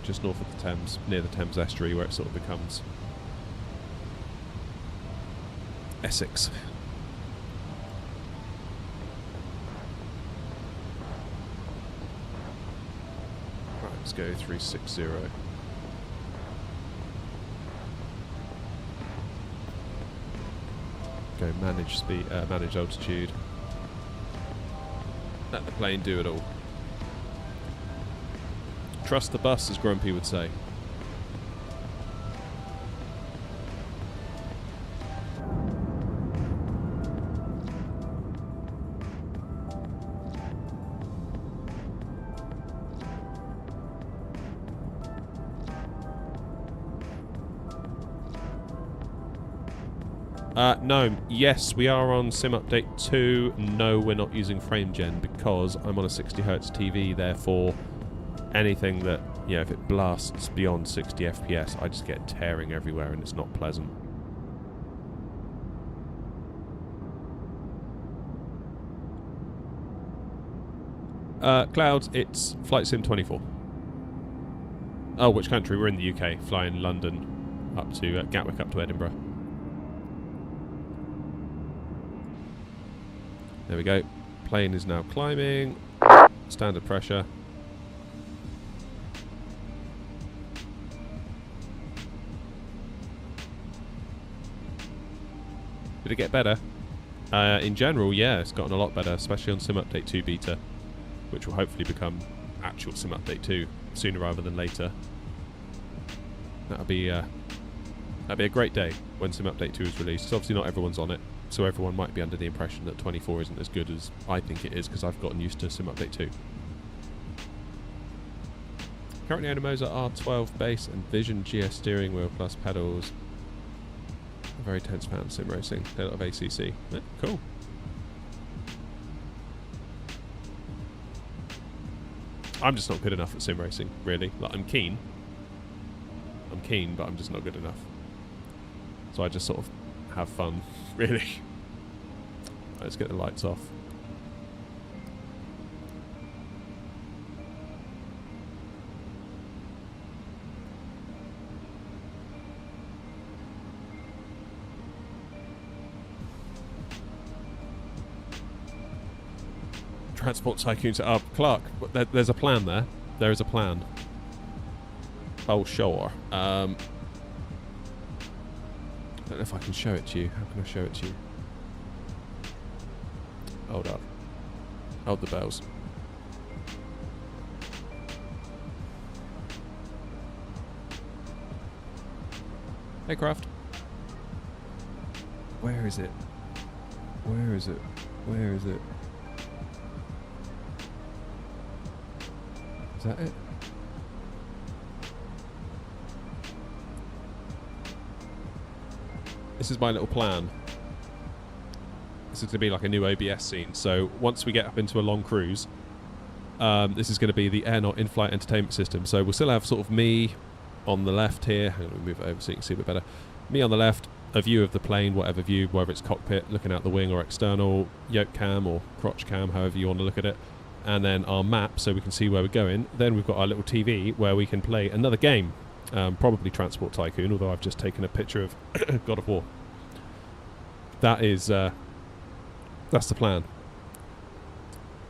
just north of the Thames, near the Thames estuary, where it sort of becomes Essex. Right, let's go 360. Go manage speed, manage altitude. Let the plane do it all. Trust the bus, as Grumpy would say. No. Yes, we are on Sim Update 2. No, we're not using FrameGen because I'm on a 60Hz TV, therefore anything that, you know, if it blasts beyond 60 FPS, I just get tearing everywhere and it's not pleasant. Clouds, it's Flight Sim 24. Oh, which country? We're in the UK, flying London up to Gatwick up to Edinburgh. There we go. Plane is now climbing. Standard pressure. Did it get better? In general, yeah, it's gotten a lot better, especially on Sim Update 2 beta, which will hopefully become actual Sim Update 2 sooner rather than later. That'll be a great day when Sim Update 2 is released. So obviously not everyone's on it, so everyone might be under the impression that 24 isn't as good as I think it is, because I've gotten used to Sim Update 2. Currently own a Moza R12 base and Vision GS steering wheel plus pedals. A very tense fan of sim racing. A lot of ACC. Yeah, cool. I'm just not good enough at sim racing, really. Like, I'm keen, but I'm just not good enough. So I just sort of have fun, really. Let's get the lights off. Transport tycoons up. Clark, there's a plan there. There is a plan. Oh, sure. I don't know if I can show it to you. How can I show it to you? Hold up. Hold the bells. Hey, Craft. Where is it? Where is it? Where is it? Is that it? This is my little plan. This is going to be like a new OBS scene. So once we get up into a long cruise, this is going to be the Airnaut in-flight entertainment system. So we'll still have sort of me on the left here. Hang on, let me move it over so you can see a bit better. Me on the left, a view of the plane, whatever view, whether it's cockpit, looking out the wing, or external, yoke cam or crotch cam, however you want to look at it. And then our map so we can see where we're going. Then we've got our little TV where we can play another game. Probably Transport Tycoon, although I've just taken a picture of God of War. That is, that's the plan.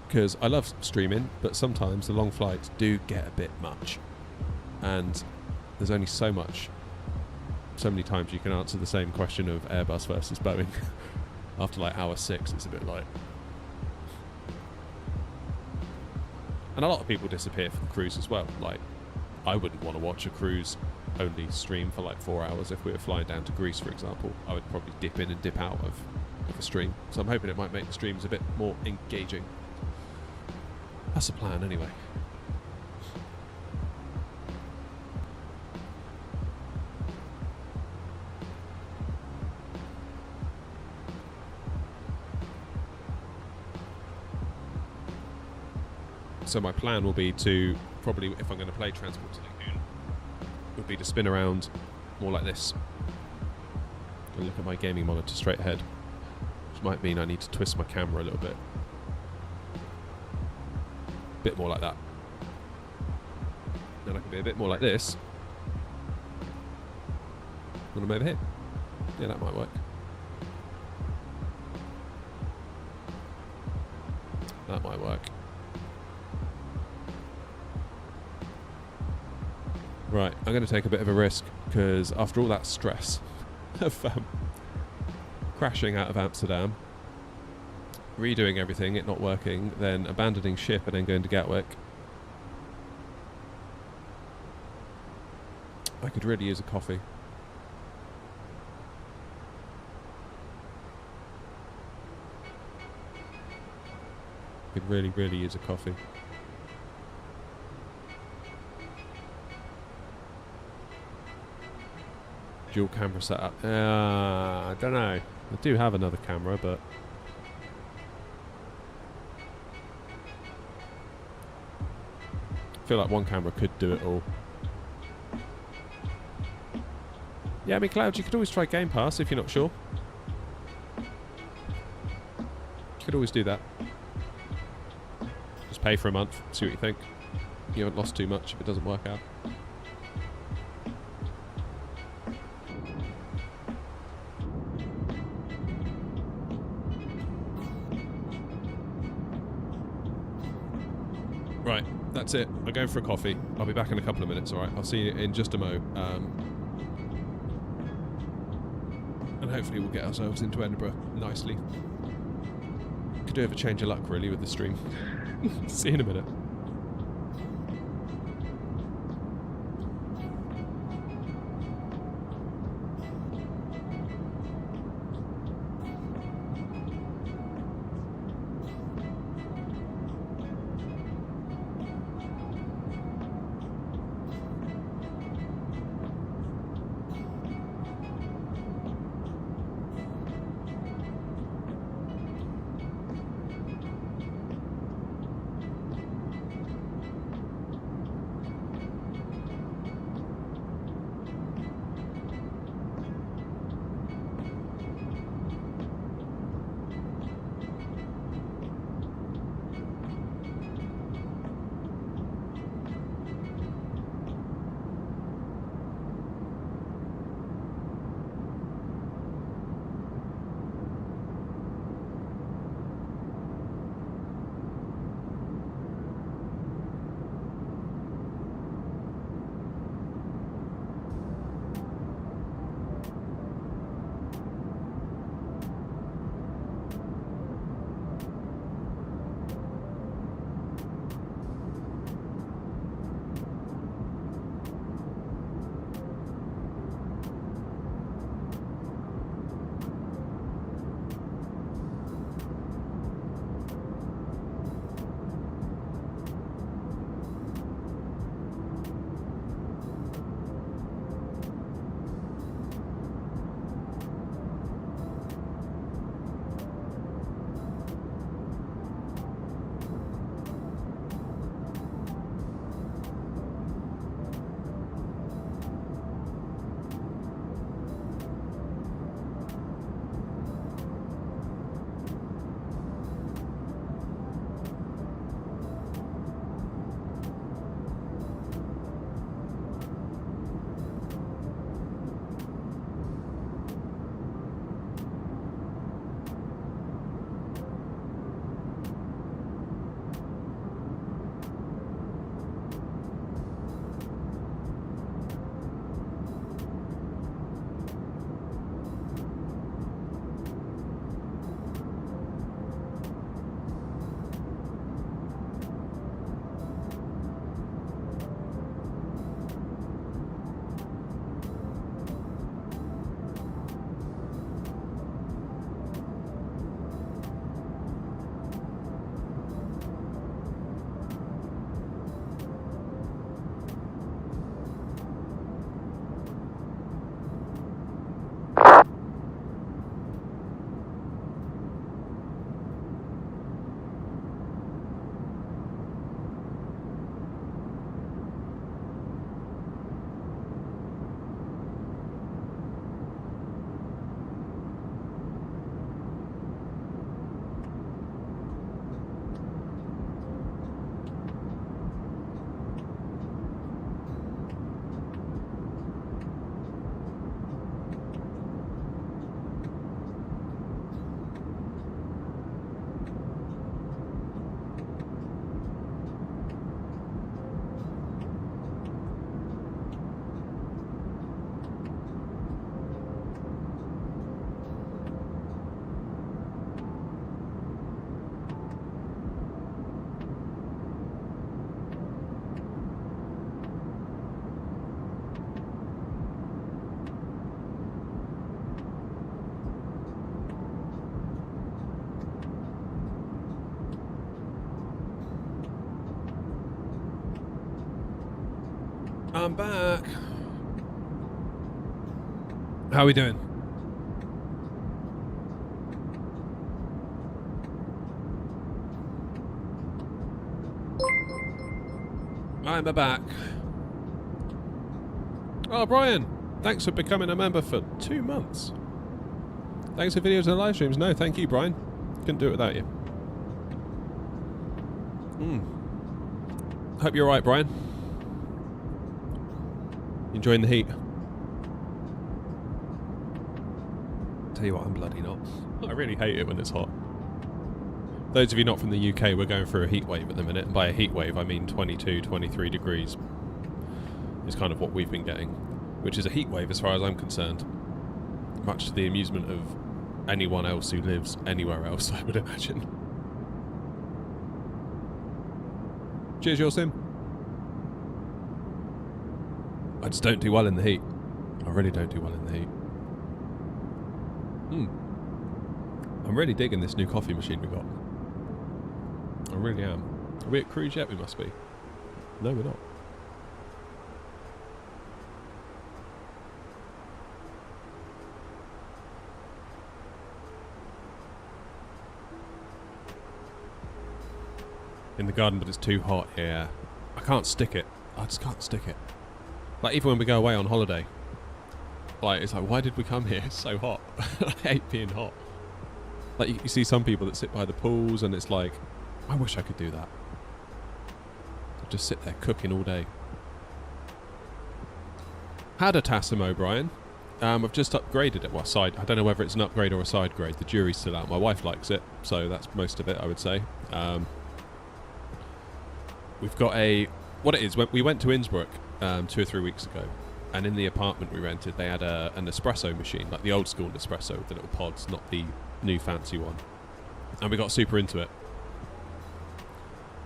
Because I love streaming, but sometimes the long flights do get a bit much. And there's only so many times you can answer the same question of Airbus versus Boeing. After like hour 6, it's a bit like... And a lot of people disappear for the cruise as well. Like, I wouldn't want to watch a cruise only stream for like 4 hours if we were flying down to Greece, for example. I would probably dip in and dip out of the stream. So I'm hoping it might make the streams a bit more engaging. That's the plan anyway. So my plan will be to, probably if I'm going to play Transport Tycoon, would be to spin around more like this and look at my gaming monitor straight ahead, which might mean I need to twist my camera a little bit. Bit more like that. Then I can be a bit more like this when I'm over here. Yeah, that might work. That might work. Right, I'm going to take a bit of a risk, because after all that stress of crashing out of Amsterdam, redoing everything, it not working, then abandoning ship and then going to Gatwick, I could really use a coffee. Could really, really use a coffee. Dual camera setup. I don't know. I do have another camera, but I feel like one camera could do it all. Yeah, I mean, Cloud, you could always try Game Pass if you're not sure. You could always do that. Just pay for a month, see what you think. You haven't lost too much if it doesn't work out. Right, that's it. I'm going for a coffee. I'll be back in a couple of minutes, alright? I'll see you in just a mo. And hopefully we'll get ourselves into Edinburgh nicely. Could do have a change of luck, really, with the stream. See you in a minute. I'm back. How are we doing? I'm back. Oh, Brian, thanks for becoming a member for 2 months. Thanks for videos and live streams. No, thank you, Brian. Couldn't do it without you. Hope you're alright, Brian. Enjoying the heat? Tell you what, I'm bloody not. I really hate it when it's hot. Those of you not from the UK, we're going through a heat wave at the minute. And by a heat wave, I mean 22, 23 degrees. Is kind of what we've been getting. Which is a heat wave as far as I'm concerned. Much to the amusement of anyone else who lives anywhere else, I would imagine. Cheers, your sim. I just don't do well in the heat. I really don't do well in the heat. I'm really digging this new coffee machine we got. I really am. Are we at cruise yet? We must be. No, we're not. In the garden, but it's too hot. Yeah. I can't stick it. I just can't stick it. Like, even when we go away on holiday. Like, it's like, why did we come here? It's so hot. I hate being hot. Like, you see some people that sit by the pools, and it's like, I wish I could do that. I'd just sit there cooking all day. Had a Tassimo, Brian. I've just upgraded it. Well, I don't know whether it's an upgrade or a side grade. The jury's still out. My wife likes it, so that's most of it, I would say. We've got what it is, we went to Innsbruck 2 or 3 weeks ago, and in the apartment we rented, they had an espresso machine, like the old school espresso with the little pods, not the new fancy one. And we got super into it.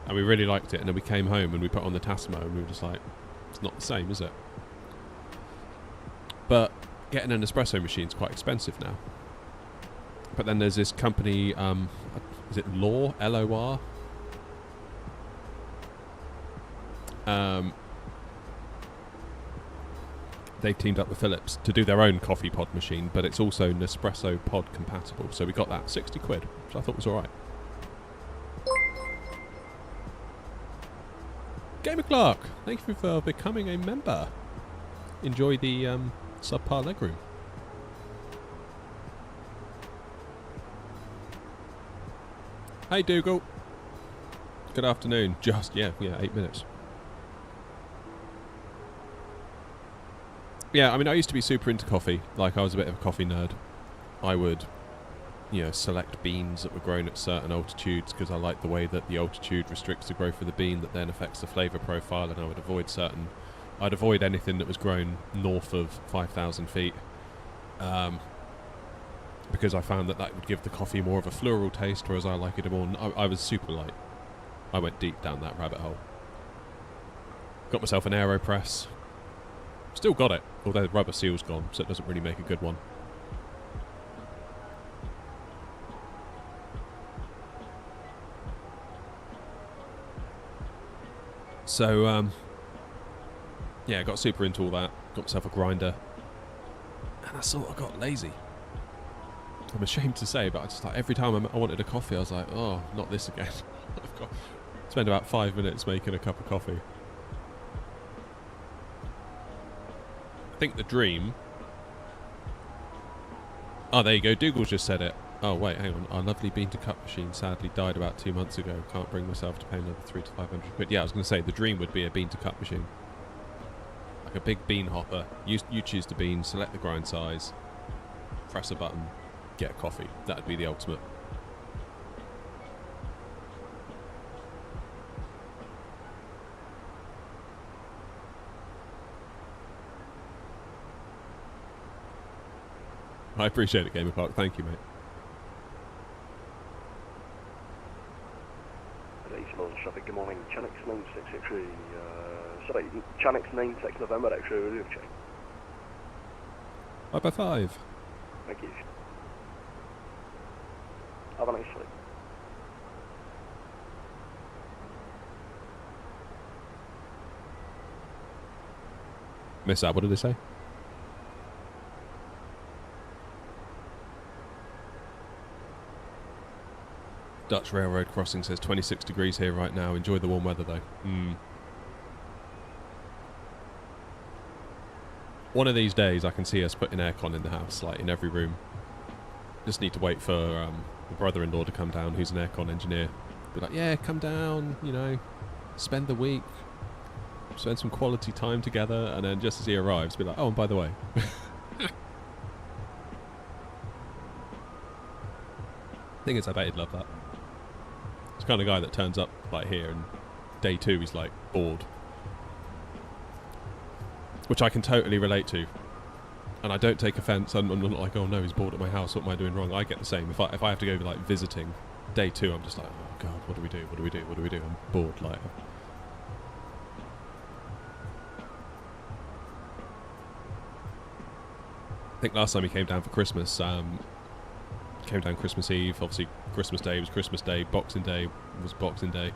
And we really liked it, and then we came home and we put on the Tassimo, and we were just like, it's not the same, is it? But getting an espresso machine is quite expensive now. But then there's this company, is it Lor? L-O-R? They've teamed up with Philips to do their own coffee pod machine, but it's also Nespresso pod compatible. So we got that, 60 quid, which I thought was alright. Gamer Clark, thank you for becoming a member. Enjoy the subpar legroom. Hey Dougal. Good afternoon. Just, yeah, 8 minutes. Yeah, I mean, I used to be super into coffee. Like, I was a bit of a coffee nerd. I would, select beans that were grown at certain altitudes because I liked the way that the altitude restricts the growth of the bean that then affects the flavour profile, and I would I'd avoid anything that was grown north of 5,000 feet because I found that would give the coffee more of a floral taste, whereas I like it more... I was super light. I went deep down that rabbit hole. Got myself an AeroPress. Still got it, although the rubber seal's gone, so it doesn't really make a good one. So, yeah, I got super into all that. Got myself a grinder. And I sort of got lazy. I'm ashamed to say, but I just, like, every time I wanted a coffee, I was like, oh, not this again. I've got to spend about 5 minutes making a cup of coffee. I think the dream... Oh, there you go. Dougal's just said it. Oh, wait, hang on. Our lovely bean-to-cup machine sadly died about 2 months ago. Can't bring myself to pay another 300 to 500 quid. Yeah, I was going to say, the dream would be a bean-to-cup machine. Like a big bean hopper. You choose the bean, select the grind size, press a button, get a coffee. That would be the ultimate. I appreciate it, Gamer Park. Thank you, mate. Traffic, good morning. Chanix 96 X-ray, sorry, Chanix 96 November X-ray, radio check. 5x5. Thank you. Have a nice flight. Miss that, what did they say? Dutch Railroad Crossing says 26 degrees here right now. Enjoy the warm weather though. One of these days I can see us putting aircon in the house, like in every room. Just need to wait for the brother-in-law to come down, who's an aircon engineer. Be like, yeah, come down, you know, spend the week, spend some quality time together, and then just as he arrives, be like, oh, and by the way. Thing is, I bet he'd love that. It's the kind of guy that turns up like here, and day 2 he's like bored, which I can totally relate to. And I don't take offence. I'm not like, oh no, he's bored at my house. What am I doing wrong? I get the same. If I have to go like visiting, day 2, I'm just like, oh god, what do we do? What do we do? What do we do? I'm bored. Like, I think last time he came down for Christmas, came down Christmas Eve. Obviously, Christmas Day was Christmas Day. Boxing Day was Boxing Day.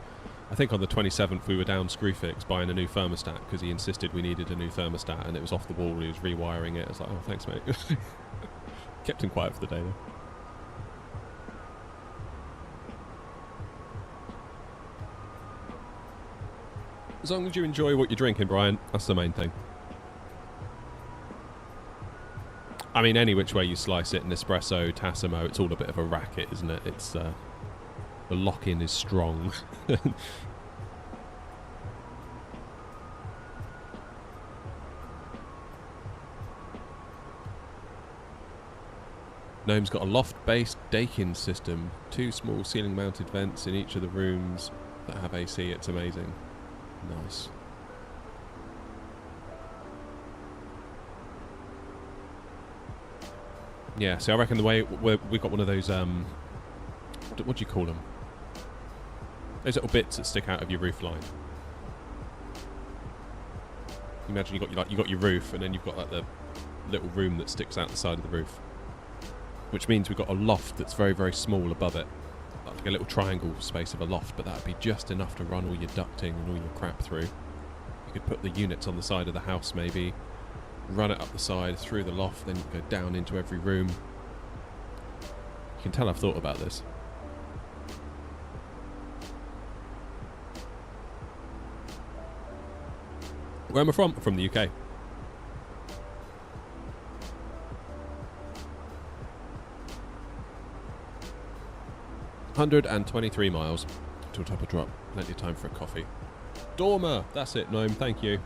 I think on the 27th we were down Screwfix buying a new thermostat because he insisted we needed a new thermostat and it was off the wall. He was rewiring it. I was like, oh, thanks, mate. Kept him quiet for the day, though. As long as you enjoy what you're drinking, Brian, that's the main thing. I mean, any which way you slice it, Nespresso, Tassimo, it's all a bit of a racket, isn't it? It's the lock-in is strong. Gnome's got a loft-based Dakin system, 2 small ceiling-mounted vents in each of the rooms that have AC. It's amazing. Nice. Yeah, so I reckon the way we got one of those, what do you call them? Those little bits that stick out of your roof line. Imagine you got your roof, and then you've got like the little room that sticks out the side of the roof, which means we've got a loft that's very, very small above it, like a little triangle space of a loft. But that'd be just enough to run all your ducting and all your crap through. You could put the units on the side of the house, maybe run it up the side through the loft, then you go down into every room. You can tell I've thought about this. Where am I from? I'm from the UK. $123 miles till top of drop. Plenty of time for a coffee. Dormer! That's it, Gnome. Thank you.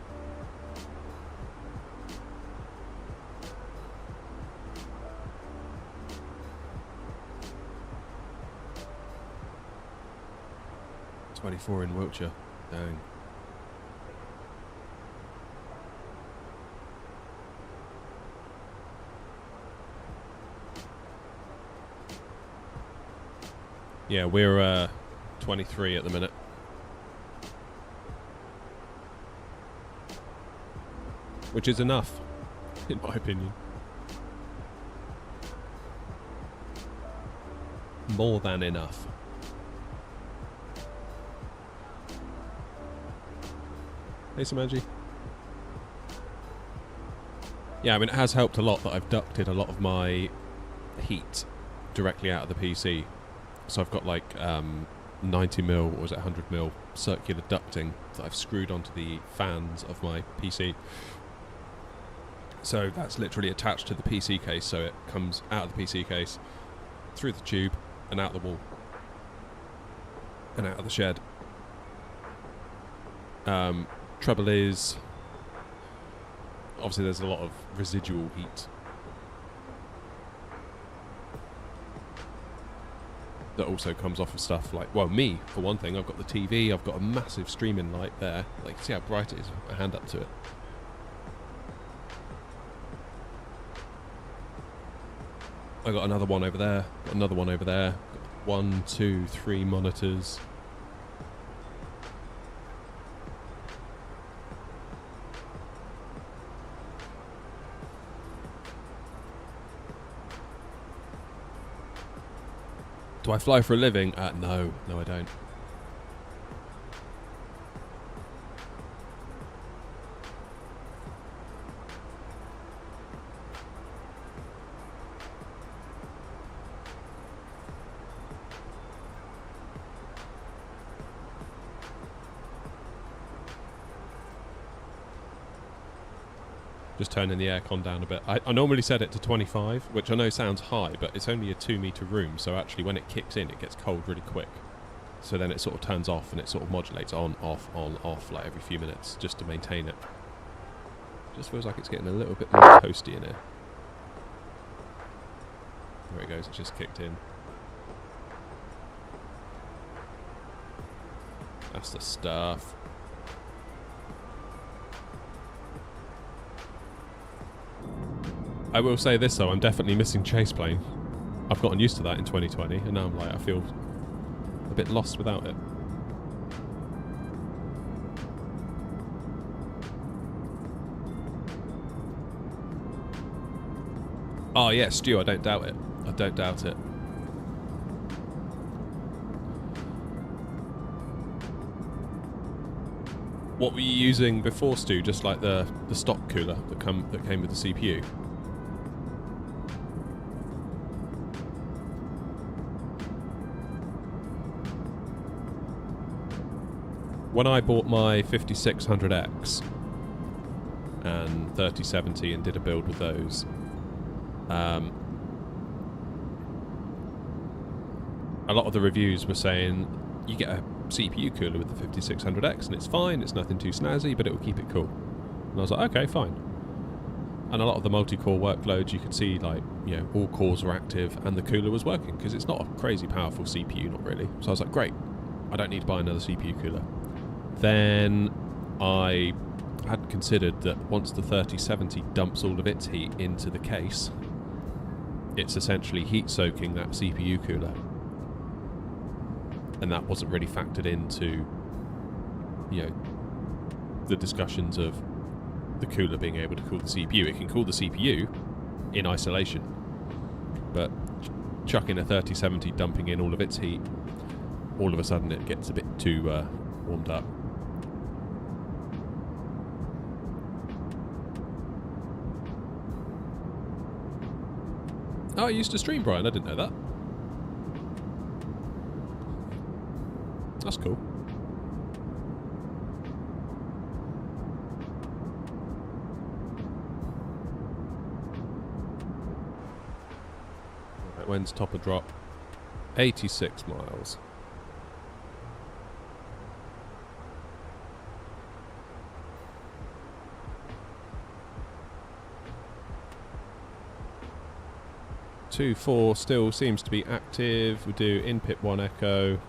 .24 in Wiltshire. Dang. Yeah, we're 23 at the minute. Which is enough, in my opinion. More than enough. Hey, Samanji. Yeah, I mean, it has helped a lot that I've ducted a lot of my heat directly out of the PC. So I've got like 90mm, or was it 100mm circular ducting that I've screwed onto the fans of my PC. So that's literally attached to the PC case, so it comes out of the PC case, through the tube, and out the wall. And out of the shed. Trouble is, obviously there's a lot of residual heat that also comes off of stuff like, well, me, for one thing. I've got the TV, I've got a massive streaming light there. Like, see how bright it is? A hand up to it. I got another one over there, got another one over there. Got 1, 2, 3 monitors. Do I fly for a living? No, I don't. Just turning the aircon down a bit. I normally set it to 25, which I know sounds high, but it's only a 2-metre room, so actually when it kicks in, it gets cold really quick. So then it sort of turns off and it sort of modulates on, off, like every few minutes, just to maintain it. Just feels like it's getting a little bit more toasty in here. There it goes, it just kicked in. That's the stuff. I will say this though, I'm definitely missing chase plane. I've gotten used to that in 2020, and now I'm like, I feel a bit lost without it. Oh yeah, Stu, I don't doubt it. I don't doubt it. What were you using before, Stu? Just like the stock cooler that came with the CPU? When I bought my 5600X and 3070 and did a build with those, a lot of the reviews were saying you get a CPU cooler with the 5600X and it's fine, it's nothing too snazzy, but it will keep it cool. And I was like, okay, fine. And a lot of the multi-core workloads, you could see, like, you know, all cores were active and the cooler was working because it's not a crazy powerful CPU, not really. So I was like, great, I don't need to buy another CPU cooler. Then I had considered that once the 3070 dumps all of its heat into the case, it's essentially heat soaking that CPU cooler. And that wasn't really factored into, you know, the discussions of the cooler being able to cool the CPU. It can cool the CPU in isolation, but chucking a 3070 dumping in all of its heat, all of a sudden it gets a bit too warmed up. Oh, I used to stream, Brian. I didn't know that. That's cool. Right, when's topper drop? 86 miles. Two 4 still seems to be active. We'll do in-pit 1 echo.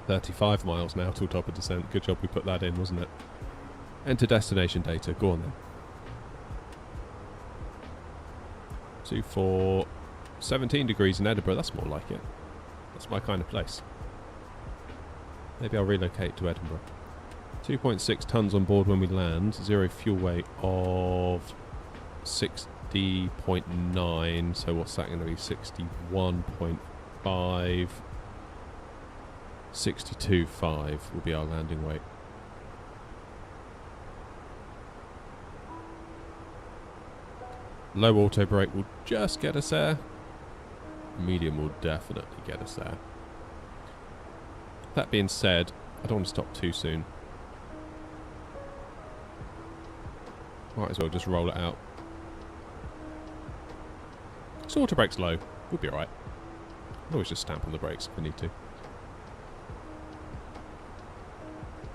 $35 miles now till top of descent. Good job we put that in, wasn't it? Enter destination data. Go on then. 24, 17 degrees in Edinburgh. That's more like it. That's my kind of place. Maybe I'll relocate to Edinburgh. 2.6 tons on board when we land. Zero fuel weight of 60.9. So what's that going to be? 61.5. 62.5 will be our landing weight. Low auto brake will just get us there. Medium will definitely get us there. That being said, I don't want to stop too soon. Might as well just roll it out. So auto brake's low. We'll be alright. Always just stamp on the brakes if we need to.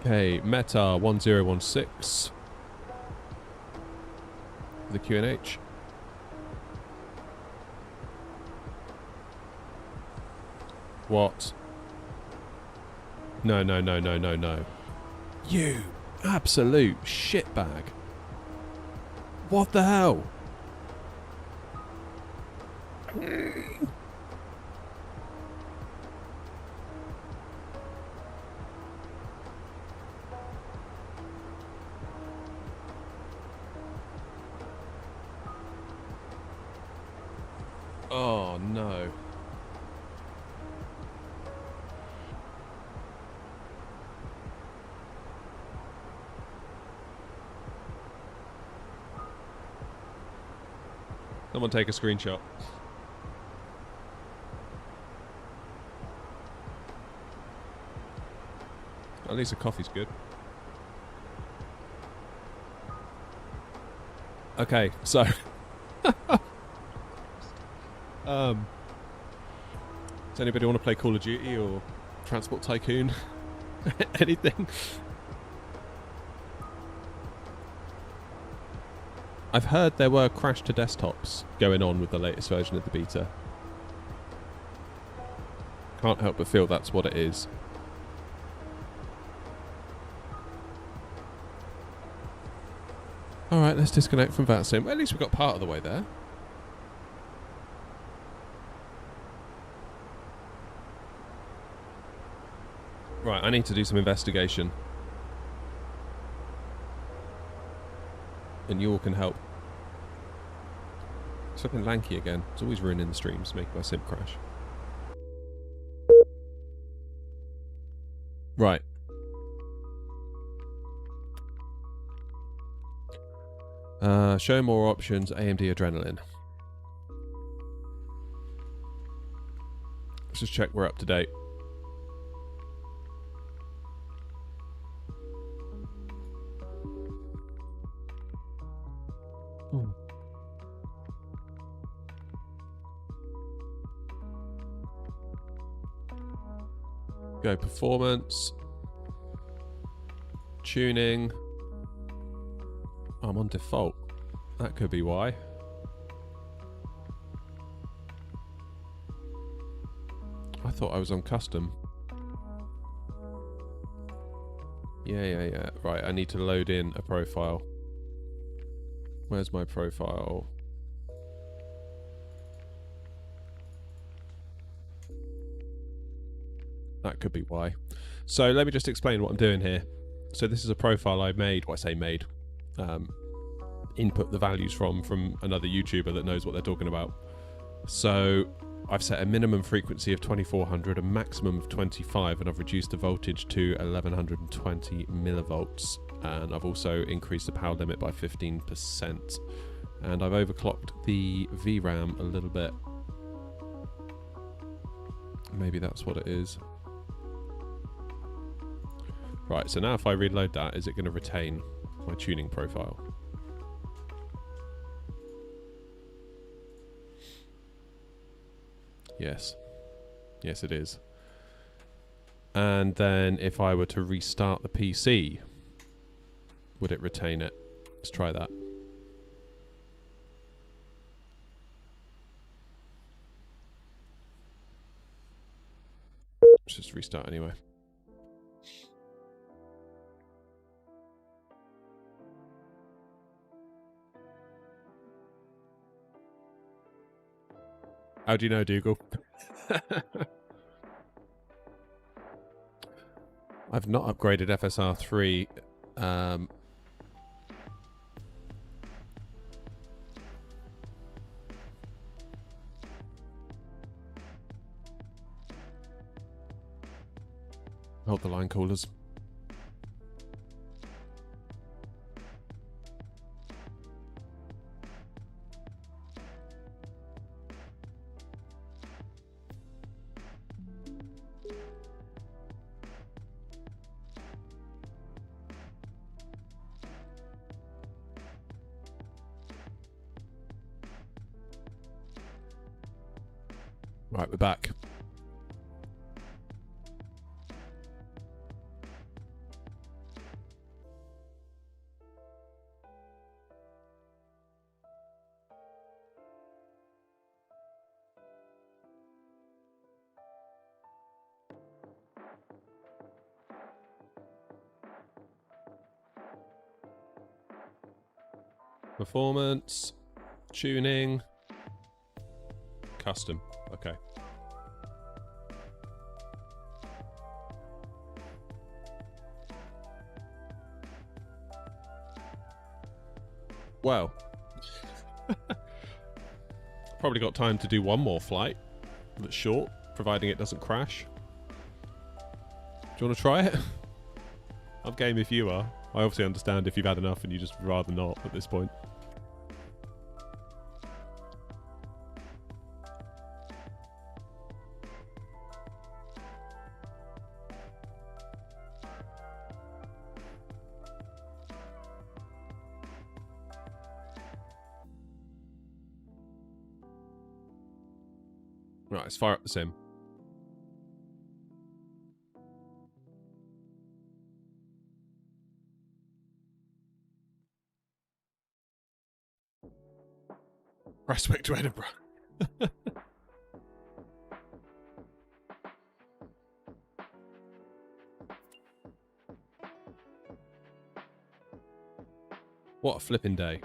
Okay, Meta 1016. The QNH. What? No, no, no, no, no, no. You absolute shitbag. What the hell? Oh no. Someone take a screenshot. At least the coffee's good. Okay, so does anybody want to play Call of Duty or Transport Tycoon? Anything? I've heard there were crash to desktops going on with the latest version of the beta. Can't help but feel that's what it is. Alright, let's disconnect from VATSIM. Well, at least we got part of the way there. Right, I need to do some investigation. And you all can help. It's looking lanky again. It's always ruining the streams, making my sim crash. Right. Show more options, AMD Adrenaline. Let's just check we're up to date. Go performance, tuning. I'm on default. That could be why. I thought I was on custom. Yeah. Right, I need to load in a profile. Where's my profile? That could be why. So let me just explain what I'm doing here. So this is a profile I made. Well, I say made. Input the values from another YouTuber that knows what they're talking about. So I've set a minimum frequency of 2400, a maximum of 25, and I've reduced the voltage to 1120 millivolts. And I've also increased the power limit by 15%. And I've overclocked the VRAM a little bit. Maybe that's what it is. Right, so now if I reload that, is it going to retain my tuning profile? Yes. Yes, it is. And then if I were to restart the PC, would it retain it? Let's try that. Let's just restart anyway. How do you know, Dougal? I've not upgraded FSR 3. Hold the line, callers. Right, we're back. Performance, tuning, custom. Okay. Well, probably got time to do one more flight that's short, providing it doesn't crash. Do you want to try it? I'm game if you are. I obviously understand if you've had enough and you just rather not at this point. Right, let's fire up the sim. Prestwick to Edinburgh. What a flipping day.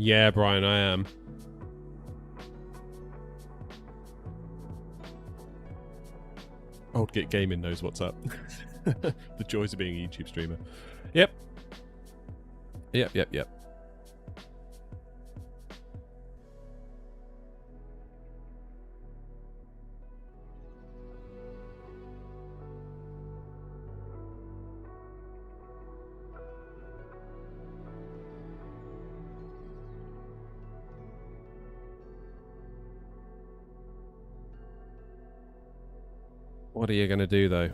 Yeah, Brian, I am. Old Git Gaming knows what's up. The joys of being a YouTube streamer. Yep. Yep. What are you going to do, though?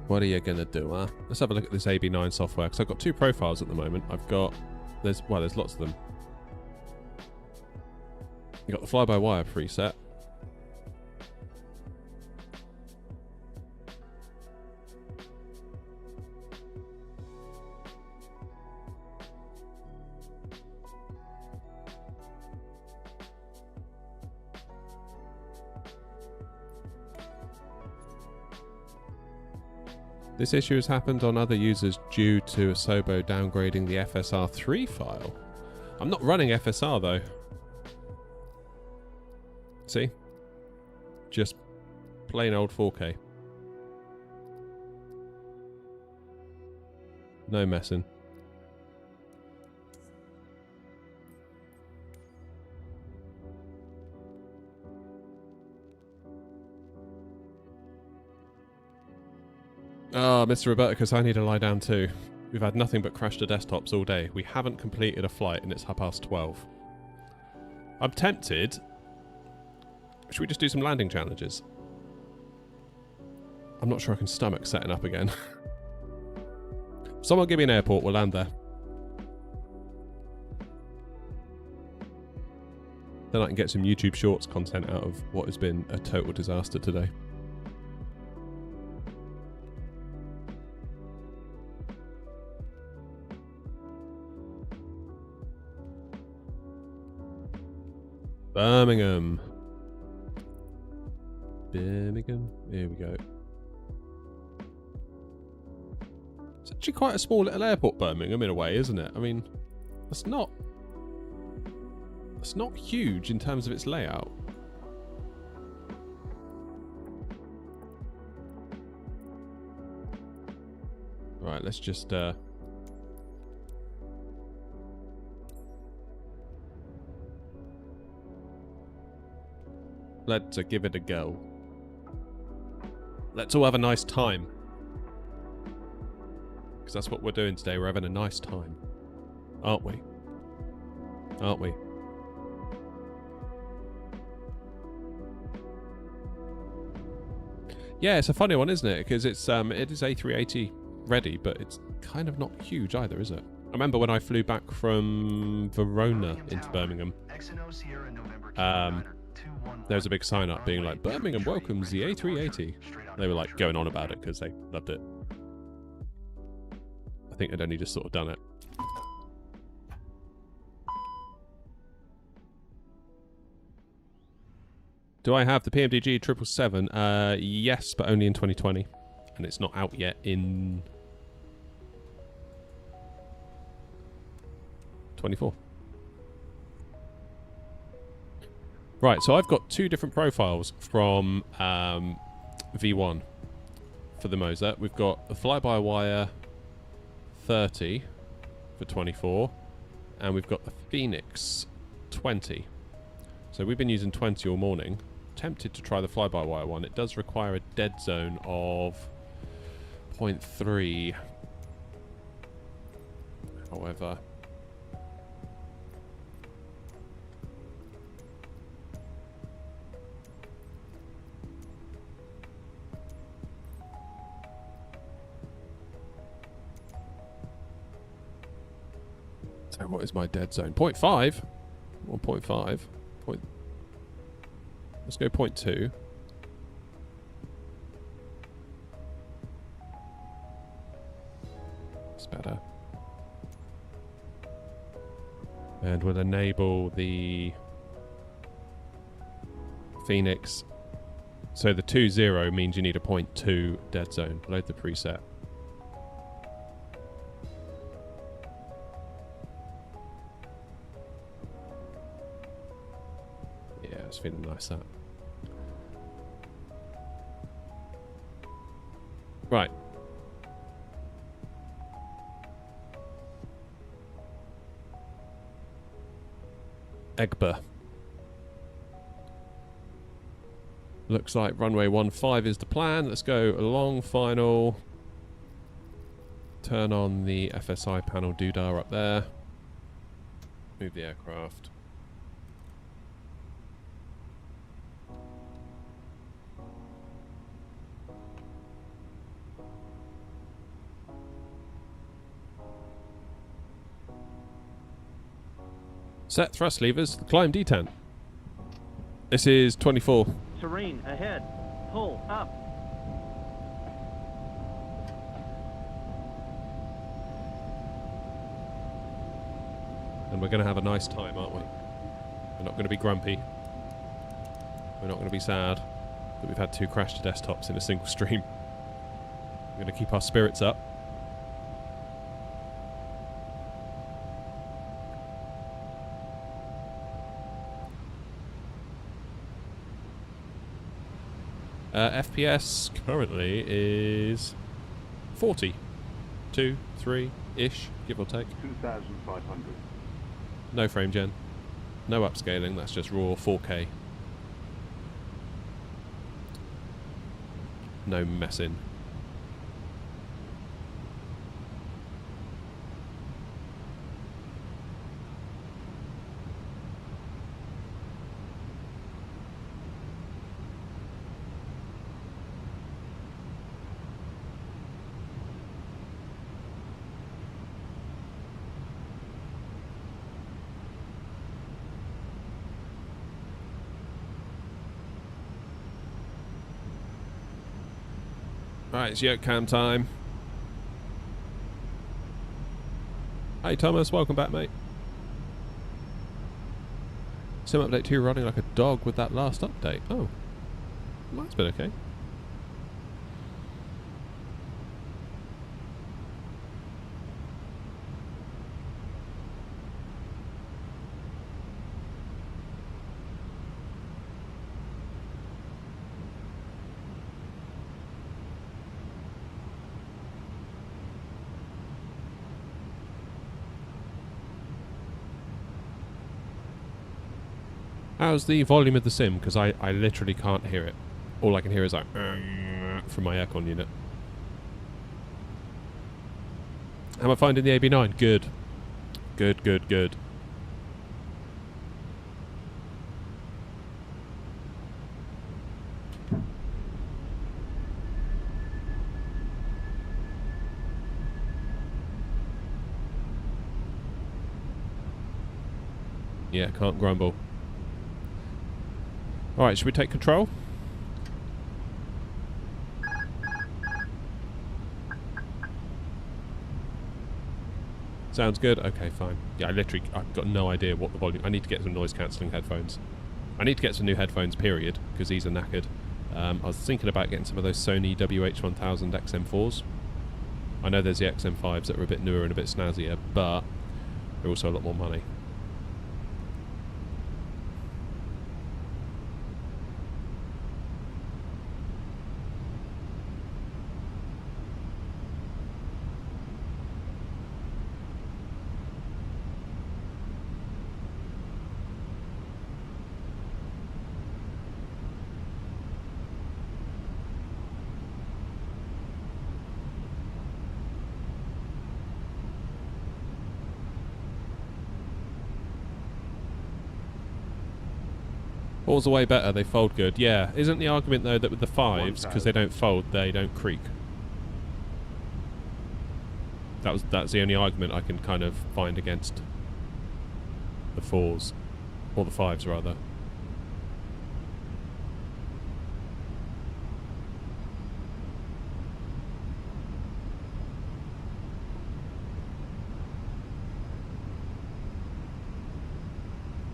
What are you going to do, huh? Let's have a look at this AB9 software, because I've got two profiles at the moment. I've got... there's lots of them. You've got the fly-by-wire preset. This issue has happened on other users due to Asobo downgrading the FSR3 file. I'm not running FSR though. See? Just plain old 4K. No messing. Ah, Mr. Roberticus, I need to lie down too. We've had nothing but crash to desktops all day. We haven't completed a flight and it's 12:30. I'm tempted. Should we just do some landing challenges? I'm not sure I can stomach setting up again. Someone give me an airport, we'll land there. Then I can get some YouTube Shorts content out of what has been a total disaster today. Birmingham. Here we go. It's actually quite a small little airport, Birmingham, in a way, isn't it? I mean, it's not huge in terms of its layout. Right, let's just let's give it a go. Let's all have a nice time. Because that's what we're doing today. We're having a nice time. Aren't we? Aren't we? Yeah, it's a funny one, isn't it? Because it's it is A380 ready, but it's kind of not huge either, is it? I remember when I flew back from Verona into Birmingham. There was a big sign up being like, Birmingham welcomes the A380. They were like going on about it because they loved it. I think they'd only just sort of done it. Do I have the PMDG 777? Yes, but only in 2020. And it's not out yet in 24. Right, so I've got two different profiles from V1 for the Moza. We've got a fly-by-wire 30 for 24 and we've got the Fenix 20. So we've been using 20 all morning. Tempted to try the fly-by-wire one. It does require a dead zone of 0.3. However, so what is my dead zone? 0.5? Or 0.5? Let's go 0.2. It's better. And we'll enable the Fenix. So the 2.0 means you need a 0.2 dead zone. Load the preset. Yeah, it's feeling nice, that. Right. Edinburgh. Looks like runway 15 is the plan. Let's go along final. Turn on the FSI panel doodah up there. Move the aircraft. Set thrust levers, climb detent. This is 24. Terrain ahead. Pull up. And we're going to have a nice time, aren't we? We're not going to be grumpy. We're not going to be sad that we've had 2 crash to desktops in a single stream. We're going to keep our spirits up. FPS currently is 40. 2, 3-ish, give or take. 2,500. No frame gen. No upscaling, that's just raw 4K. No messing. Right, it's yoke cam time. Hey Thomas, welcome back, mate. Sim update 2 running like a dog with that last update. Oh, mine's been okay. How's the volume of the sim? Because I literally can't hear it. All I can hear is like from my aircon unit. How am I finding the AB9? Good. Good, good, good. Yeah, can't grumble. Alright, should we take control? Sounds good? Okay, fine. Yeah, I've got no idea what the volume... I need to get some noise cancelling headphones. I need to get some new headphones, period, because these are knackered. I was thinking about getting some of those Sony WH-1000 XM4s. I know there's the XM5s that are a bit newer and a bit snazzier, but they're also a lot more money. Fours are way better, they fold good. Yeah, isn't the argument though that with the fives, because they don't fold, they don't creak? That's the only argument I can kind of find against the fours. Or the fives, rather.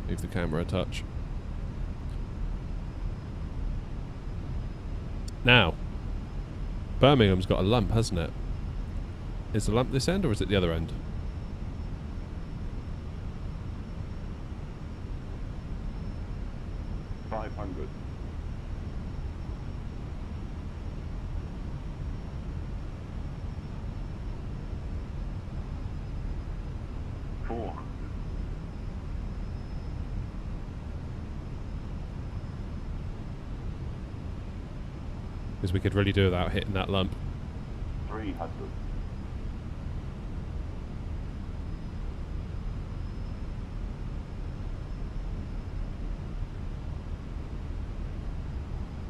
Move the camera a touch. Now, Birmingham's got a lump, hasn't it? Is the lump this end or is it the other end? Because we could really do without hitting that lump. 300.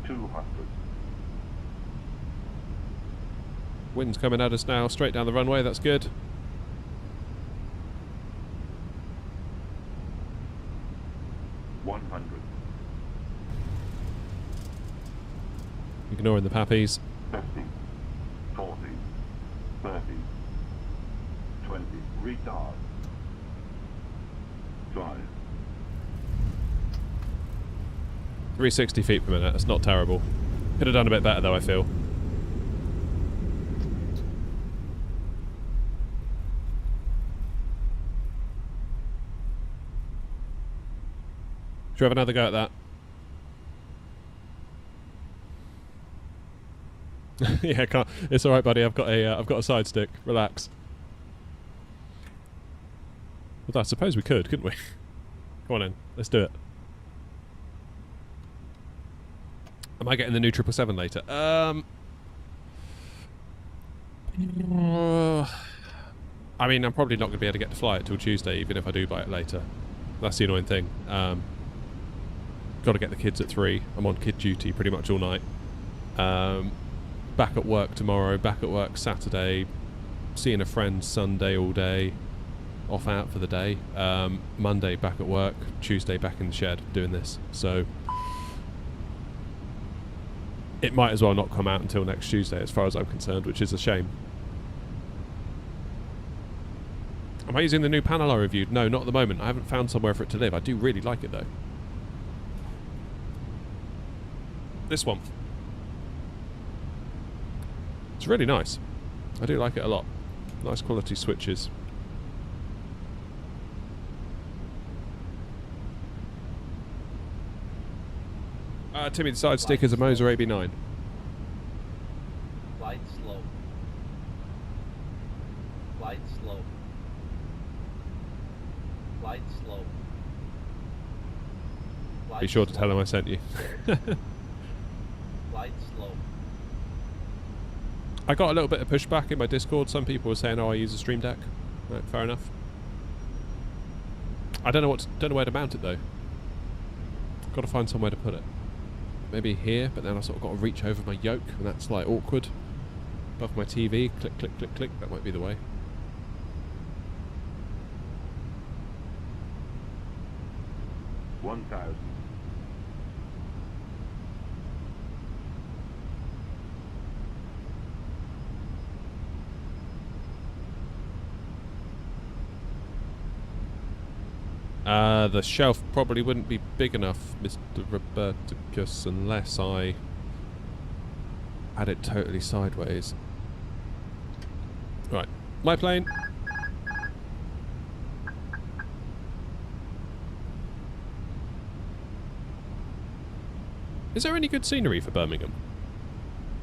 200. Wind's coming at us now, straight down the runway, that's good. Ignoring the pappies. 50, 40, 30, 20, retard. 5. 360 feet per minute, that's not terrible. Could have done a bit better though, I feel. Should we have another go at that? Yeah, can't. It's all right, buddy. I've got a side stick. Relax. Well, I suppose we could, couldn't we? Come on in. Let's do it. Am I getting the new 777 later? I mean, I'm probably not going to be able to get to fly it till Tuesday, even if I do buy it later. That's the annoying thing. Got to get the kids at 3. I'm on kid duty pretty much all night. Back at work tomorrow, back at work Saturday, seeing a friend Sunday all day, off out for the day, Monday back at work, Tuesday back in the shed doing this, so it might as well not come out until next Tuesday as far as I'm concerned, which is a shame. Am I using the new panel I reviewed? No, not at the moment. I haven't found somewhere for it to live. I do really like it though. This one. It's really nice. I do like it a lot. Nice quality switches. Timmy, the side stick is a Moza AB9. Flight slow. Flight slow. Flight slow. Be sure to tell him I sent you. Flight slow. I got a little bit of pushback in my Discord. Some people were saying, "Oh, I use a Stream Deck." Right, fair enough. I don't know where to mount it though. Got to find somewhere to put it. Maybe here, but then I sort of got to reach over my yoke, and that's like awkward. Above my TV, click, click, click, click. That might be the way. $1,000. The shelf probably wouldn't be big enough, Mr. Roberticus, unless I had it totally sideways. Right, my plane. Is there any good scenery for Birmingham?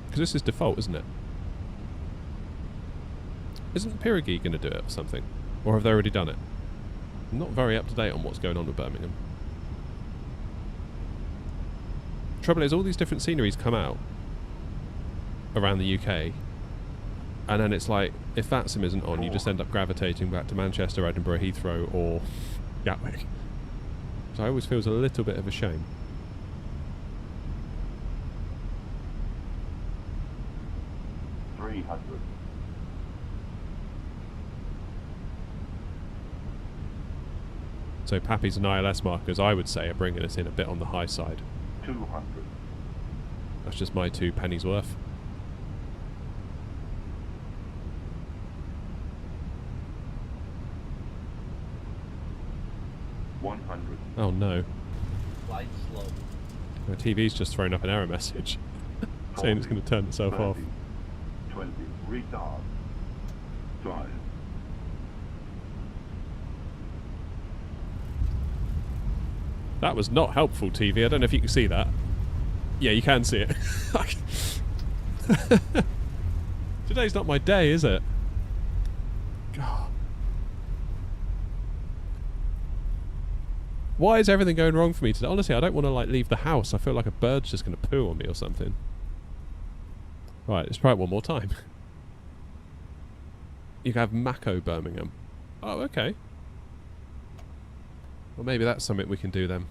Because this is default, isn't it? Isn't Pirigee going to do it or something? Or have they already done it? I'm not very up to date on what's going on with Birmingham. Trouble is, all these different sceneries come out around the UK, and then it's like, if that sim isn't on, you just end up gravitating back to Manchester, Edinburgh, Heathrow, or Gatwick. So I always feels a little bit of a shame. 300. So Pappy's and ILS markers, I would say, are bringing us in a bit on the high side. 200. That's just my 2 pennies worth. Oh no. Flight slow. My TV's just thrown up an error message saying it's going to turn itself 30, off. 20. Retard. Drive. That was not helpful, TV. I don't know if you can see that. Yeah, you can see it. Today's not my day, is it? God. Why is everything going wrong for me today? Honestly, I don't want to like leave the house. I feel like a bird's just going to poo on me or something. Right, let's try it one more time. You can have Mako Birmingham. Oh, okay. Well, maybe that's something we can do then.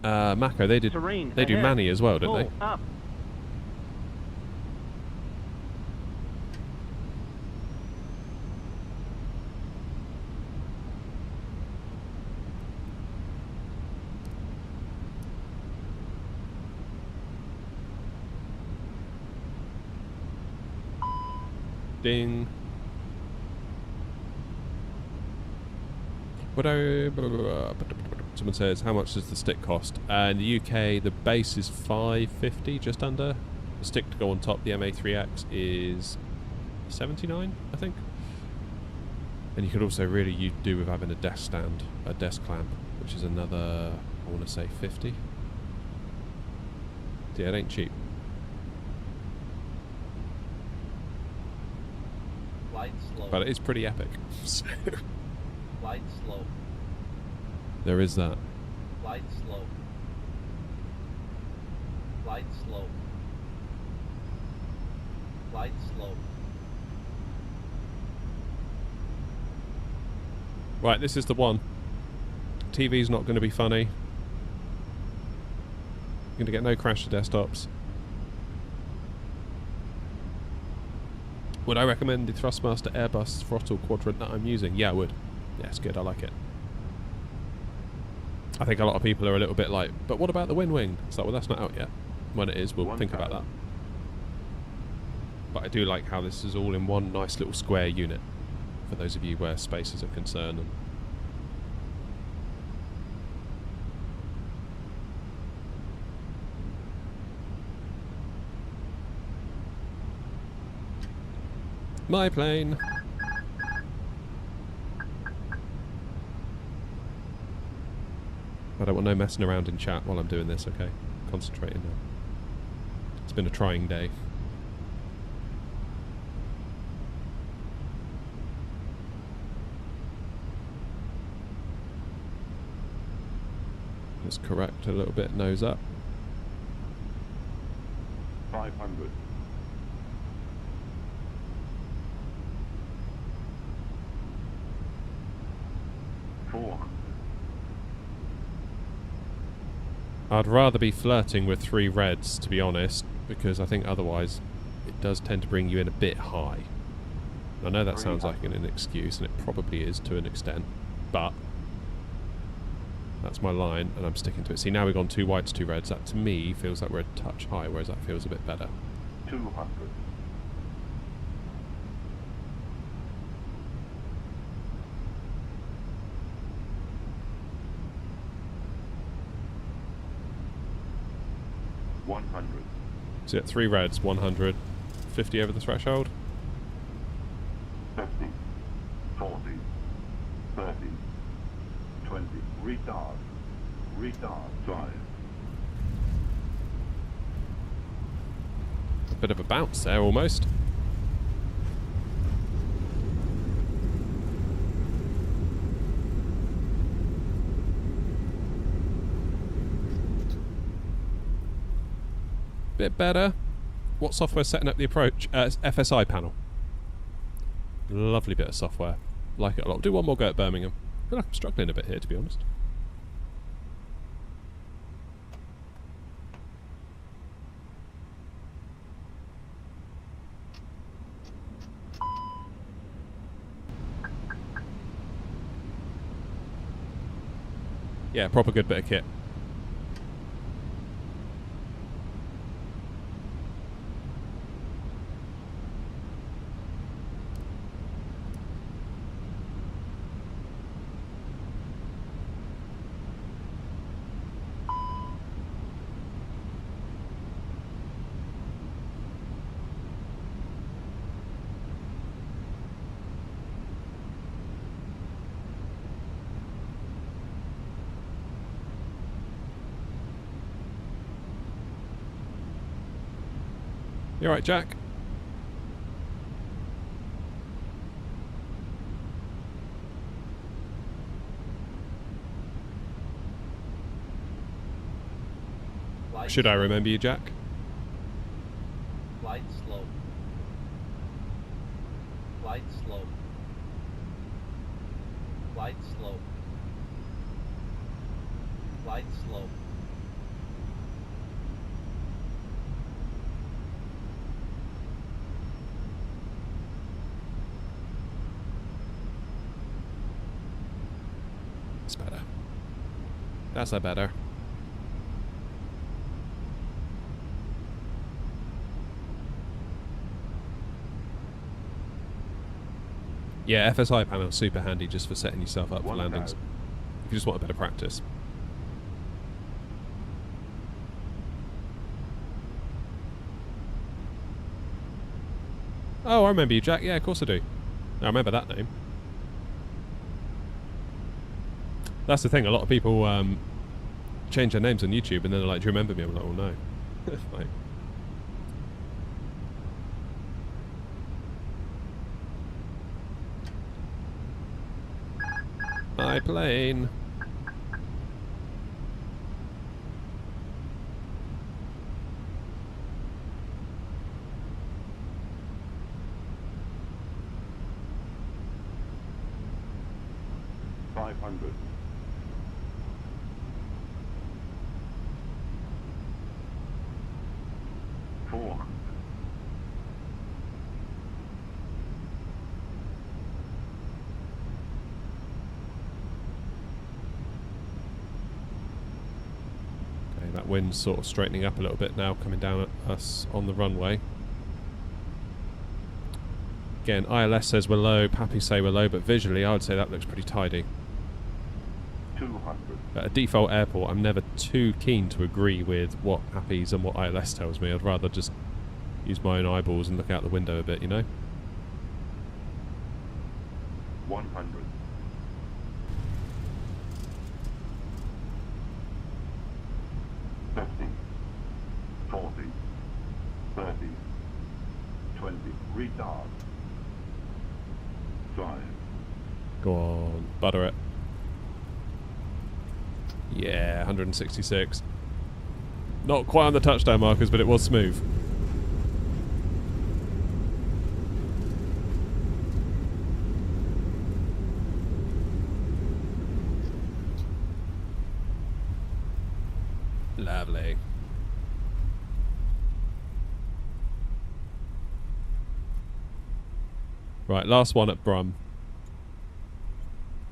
Mako, they do Manny as well, don't they? Up. Ding. Someone says, how much does the stick cost? In the UK, the base is $5.50, just under. The stick to go on top, the MA3X, is $79, I think. And you could also really do with having a desk stand, a desk clamp, which is another, I want to say, $50. Yeah, it ain't cheap. Flight slow. But it is pretty epic. So Flight slow. there is that. Flight slow. Flight slow. Flight slow. Right, this is the one. TV's not going to be funny. You're going to get no crash to desktops. Would I recommend the Thrustmaster Airbus throttle quadrant that I'm using? Yeah, I would. Yeah, it's good. I like it. I think a lot of people are a little bit like, but what about the wind wing? It's like, well, that's not out yet. When it is, we'll think about that. But I do like how this is all in one nice little square unit. For those of you where spaces are concerned. And my plane. I don't want no messing around in chat while I'm doing this, okay? Concentrating now. It's been a trying day. Let's correct a little bit, nose up. 500. I'd rather be flirting with 3 reds, to be honest, because I think otherwise it does tend to bring you in a bit high. I know that sounds like an excuse, and it probably is to an extent, but that's my line, and I'm sticking to it. See, now we've gone 2 whites, 2 reds. That, to me, feels like we're a touch high, whereas that feels a bit better. 200. So at 3 reds, 100, 50 over the threshold. 50, 40, 30, 20. Retard. Retard. Drive. A bit of a bounce there, almost. Bit better. What software setting up the approach? It's FSI panel. Lovely bit of software. Like it a lot. Do one more go at Birmingham. I feel like I'm struggling a bit here, to be honest. Yeah, proper good bit of kit. You alright, Jack? Should I remember you, Jack? Flight slow. Flight slow. Flight slow. Flight slow. That's better. That's a better. Yeah, FSI panel super handy just for setting yourself up for landings. If you just want a bit of practice. Oh, I remember you, Jack. Yeah, of course I do. I remember that name. That's the thing. A lot of people change their names on YouTube and then they're like, "Do you remember me?" I'm like, "Oh no." Like, hi, plane. That wind's sort of straightening up a little bit now, coming down at us on the runway. Again, ILS says we're low, Pappy say we're low, but visually I would say that looks pretty tidy. 200. At a default airport, I'm never too keen to agree with what Pappy's and what ILS tells me. I'd rather just use my own eyeballs and look out the window a bit, you know? 100. 50, 40, 30, 20, retard, 5. Go on, butter it. Yeah, 166. Not quite on the touchdown markers, but it was smooth. Lovely. Right, last one at Brum.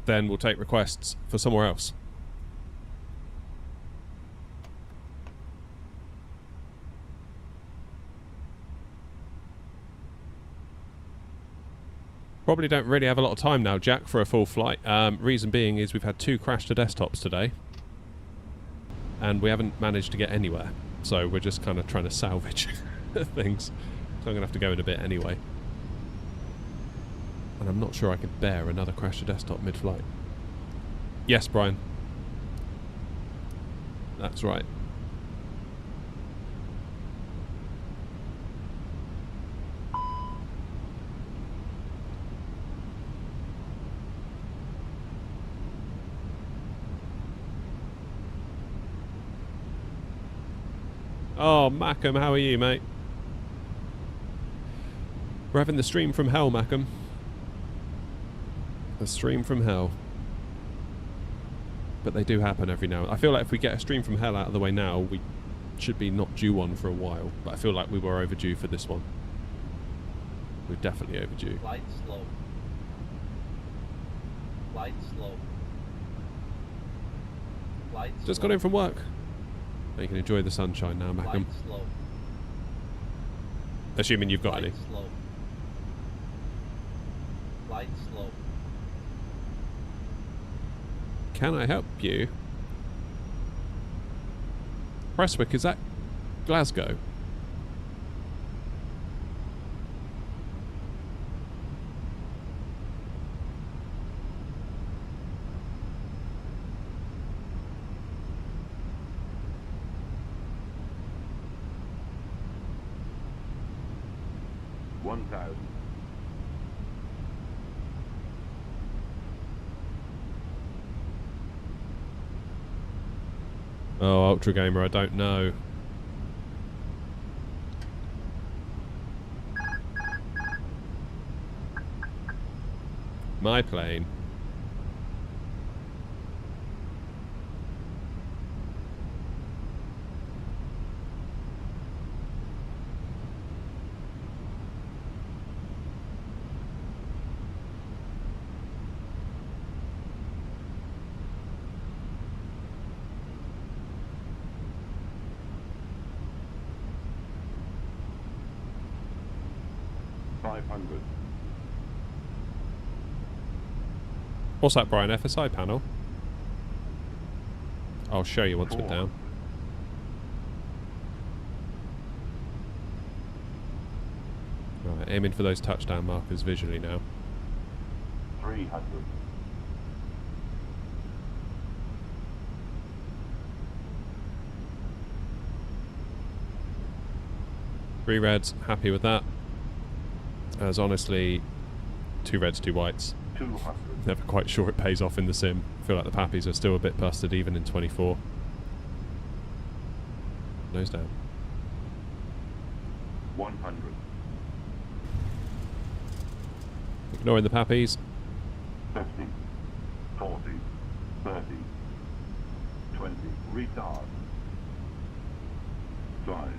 Then we'll take requests for somewhere else. Probably don't really have a lot of time now, Jack, for a full flight. Reason being is we've had 2 crash to desktops today. And we haven't managed to get anywhere. So we're just kind of trying to salvage things. So I'm going to have to go in a bit anyway. And I'm not sure I could bear another crash to desktop mid-flight. Yes, Brian. That's right. Oh, Mackham, how are you, mate? We're having the stream from hell, Mackham. The stream from hell. But they do happen every now and then. I feel like if we get a stream from hell out of the way now, we should be not due one for a while. But I feel like we were overdue for this one. We're definitely overdue. Flight slow. Flight slow. Just got in from work. You can enjoy the sunshine now, Mackham. Slow. Assuming you've got any. Slow. Flight slow. Can I help you? Prestwick, is that Glasgow? Oh, Ultra Gamer, I don't know. My plane. What's that, Brian? FSI panel? I'll show you once we're down. Right, aiming for those touchdown markers visually now. 300. Three reds, happy with that. As honestly, 2 reds, 2 whites. 200. Never quite sure it pays off in the sim. I feel like the pappies are still a bit busted even in 24. Nose down. 100. Ignoring the pappies. 50, 40, 30, 20. Retard. 5.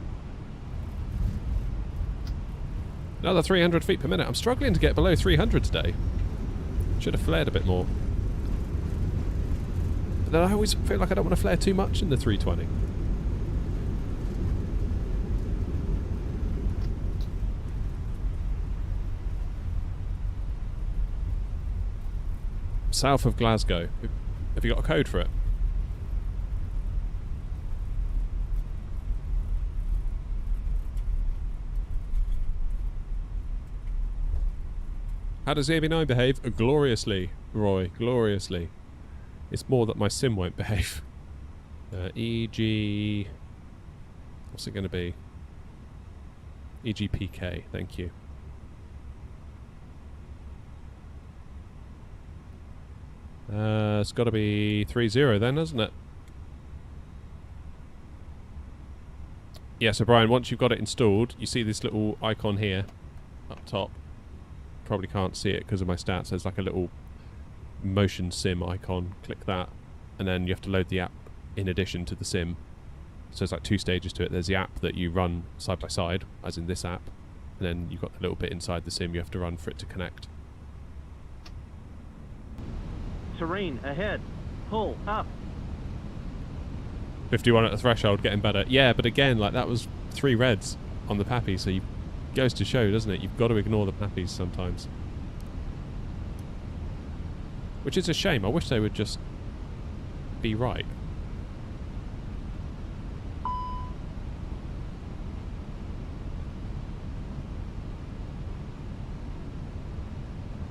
Another 300 feet per minute. I'm struggling to get below 300 today. Should have flared a bit more. But then I always feel like I don't want to flare too much in the 320. South of Glasgow. Have you got a code for it? How does the AB9 behave? Gloriously, Roy. Gloriously. It's more that my sim won't behave. EG... What's it going to be? EGPK. Thank you. It's got to be 30 then, hasn't it? Yeah, so Brian, once you've got it installed, you see this little icon here up top. Probably can't see it because of my stats. There's like a little motion sim icon. Click that, and then you have to load the app in addition to the sim. So there's like 2 stages to it. There's the app that you run side by side, as in this app, and then you've got the little bit inside the sim you have to run for it to connect. Terrain ahead. Pull up. 51 at the threshold, getting better. Yeah, but again, like that was 3 reds on the pappy, so you goes to show, doesn't it? You've got to ignore the pappies sometimes. Which is a shame. I wish they would just be right.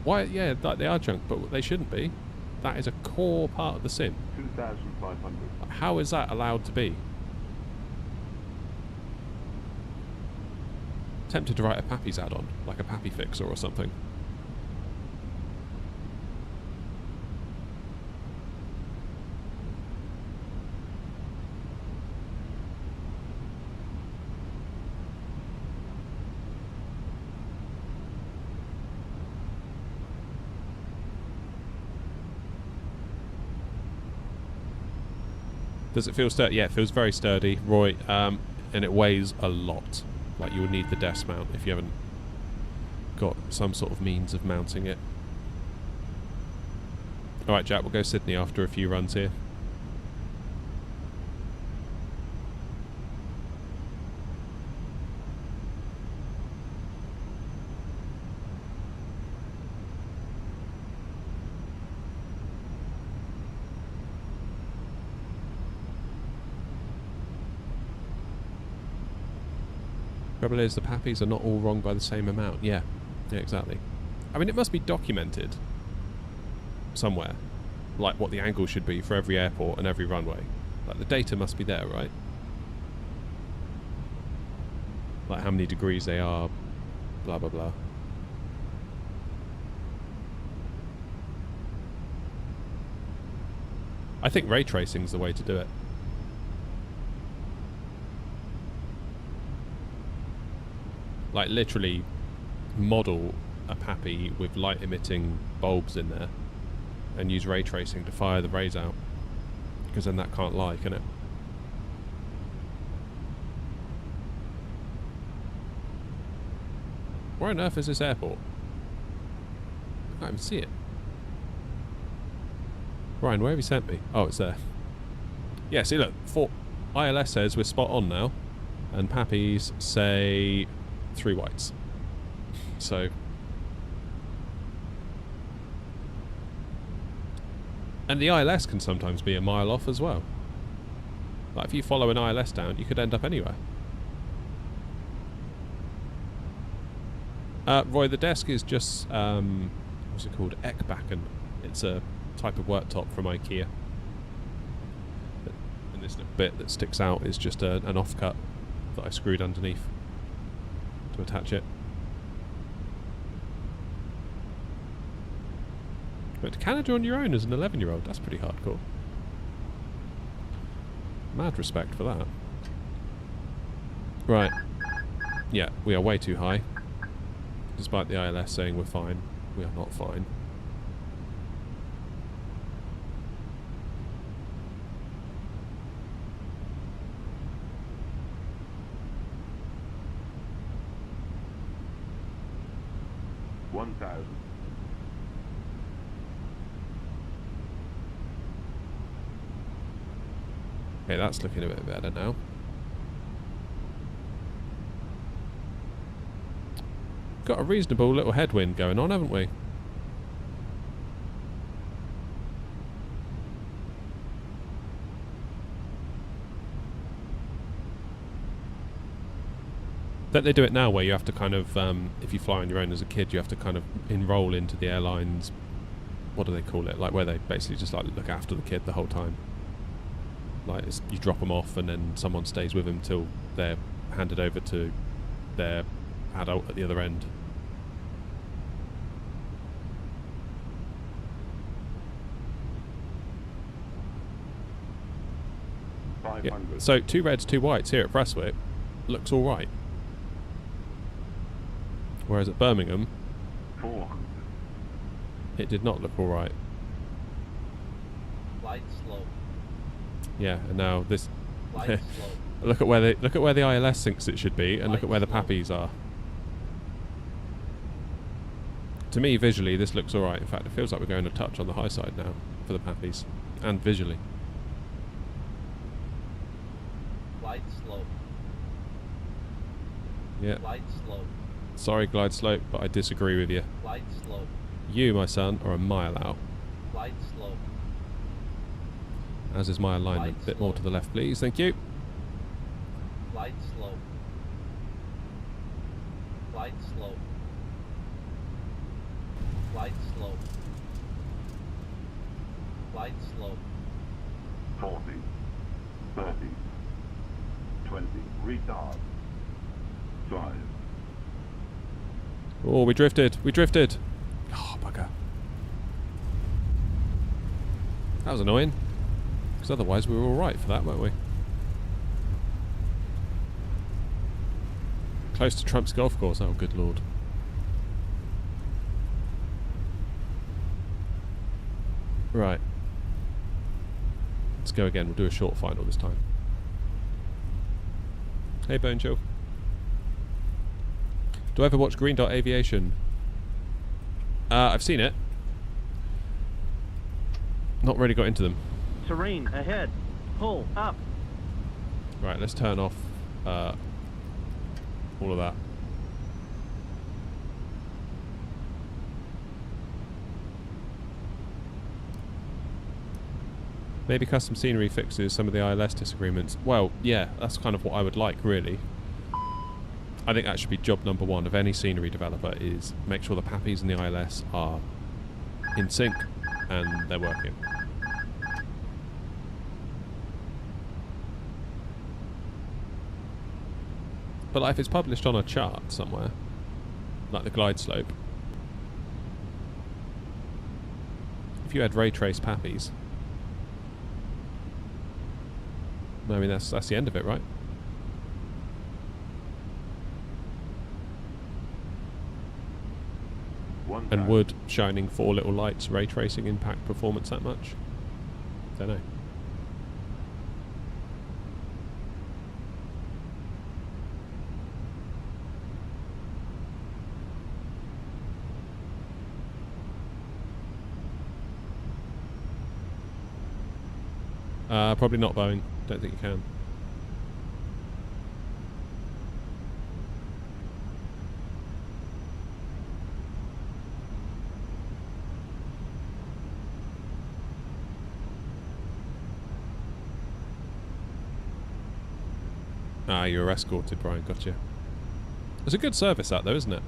Why? Yeah, like they are junk, but they shouldn't be. That is a core part of the sim. 2,500. How is that allowed to be? Tempted to write a Pappy's add-on, like a Pappy Fixer or something. Does it feel sturdy? Yeah, it feels very sturdy, Roy, and it weighs a lot. Like you would need the desk mount if you haven't got some sort of means of mounting it. Alright, Jack, we'll go Sydney after a few runs here. Trouble is, the pappies are not all wrong by the same amount. Yeah, exactly. I mean, it must be documented somewhere, like what the angle should be for every airport and every runway. Like, the data must be there, right? Like how many degrees they are, blah blah blah. I think ray tracing's the way to do it. Like, literally model a pappy with light emitting bulbs in there and use ray tracing to fire the rays out, because then that can't lie, can it? Where on earth is this airport? I can't even see it. Ryan, where have you sent me? Oh, it's there. Yeah, see, look, ILS says we're spot on now, and pappies say 3 whites. So, and the ILS can sometimes be a mile off as well. Like, if you follow an ILS down, you could end up anywhere. Roy, the desk is just, what's it called? Eckbacken. It's a type of worktop from IKEA. And this little bit that sticks out is just an offcut that I screwed underneath to attach it. But to Canada on your own as an 11-year-old, that's pretty hardcore. Mad respect for that. Right. Yeah, we are way too high. Despite the ILS saying we're fine, we are not fine. Okay, that's looking a bit better now. Got a reasonable little headwind going on, haven't we? Don't they do it now where you have to kind of, if you fly on your own as a kid, you have to kind of enroll into the airlines, what do they call it? Like, where they basically just like look after the kid the whole time. Like, you drop them off and then someone stays with them till they're handed over to their adult at the other end. Yeah. So 2 reds, 2 whites here at Prestwick looks alright. Whereas at Birmingham, 400. It did not look alright. Light slow. Yeah, and now this. Light slow. Look at where the ILS thinks it should be, and look at where the pappies are. To me, visually, this looks alright. In fact, it feels like we're going a touch on the high side now for the pappies, and visually. Light slow. Yeah. Light slow. Sorry, glide slope, but I disagree with you. Light slow. You, my son, are a mile out. Light slow. As is my alignment. A bit more to the left, please. Thank you. Light slow. Light slow. Light slow. Light slow. 40, 30, 20, retard, 5. Oh, we drifted. We drifted. Oh, bugger. That was annoying. Because otherwise we were alright for that, weren't we? Close to Trump's golf course. Oh, good lord. Right. Let's go again. We'll do a short final this time. Hey, Bone Chill. Do I ever watch Green Dot Aviation? I've seen it. Not really got into them. Terrain ahead. Pull up. Right, let's turn off all of that. Maybe custom scenery fixes some of the ILS disagreements. Well, yeah, that's kind of what I would like, really. I think that should be job number one of any scenery developer, is make sure the PAPIs and the ILS are in sync and they're working. But like if it's published on a chart somewhere, like the glide slope, if you had ray trace PAPIs, I mean that's the end of it, right? And would shining 4 little lights ray tracing impact performance that much? Don't know. Probably not Boeing. Don't think you can. Ah, you were escorted, Brian. Gotcha. It's a good service, that though, isn't it?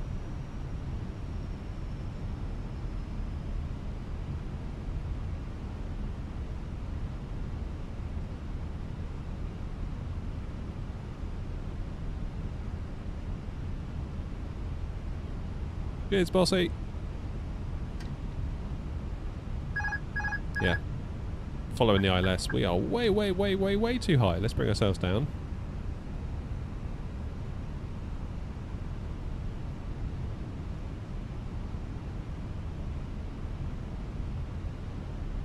Cheers, bossy. Yeah. Following the ILS, we are way too high. Let's bring ourselves down.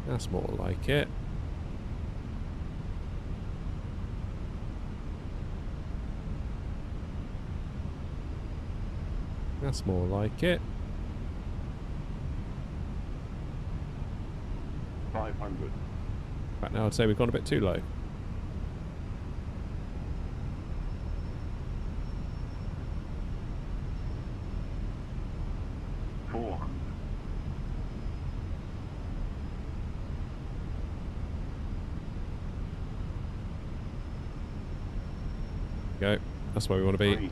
That's more like it. That's more like it. 500. Right now I'd say we've gone a bit too low. Go. That's where we want to be.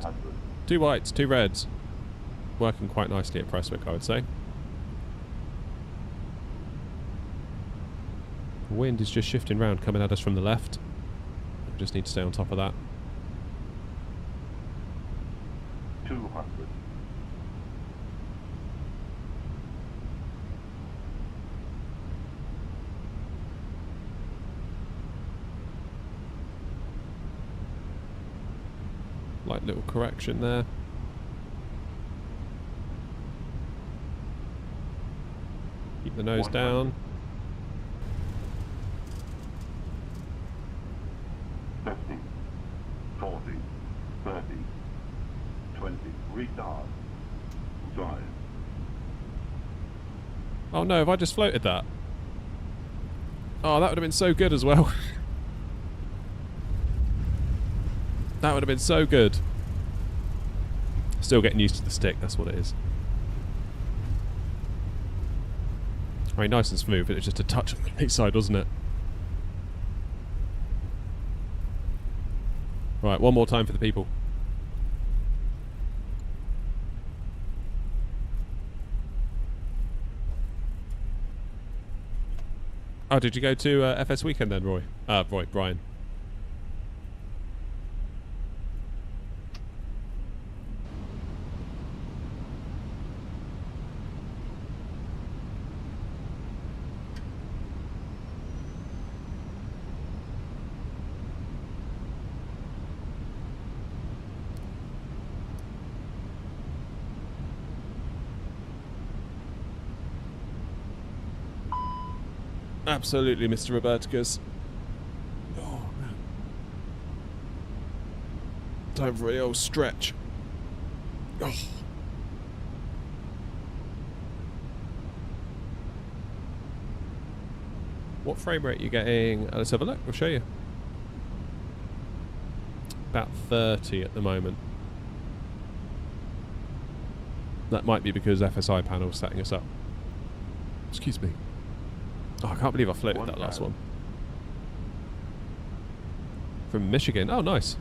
2 whites, 2 reds. Working quite nicely at Prestwick, I would say. The wind is just shifting round, coming at us from the left. We just need to stay on top of that. 200. Light little correction there. Keep the nose down. 50, 40, 30, 20, retard, drive. Oh no, have I just floated that? Oh, that would have been so good as well. That would have been so good. Still getting used to the stick, that's what it is. I mean, nice and smooth, but it's just a touch on the late side, wasn't it? Right, one more time for the people. Oh, did you go to FS Weekend then, Roy? Brian. Absolutely, Mr. Roberticus. Oh, man. Time for a old stretch. Oh. What frame rate are you getting? Let's have a look, I'll show you. About 30 at the moment. That might be because FSI panel's setting us up. Excuse me. Oh, I can't believe I floated that last one. From Michigan. Oh, nice.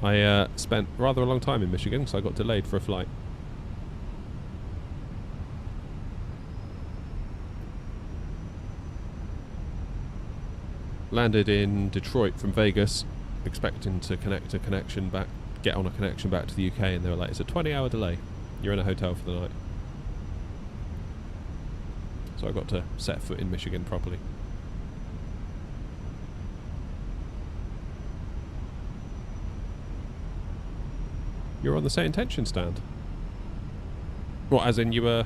I spent rather a long time in Michigan, so I got delayed for a flight. Landed in Detroit from Vegas, expecting to get on a connection back to the UK, and they were like, it's a 20-hour delay. You're in a hotel for the night. So I got to set foot in Michigan properly. You're on the Say Intention stand. What, as in you were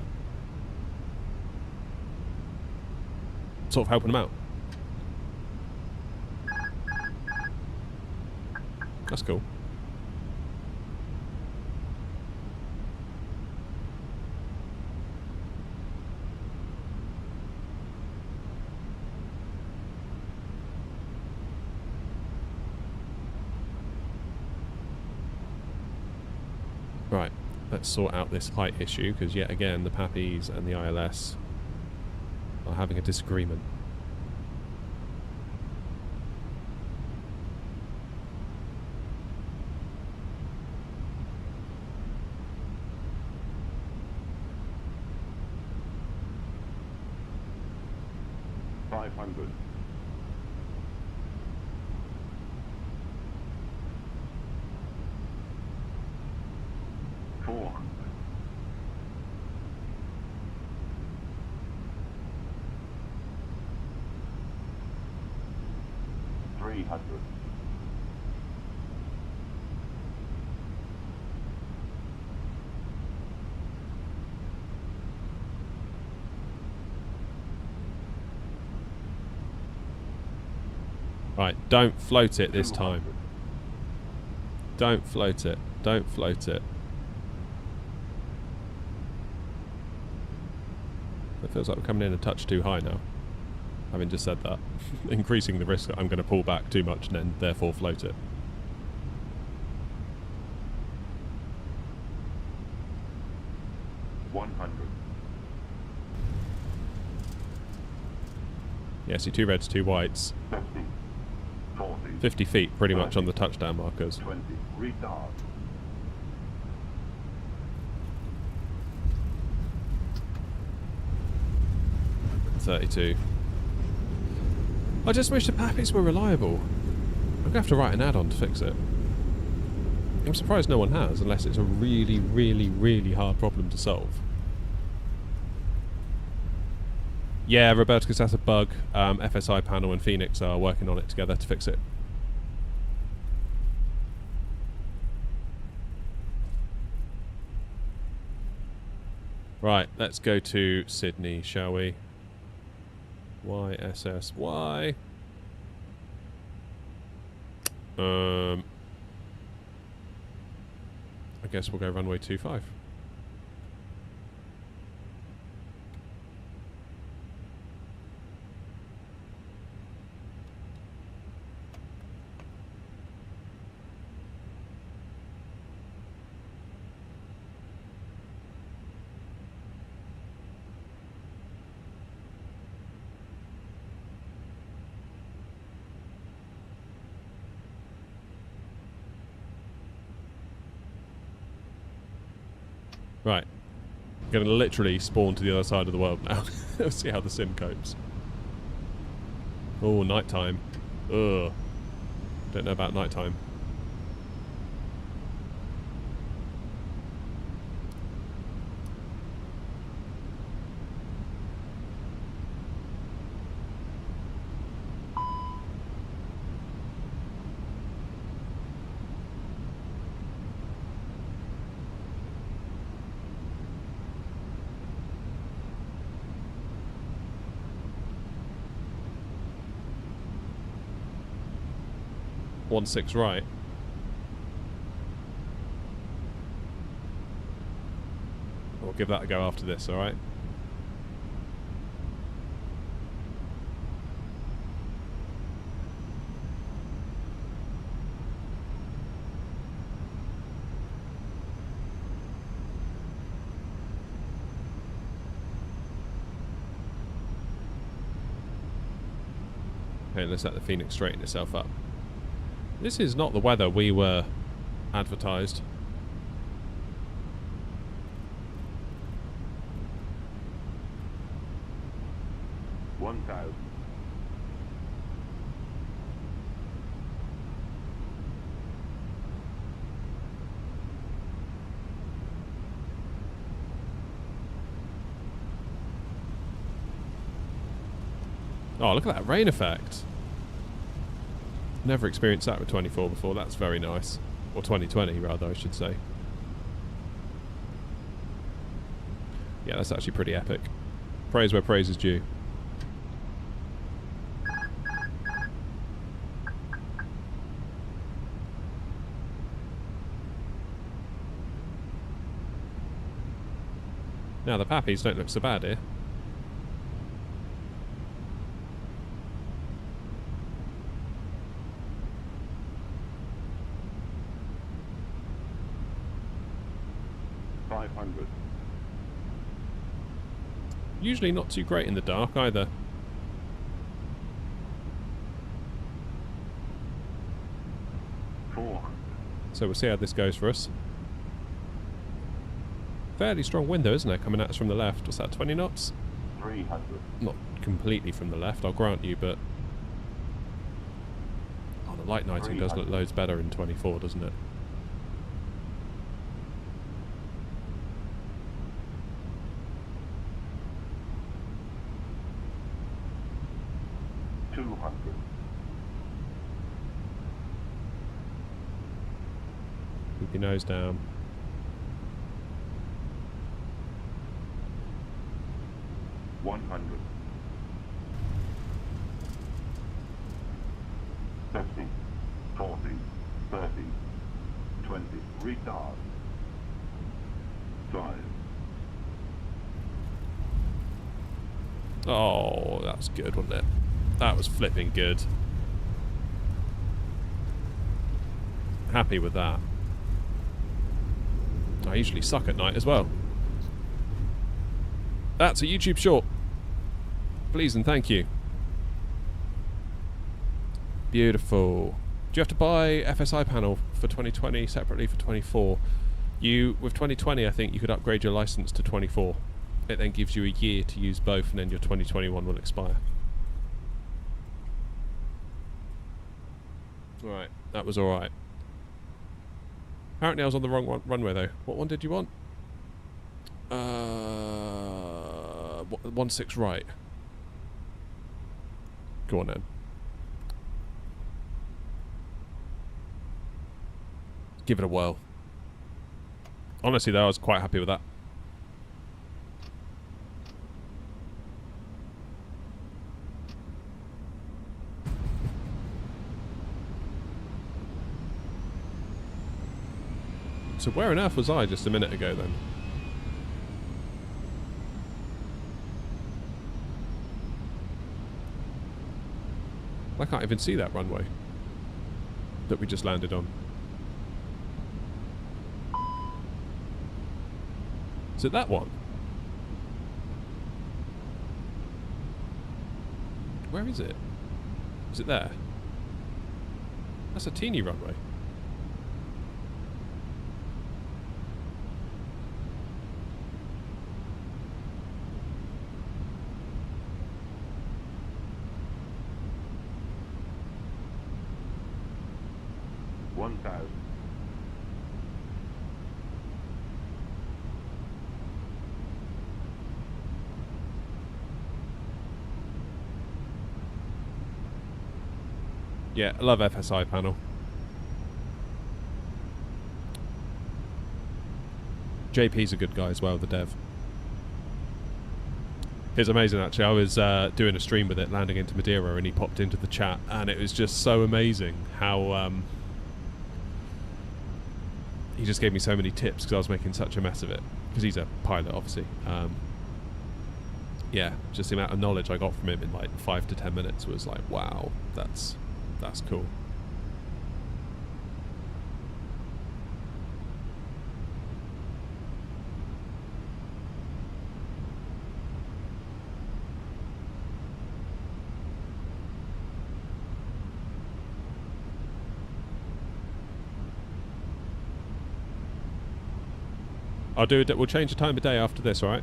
sort of helping them out? That's cool. Right, let's sort out this height issue, because yet again the Pappies and the ILS are having a disagreement. Right, don't float it this time. Don't float it. Don't float it. It feels like we're coming in a touch too high now. Having just said that. Increasing the risk that I'm going to pull back too much and then therefore float it. Yeah, see, 2 reds, 2 whites. 50 feet pretty much on the touchdown markers. 20, retard. .32. I just wish the Pappies were reliable. I'm going to have to write an add-on to fix it. I'm surprised no one has, unless it's a really, really, really hard problem to solve. Yeah, Roberto, because that's a bug. FSI panel and Fenix are working on it together to fix it. Right, let's go to Sydney, shall we? YSSY. I guess we'll go runway 25. Right. I'm going to literally spawn to the other side of the world now. Let's see how the sim copes. Oh, nighttime. Ugh. Don't know about nighttime. One 6 right. We'll give that a go after this, alright? Okay, let's let the Fenix straighten itself up. This is not the weather we were advertised. $1,000. Oh, look at that rain effect. Never experienced that with 24 before. That's very nice. Or 2020, rather, I should say. Yeah, that's actually pretty epic. Praise where praise is due. Now, the pappies don't look so bad here. Usually not too great in the dark either. So we'll see how this goes for us. Fairly strong wind though, isn't it, coming at us from the left? What's that, 20 knots? 300. Not completely from the left, I'll grant you, but... Oh, the light nighting does look loads better in 24, doesn't it? Keep your nose down. $100. 50, 40, 30, 20. Retard. 5. Oh, that was good, wasn't it? That was flipping good. Happy with that. I usually suck at night as well. That's a YouTube short. Please and thank you. Beautiful. Do you have to buy FSI panel for 2020 separately for 24? With 2020, I think you could upgrade your license to 24. It then gives you a year to use both, and then your 2021 will expire. Right, that was alright. Apparently I was on the wrong runway though. What one did you want? 16 right. Go on then. Give it a whirl. Honestly though, I was quite happy with that. So where on earth was I just a minute ago then? I can't even see that runway that we just landed on. Is it that one? Where is it? Is it there? That's a teeny runway. Yeah, I love FSI panel. JP's a good guy as well, the dev. It's amazing actually, I was doing a stream with it landing into Madeira and he popped into the chat and it was just so amazing how he just gave me so many tips because I was making such a mess of it. Because he's a pilot obviously. Yeah, just the amount of knowledge I got from him in like 5 to 10 minutes was like, wow, that's cool. I'll do it. We'll change the time of day after this, alright?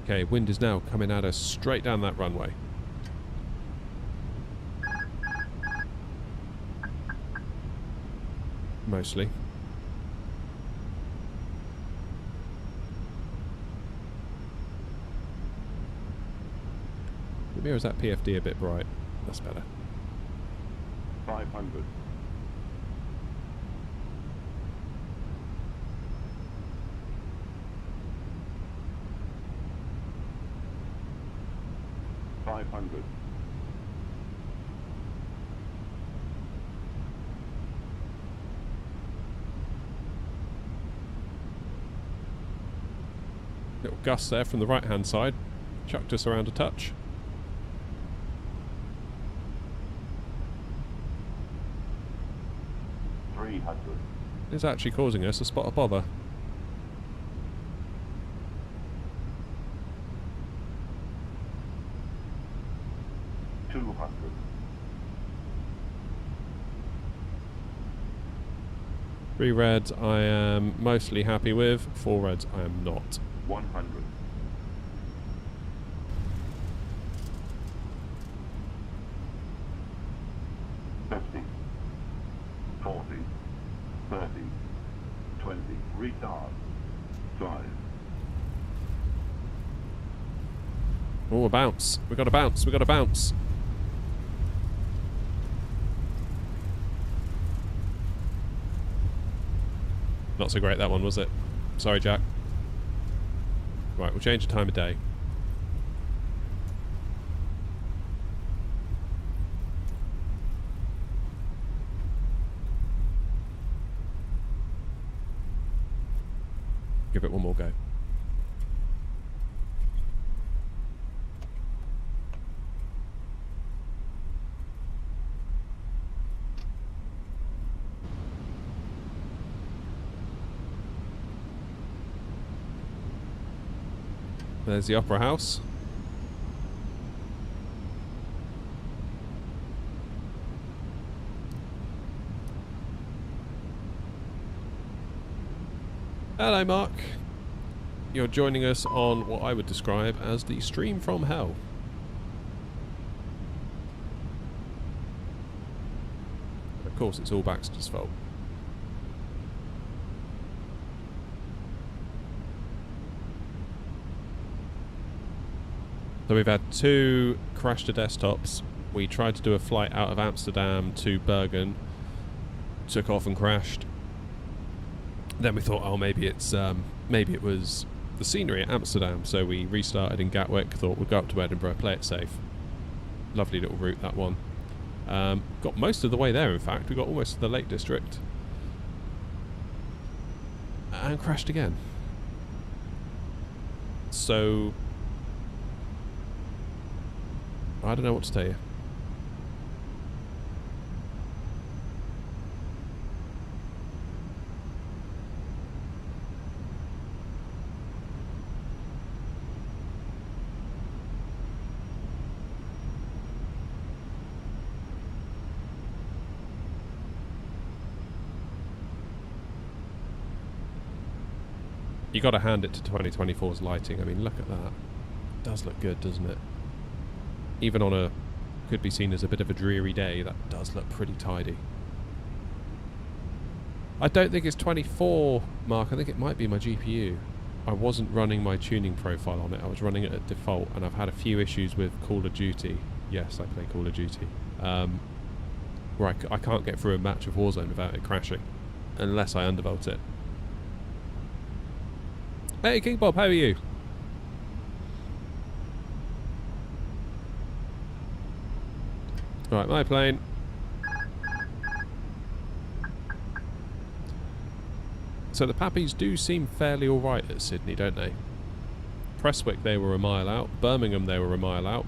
Okay, wind is now coming at us straight down that runway. Mostly. Maybe was that PFD a bit bright? That's better. 500. Little gust there from the right hand side. Chucked us around a touch. It's actually causing us a spot of bother. Three reds I am mostly happy with, 4 reds I am not. 100. Oh, a bounce. We got a bounce. We got a bounce. Not so great that one, was it? Sorry, Jack. Right, we'll change the time of day. Give it one more go. There's the Opera House. Hello, Mark. You're joining us on what I would describe as the stream from hell. Of course, it's all Baxter's fault. So we've had 2 crash to desktops. We tried to do a flight out of Amsterdam to Bergen, took off and crashed. Then we thought, oh, maybe it was the scenery at Amsterdam. So we restarted in Gatwick. Thought we'd go up to Edinburgh, play it safe. Lovely little route, that one. Got most of the way there. In fact, we got almost to the Lake District and crashed again. So I don't know what to tell you. You got to hand it to 2024's lighting. I mean, look at that. It does look good, doesn't it? Even on a, could be seen as a bit of a dreary day, that does look pretty tidy. I don't think it's 24, Mark. I think it might be my GPU. I wasn't running my tuning profile on it. I was running it at default, and I've had a few issues with Call of Duty. Yes, I play Call of Duty. Where I can't get through a match of Warzone without it crashing, unless I undervolt it. Hey, King Bob, how are you? Right, my plane. So the Pappies do seem fairly alright at Sydney, don't they? Prestwick, they were a mile out. Birmingham, they were a mile out.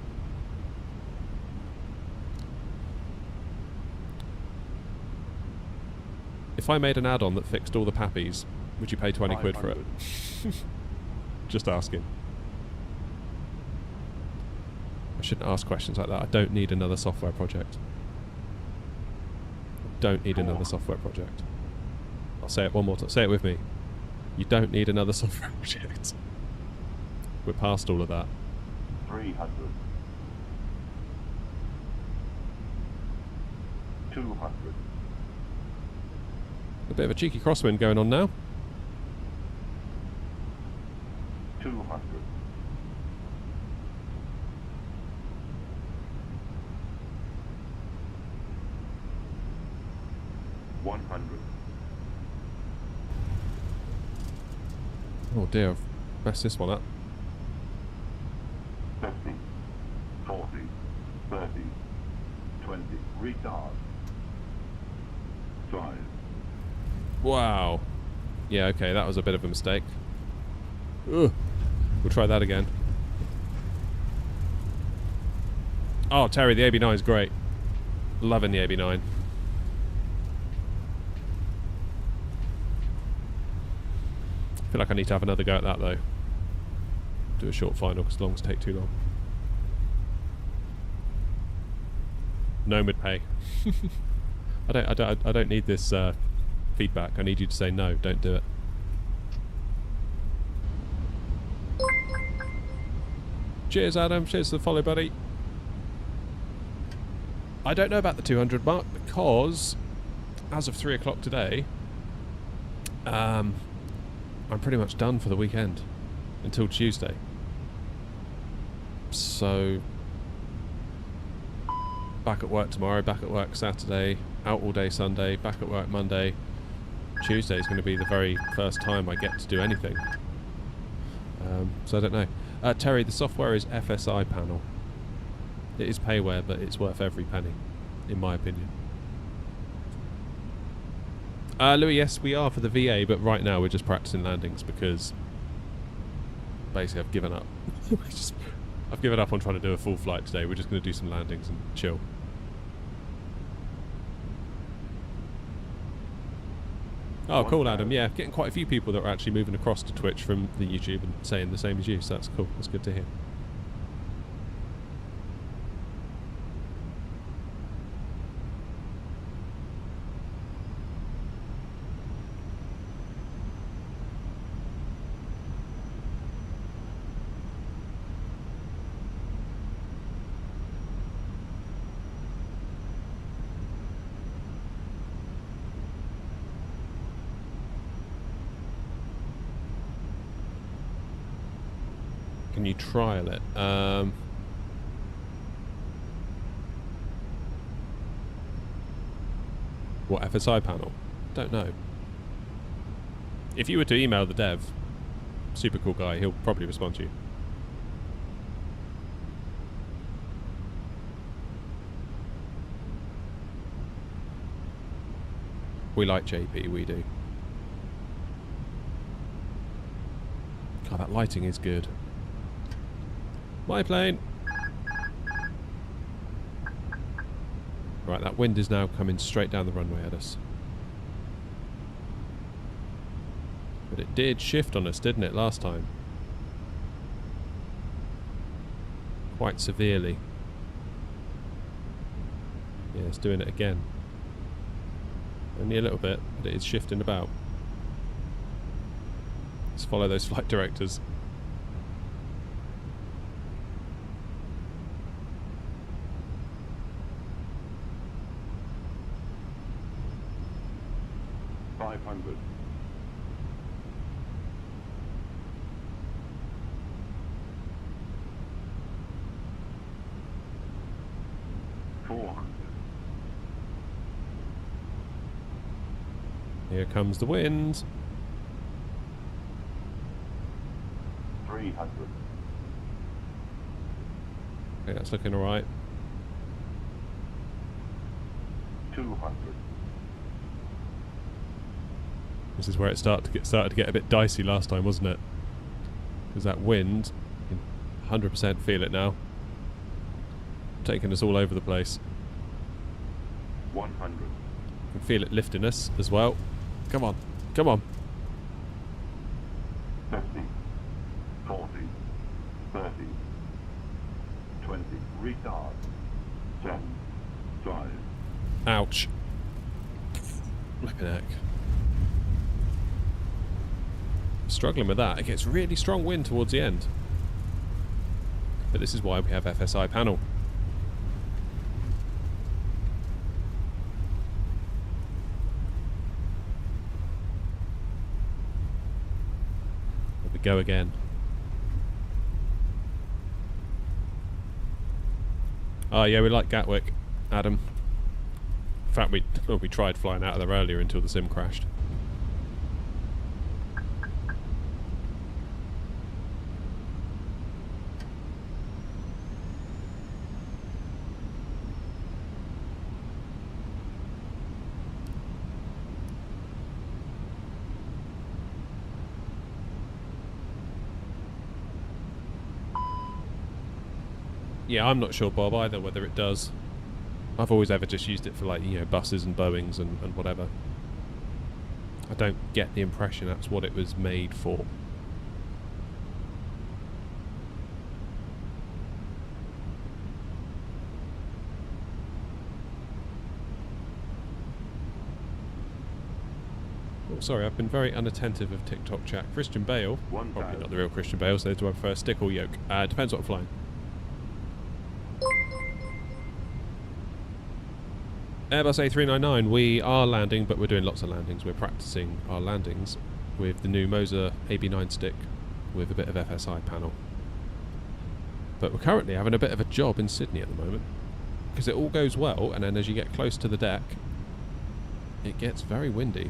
If I made an add-on that fixed all the Pappies, would you pay 20 quid for it? Just asking. I shouldn't ask questions like that. I don't need another software project. don't need another software project. I'll say it one more time. Say it with me. You don't need another software project. We're past all of that. 300. 200. A bit of a cheeky crosswind going on now. 200. 100. Oh dear, I've messed this one up. 50. 40. 30. 20. Retard. 5. Wow. Yeah, okay, that was a bit of a mistake. Ugh. We'll try that again. Oh, Terry, the AB9 is great. Loving the AB9. I feel like I need to have another go at that, though. Do a short final, because longs take too long. Nomad pay. I don't need this feedback. I need you to say no, don't do it. Cheers, Adam. Cheers to the follow, buddy. I don't know about the 200 mark because, as of 3 o'clock today, I'm pretty much done for the weekend until Tuesday. So, back at work tomorrow, back at work Saturday, out all day Sunday, back at work Monday. Tuesday is going to be the very first time I get to do anything. So I don't know. Terry, the software is FSI panel. It is payware, but it's worth every penny, in my opinion. Louis, yes, we are for the VA, but right now we're just practicing landings because basically I've given up. I've given up on trying to do a full flight today. We're just going to do some landings and chill. Oh, cool, Adam. Yeah, getting quite a few people that are actually moving across to Twitch from the YouTube and saying the same as you, so that's cool. That's good to hear. Can you trial it? What, FSI panel? Don't know. If you were to email the dev, super cool guy, he'll probably respond to you. We like JP, we do. God, that lighting is good. My plane. Right, that wind is now coming straight down the runway at us. But it did shift on us, didn't it, last time? Quite severely. Yeah, it's doing it again. Only a little bit, but it is shifting about. Let's follow those flight directors. Here comes the wind. 300. Okay, that's looking alright. 200. This is where it started to get a bit dicey last time, wasn't it? Because that wind, you can 100% feel it now. Taking us all over the place. 100. You can feel it lifting us as well. Come on, come on. 50, 40, 30, 20, retard, 10, 5. Ouch. Flipping heck. Struggling with that. It gets really strong wind towards the end. But this is why we have FSI panel. Here we go again. Oh yeah, we like Gatwick, Adam. In fact, we tried flying out of there earlier until the sim crashed. Yeah, I'm not sure, Bob, either, whether it does. I've always ever just used it for, like, you know, buses and Boeings and whatever. I don't get the impression that's what it was made for. Oh, sorry, I've been very unattentive of TikTok chat. Christian Bale, probably not the real Christian Bale, says, do I prefer stick or yoke? Depends what I'm flying. Airbus A319, we are landing, but we're doing lots of landings. We're practicing our landings with the new Moza AB9 stick with a bit of FSI panel. But we're currently having a bit of a job in Sydney at the moment, because it all goes well, and then as you get close to the deck, it gets very windy.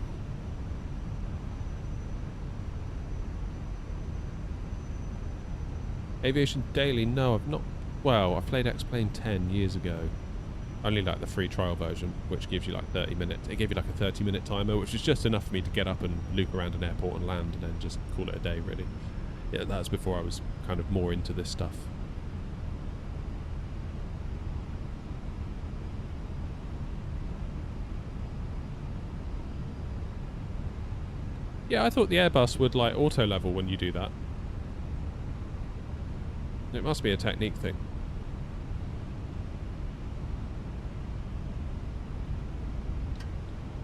Aviation Daily, no, I've not. Well, I played X-Plane 10 years ago. Only like the free trial version, which gives you like 30 minutes. It gave you like a 30-minute timer, which was just enough for me to get up and loop around an airport and land, and then just call it a day, really. Yeah, that was before I was kind of more into this stuff. Yeah, I thought the Airbus would like auto level when you do that. It must be a technique thing.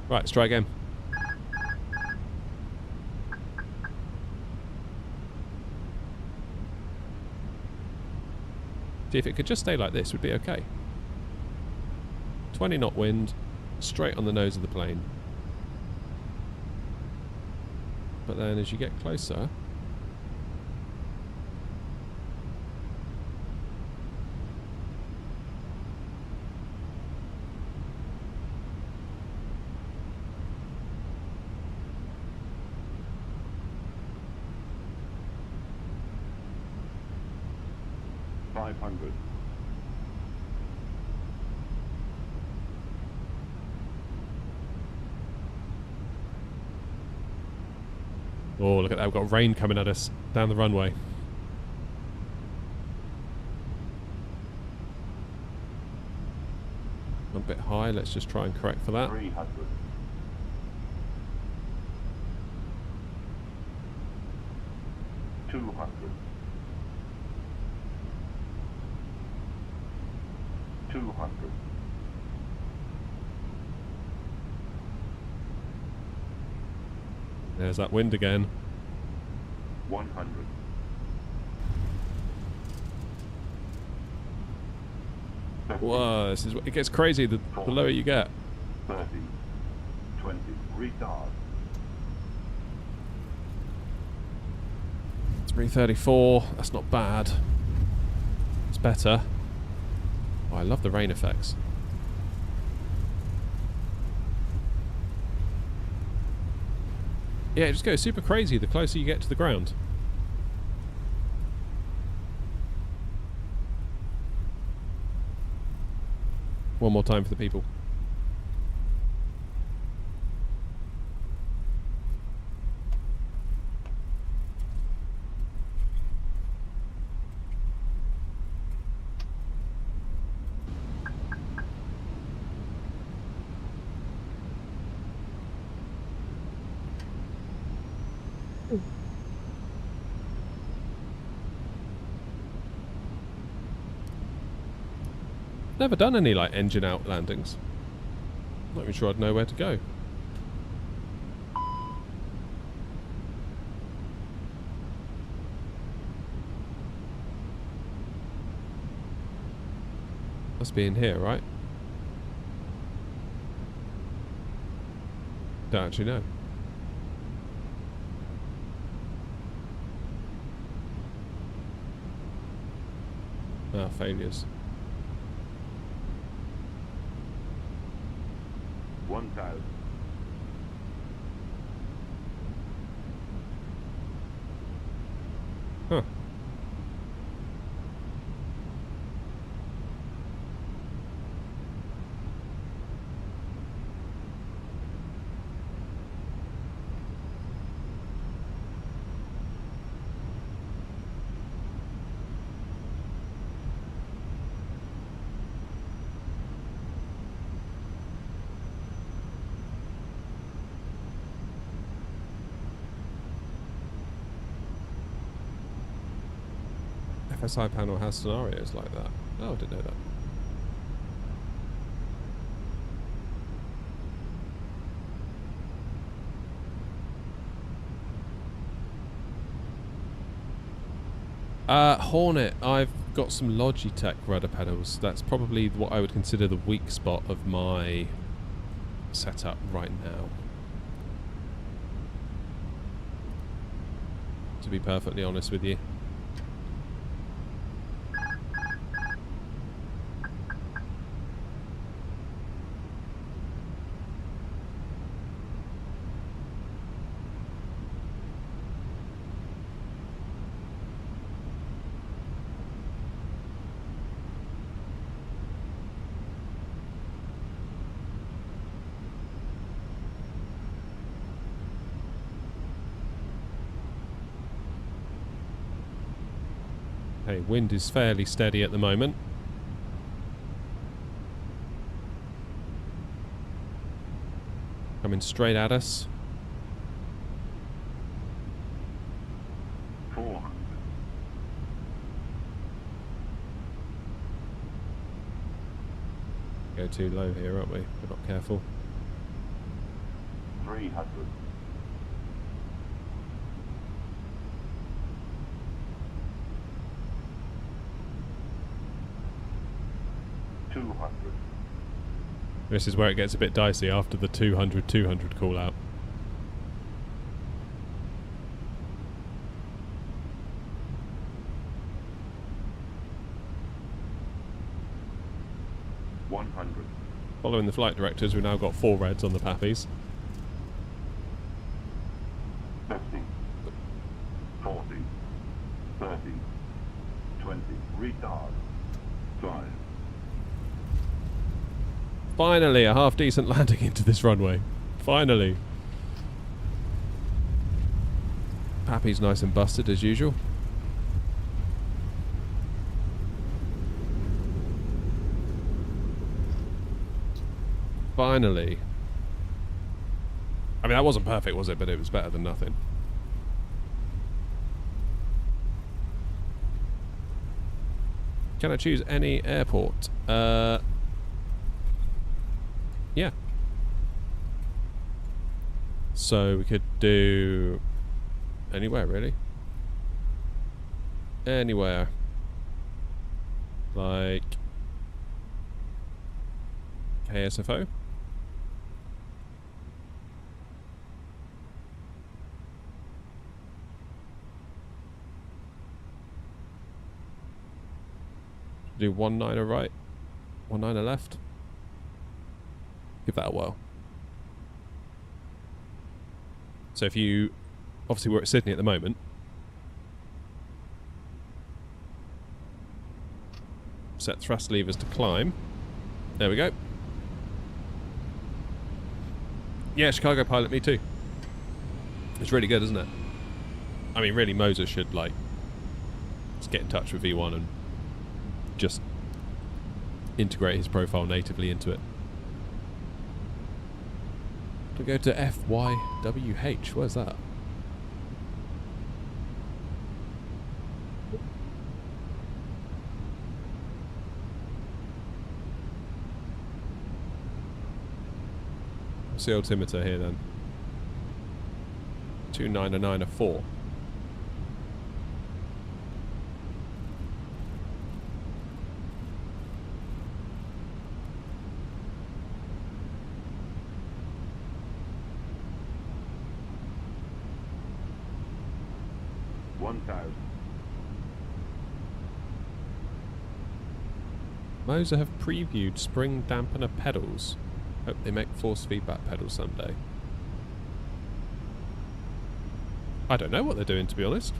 Right, let's try again. See, if it could just stay like this, would be okay. 20 knot wind, straight on the nose of the plane. But then as you get closer, oh, look at that, we've got rain coming at us down the runway. A bit high, let's just try and correct for that. 300. 200. 200. There's that wind again. 100. Whoa, this is, it gets crazy the lower you get. 30. 20. Retard. 334, that's not bad. It's better. Oh, I love the rain effects. Yeah, it just goes super crazy the closer you get to the ground. One more time for the people. Never done any like engine out landings. Not even sure I'd know where to go. Must be in here, right? Don't actually know. Ah, failures. 1,000. Huh. FSI panel has scenarios like that. Oh, I didn't know that. Hornet, I've got some Logitech rudder pedals. That's probably what I would consider the weak spot of my setup right now. To be perfectly honest with you. Hey, wind is fairly steady at the moment. Coming straight at us. 400. Go too low here, aren't we? We're not careful. 300. 200. This is where it gets a bit dicey after the 200 call out. Following the flight directors, we've now got 4 reds on the Pappies. 50, 40, 30, 20, retard, 5. Finally, a half-decent landing into this runway. Finally. Pappy's nice and busted as usual. Finally. I mean, that wasn't perfect, was it? But it was better than nothing. Can I choose any airport? Yeah. So we could do anywhere, really. Anywhere. Like KSFO. Do 19er right, 19er left. Give that a whirl. So if you, obviously we're at Sydney at the moment. Set thrust levers to climb. There we go. Yeah, Chicago pilot, me too. It's really good, isn't it? I mean, really, Moza should, like, just get in touch with V1 and just integrate his profile natively into it. To go to FYWH, where's that? What's the altimeter here then? 2994. 1,000. Moza have previewed spring dampener pedals. Hope they make force feedback pedals someday. I don't know what they're doing, to be honest.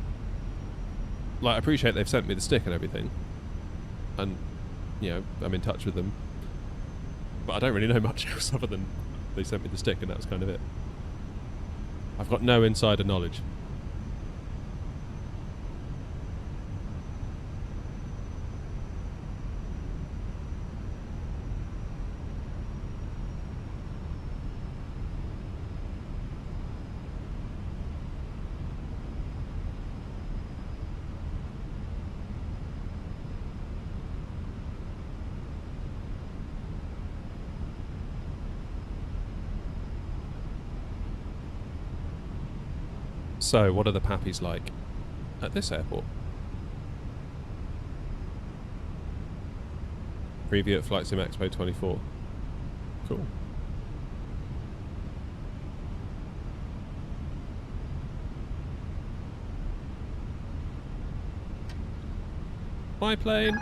Like, I appreciate they've sent me the stick and everything. And, you know, I'm in touch with them. But I don't really know much else other than they sent me the stick and that was kind of it. I've got no insider knowledge. So, what are the pappies like at this airport? Preview at Flight Sim Expo 24. Cool. My plane.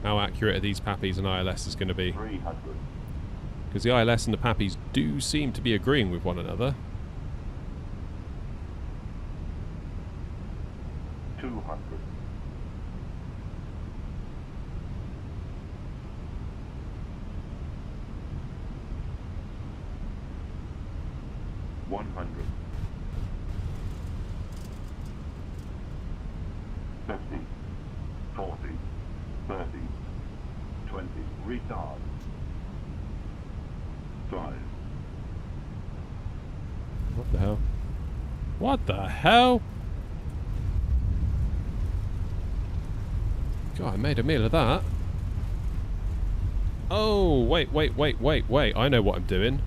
How accurate are these pappies and ILS is going to be? 300. Because the ILS and the pappies do seem to be agreeing with one another. 200. 100. 50. 40. 30, 20, retard, 5. What the hell? What the hell? God, I made a meal of that. Oh, wait. I know what I'm doing.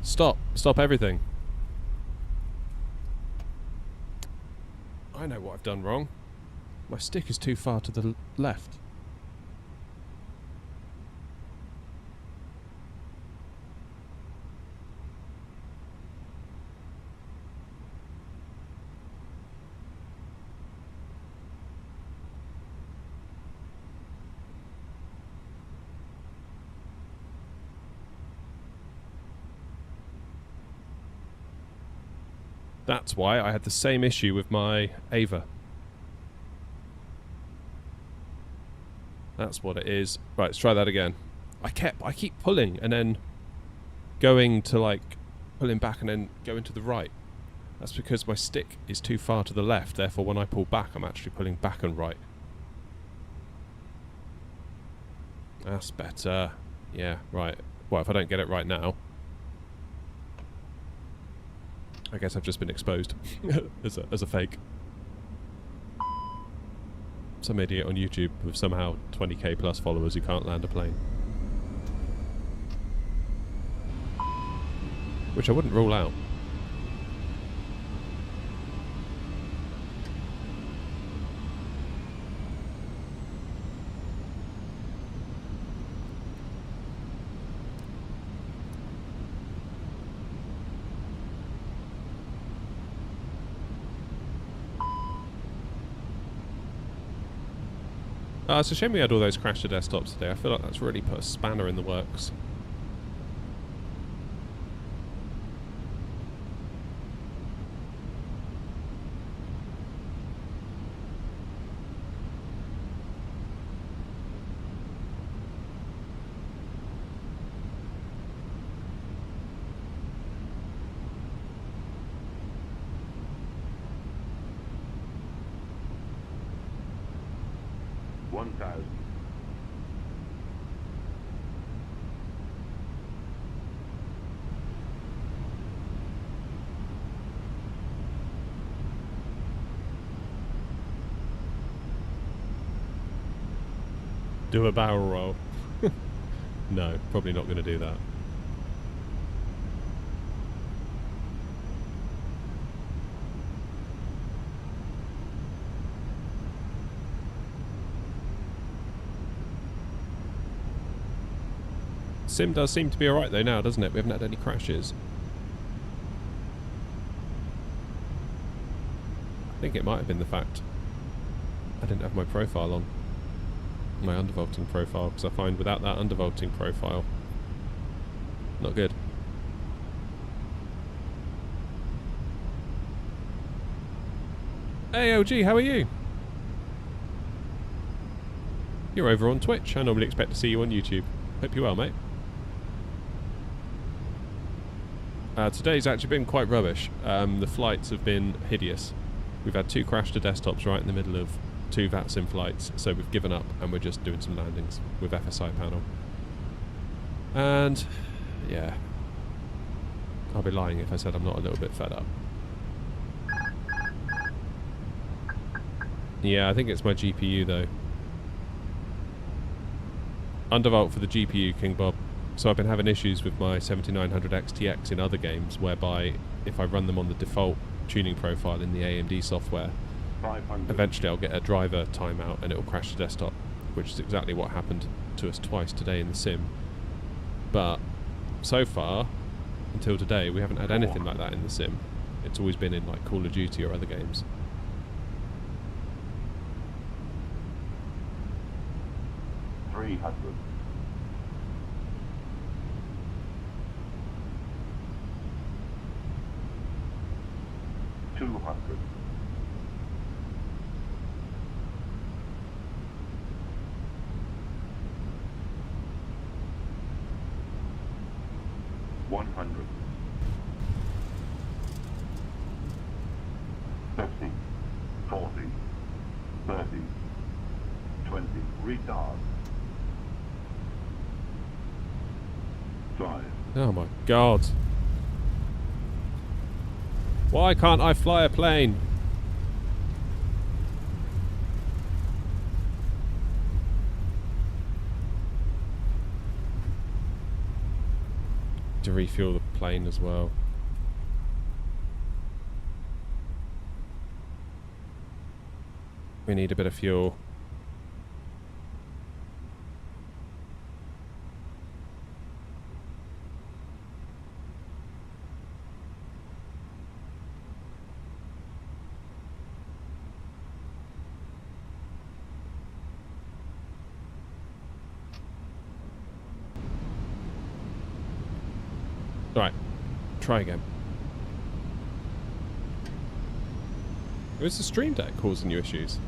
Stop everything. I know what I've done wrong. My stick is too far to the left. That's why I had the same issue with my Ava. That's what it is. Right, let's try that again. I keep pulling and then going to like pulling back and then going to the right. That's because my stick is too far to the left, therefore when I pull back I'm actually pulling back and right. That's better. Yeah, right. Well, if I don't get it right now, I guess I've just been exposed as a fake. Some idiot on YouTube with somehow 20k plus followers who can't land a plane. Which I wouldn't rule out. It's a shame we had all those crash to desktops today. I feel like that's really put a spanner in the works. Do a barrel roll. No, probably not going to do that. Sim does seem to be alright though now, doesn't it? We haven't had any crashes. I think it might have been the fact I didn't have my profile on. My undervolting profile, because I find without that undervolting profile, not good. Hey OG, how are you? You're over on Twitch. I normally expect to see you on YouTube. Hope you're well, mate. Today's actually been quite rubbish. The flights have been hideous. We've had 2 crash to desktops right in the middle of 2 VATSIM flights, so we've given up and we're just doing some landings with FSI panel. And yeah, I'll be lying if I said I'm not a little bit fed up. Yeah, I think it's my GPU though. Undervolt for the GPU, King Bob. So I've been having issues with my 7900 XTX in other games, whereby if I run them on the default tuning profile in the AMD software, eventually I'll get a driver timeout and it'll crash the desktop, which is exactly what happened to us twice today in the sim. But so far, until today, we haven't had anything like that in the sim. It's always been in like Call of Duty or other games. $300. 200. 100. 50. 40. 30. 20. Retard. 5. Oh my god. Why can't I fly a plane? To refuel the plane as well. We need a bit of fuel. Right, try again. Is the Stream Deck causing you issues?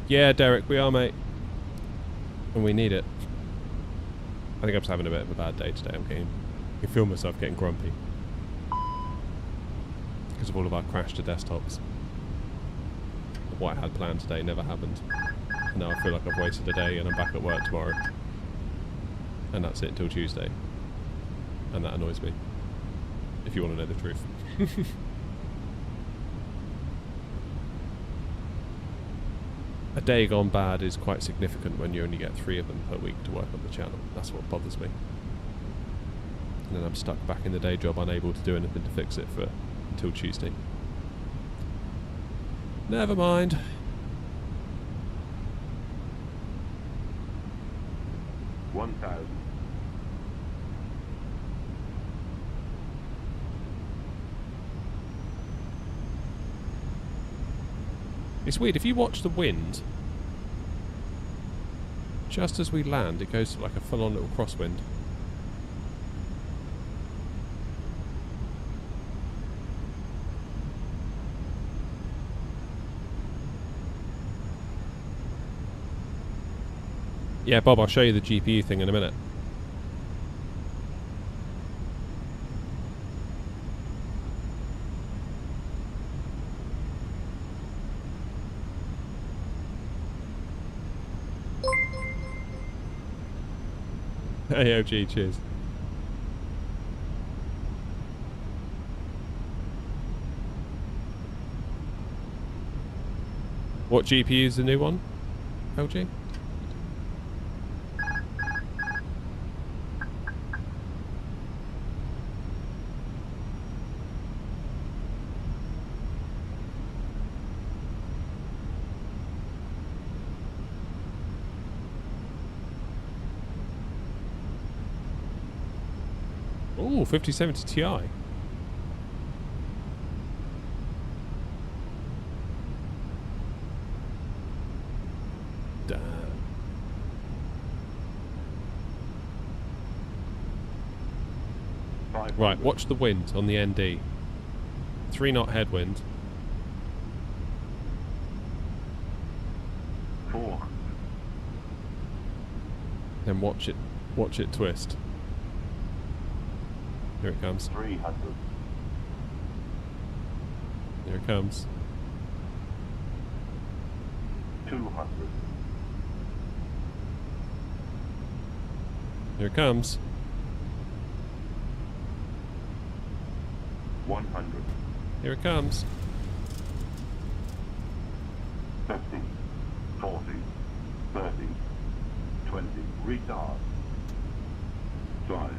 Yeah, Derek, we are, mate. And we need it. I think I'm just having a bit of a bad day today. I can feel myself getting grumpy. Because of all of our crash to desktops. What I had planned today never happened. And now I feel like I've wasted a day and I'm back at work tomorrow. And that's it until Tuesday. And that annoys me. If you want to know the truth. A day gone bad is quite significant when you only get 3 of them per week to work on the channel. That's what bothers me. And then I'm stuck back in the day job, unable to do anything to fix it for until Tuesday. Never mind. $1,000. It's weird, if you watch the wind, just as we land, it goes to like a full-on little crosswind. Yeah, Bob, I'll show you the GPU thing in a minute. AOG, cheers. What GPU is the new one? LG? Ooh, 5070 Ti. Damn. Right, watch the wind on the ND. 3-knot headwind. 400. Then watch it twist. Here it comes. 300. Here it comes. 200. Here it comes. 100. Here it comes. 50. 40. 30. 20. Retard. 5.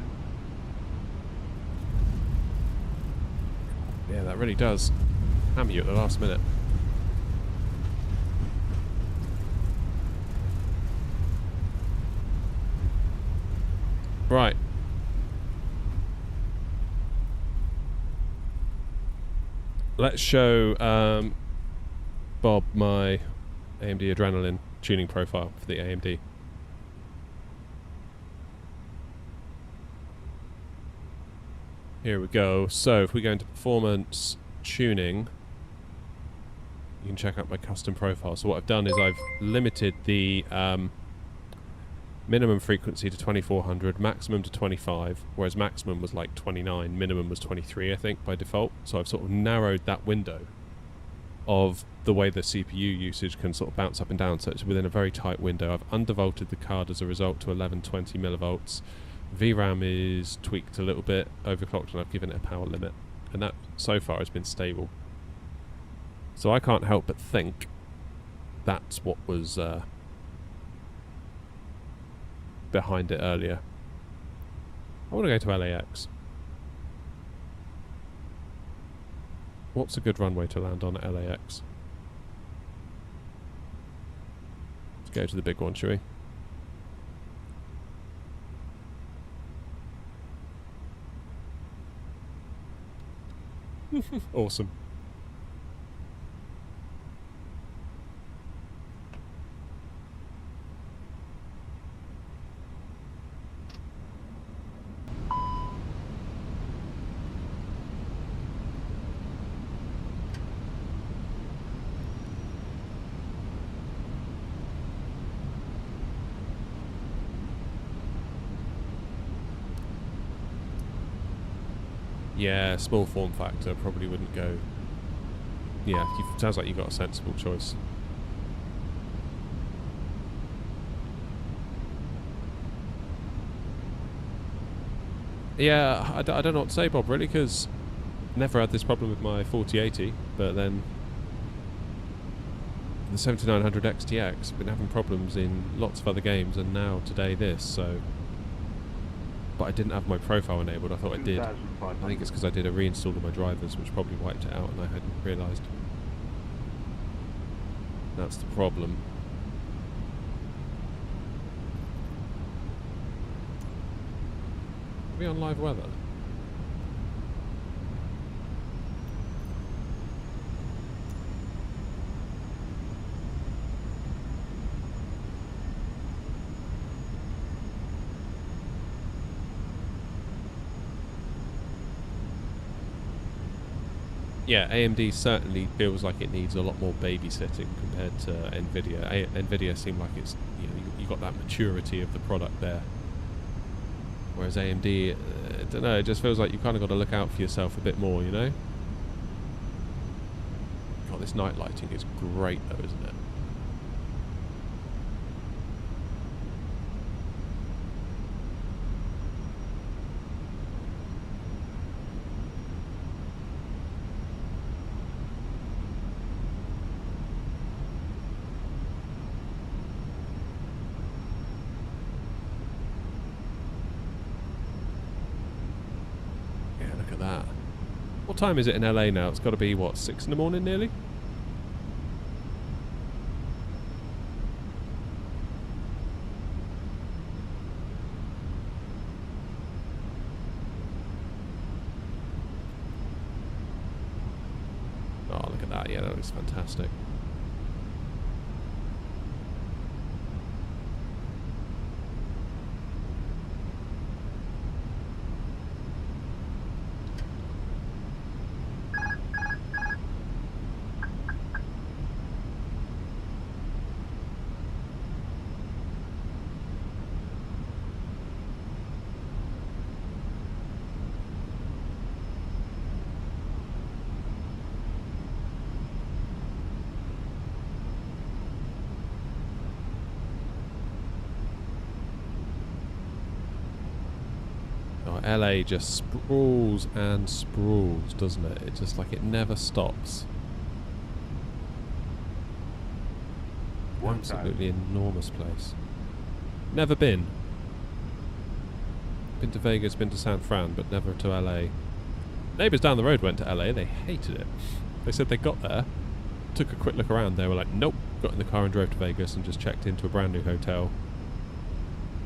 Yeah, that really does hammer you at the last minute. Right. Let's show Bob my AMD Adrenaline tuning profile for the AMD. Here we go. So if we go into performance tuning, you can check out my custom profile. So what I've done is I've limited the minimum frequency to 2400, maximum to 25, whereas maximum was like 29, minimum was 23, I think, by default. So I've sort of narrowed that window of the way the CPU usage can sort of bounce up and down, so it's within a very tight window. I've undervolted the card as a result to 1120 millivolts. VRAM is tweaked a little bit, overclocked, and I've given it a power limit, and that so far has been stable. So I can't help but think that's what was behind it earlier. I want to go to LAX. What's a good runway to land on at LAX? Let's go to the big one, shall we? Awesome. Yeah, small form factor probably wouldn't go. Yeah, sounds like you got a sensible choice. Yeah, I don't know what to say, Bob, really, because never had this problem with my 4080, but then the 7900 XTX, been having problems in lots of other games, and now today this, so... But I didn't have my profile enabled. I thought I did. I think it's because I did a reinstall of my drivers, which probably wiped it out, and I hadn't realised. That's the problem. Are we on live weather? Yeah, AMD certainly feels like it needs a lot more babysitting compared to Nvidia. Nvidia seemed like it's, you got that maturity of the product there, whereas AMD, I don't know, it just feels like you kind of got to look out for yourself a bit more, you know. God, this night lighting is great though, isn't it? time is it in LA now? It's got to be, what, 6 in the morning nearly? Oh, look at that. Yeah, that looks fantastic. LA just sprawls and sprawls, doesn't it? It's just like it never stops. Absolutely enormous place. Never been. Been to Vegas, been to San Fran, but never to LA. Neighbours down the road went to LA, they hated it. They said they got there, took a quick look around, they were like, nope, got in the car and drove to Vegas and just checked into a brand new hotel.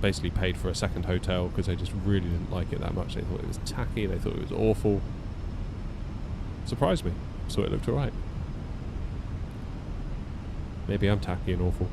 Basically paid for a second hotel because they just really didn't like it that much. They thought it was tacky, they thought it was awful. Surprised me, so it looked alright. Maybe I'm tacky and awful.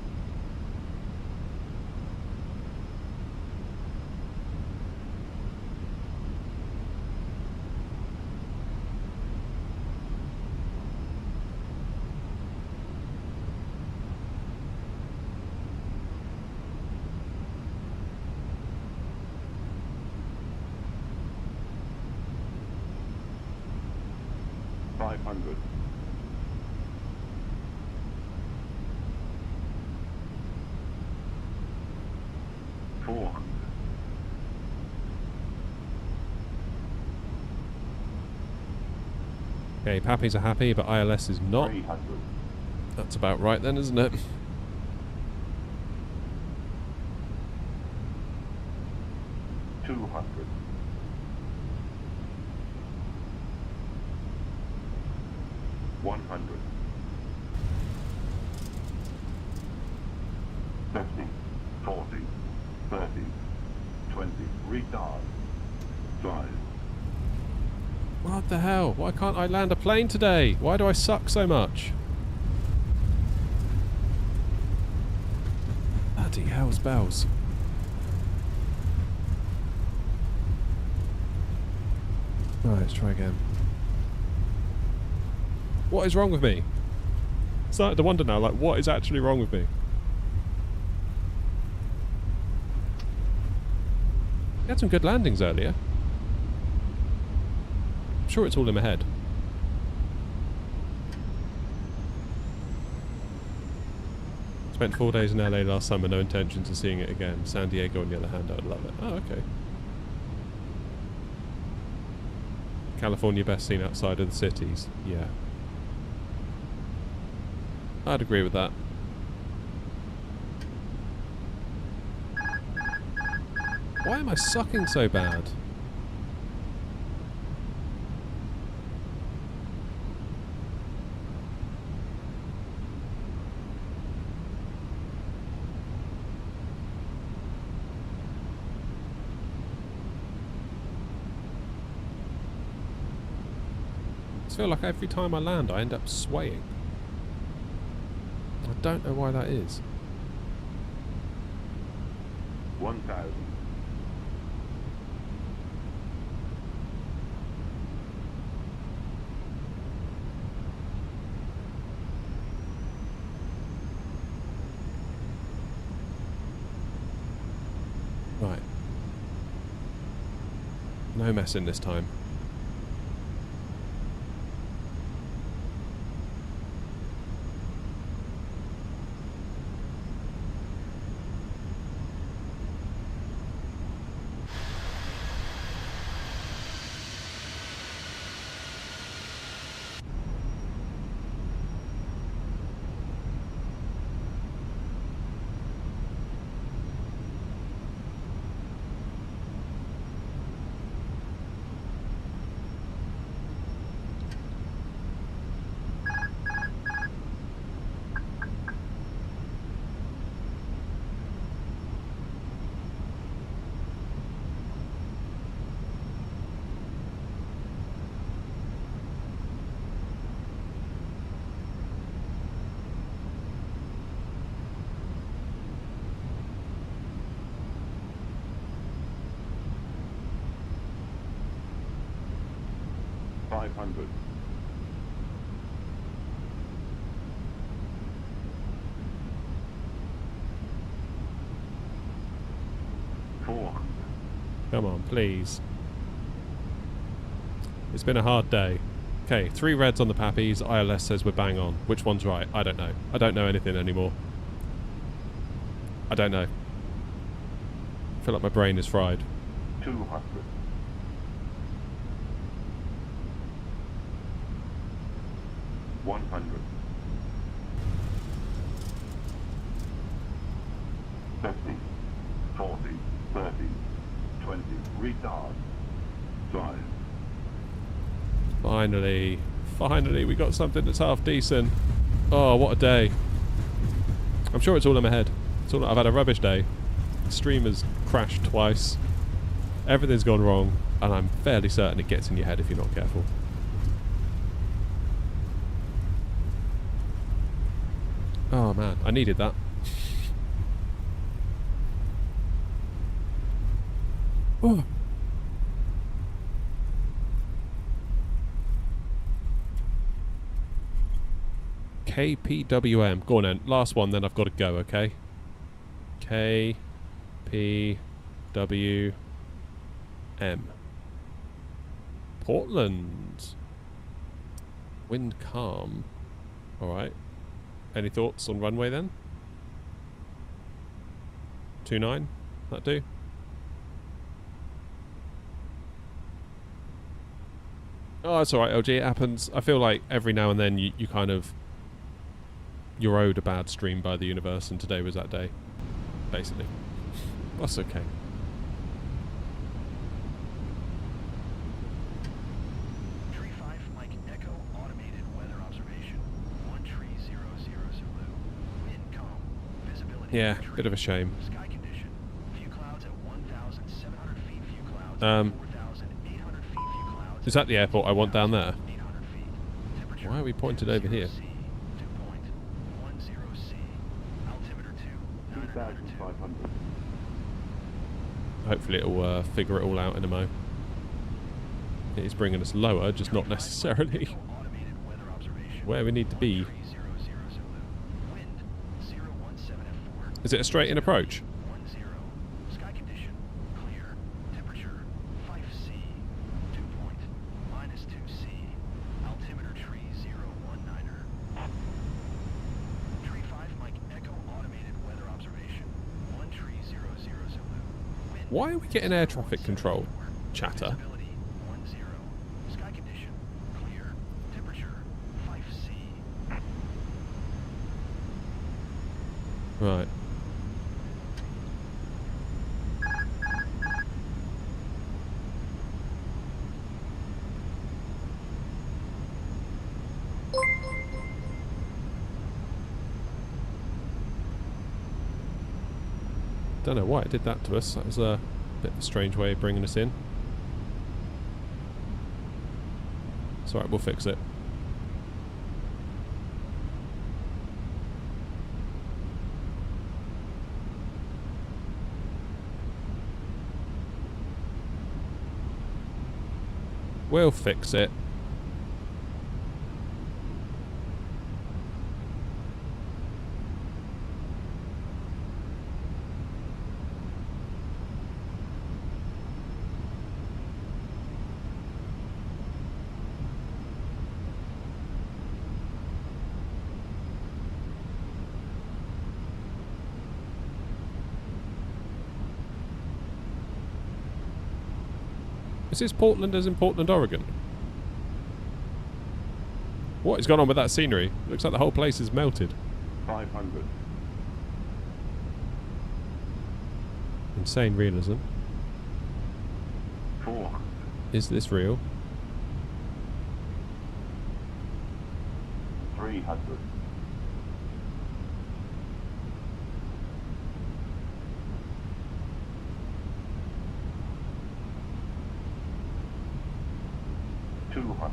Okay, Pappies are happy, but ILS is not. That's about right then, isn't it? What the hell? Why can't I land a plane today? Why do I suck so much? Bloody hell's bells. Right, let's try again. What is wrong with me? I'm starting to wonder now, like, what is actually wrong with me? We had some good landings earlier. I'm sure it's all in my head. Spent 4 days in LA last summer, no intentions of seeing it again. San Diego, on the other hand, I would love it. Oh, okay. California best seen outside of the cities. Yeah. I'd agree with that. Why am I sucking so bad? I feel like every time I land I end up swaying. I don't know why that is. 1,000. Right. No messing this time. 500. 400. Come on, please. It's been a hard day. Okay, 3 reds on the Pappies. ILS says we're bang on. Which one's right? I don't know. I don't know anything anymore. I don't know. I feel like my brain is fried. 200. 100. 50. 40. 30. 20. Retard. 5. Finally. Finally, we got something that's half decent. Oh, what a day. I'm sure it's all in my head. It's all, I've had a rubbish day. The stream has crashed twice. Everything's gone wrong. And I'm fairly certain it gets in your head if you're not careful. Oh man, I needed that. Oh. KPWM. Go on then. Last one, then I've got to go, okay? KPWM. Portland. Wind calm. Alright. Any thoughts on runway then? 29? That do? Oh, that's alright, LG. It happens. I feel like every now and then you kind of... You're owed a bad stream by the universe, and today was that day. Basically. That's okay. Yeah, bit of a shame. Is that the airport I want down there? Why are we pointed over here? 2,500. Hopefully it'll figure it all out in a mo. It's bringing us lower, just not necessarily where we need to be. Is it a straight in approach? Why are we getting air traffic control chatter? Right. Don't know why it did that to us. That was a bit of a strange way of bringing us in. It's alright, we'll fix it. We'll fix it. Is this Portland as in Portland, Oregon? What is going on with that scenery? Looks like the whole place is melted. 500. Insane realism. 400. Is this real? 300. 200.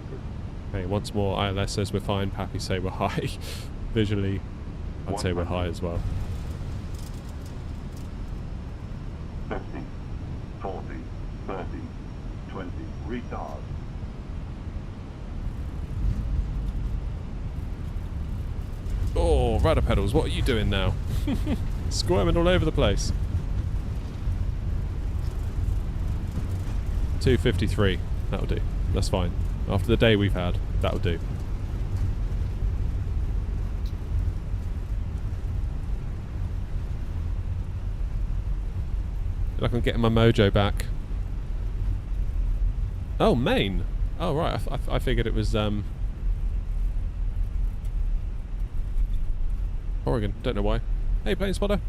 Okay, once more, ILS says we're fine. Pappy say we're high. Visually, I'd say we're high as well. 50, 40, 30, 20. Retard. Oh, rudder pedals, what are you doing now? Squirming all over the place. 253. That'll do. That's fine. After the day we've had, that'll do. Like I'm getting my mojo back. Oh, Maine. Oh, right. I figured it was Oregon. Don't know why. Hey, plane spotter.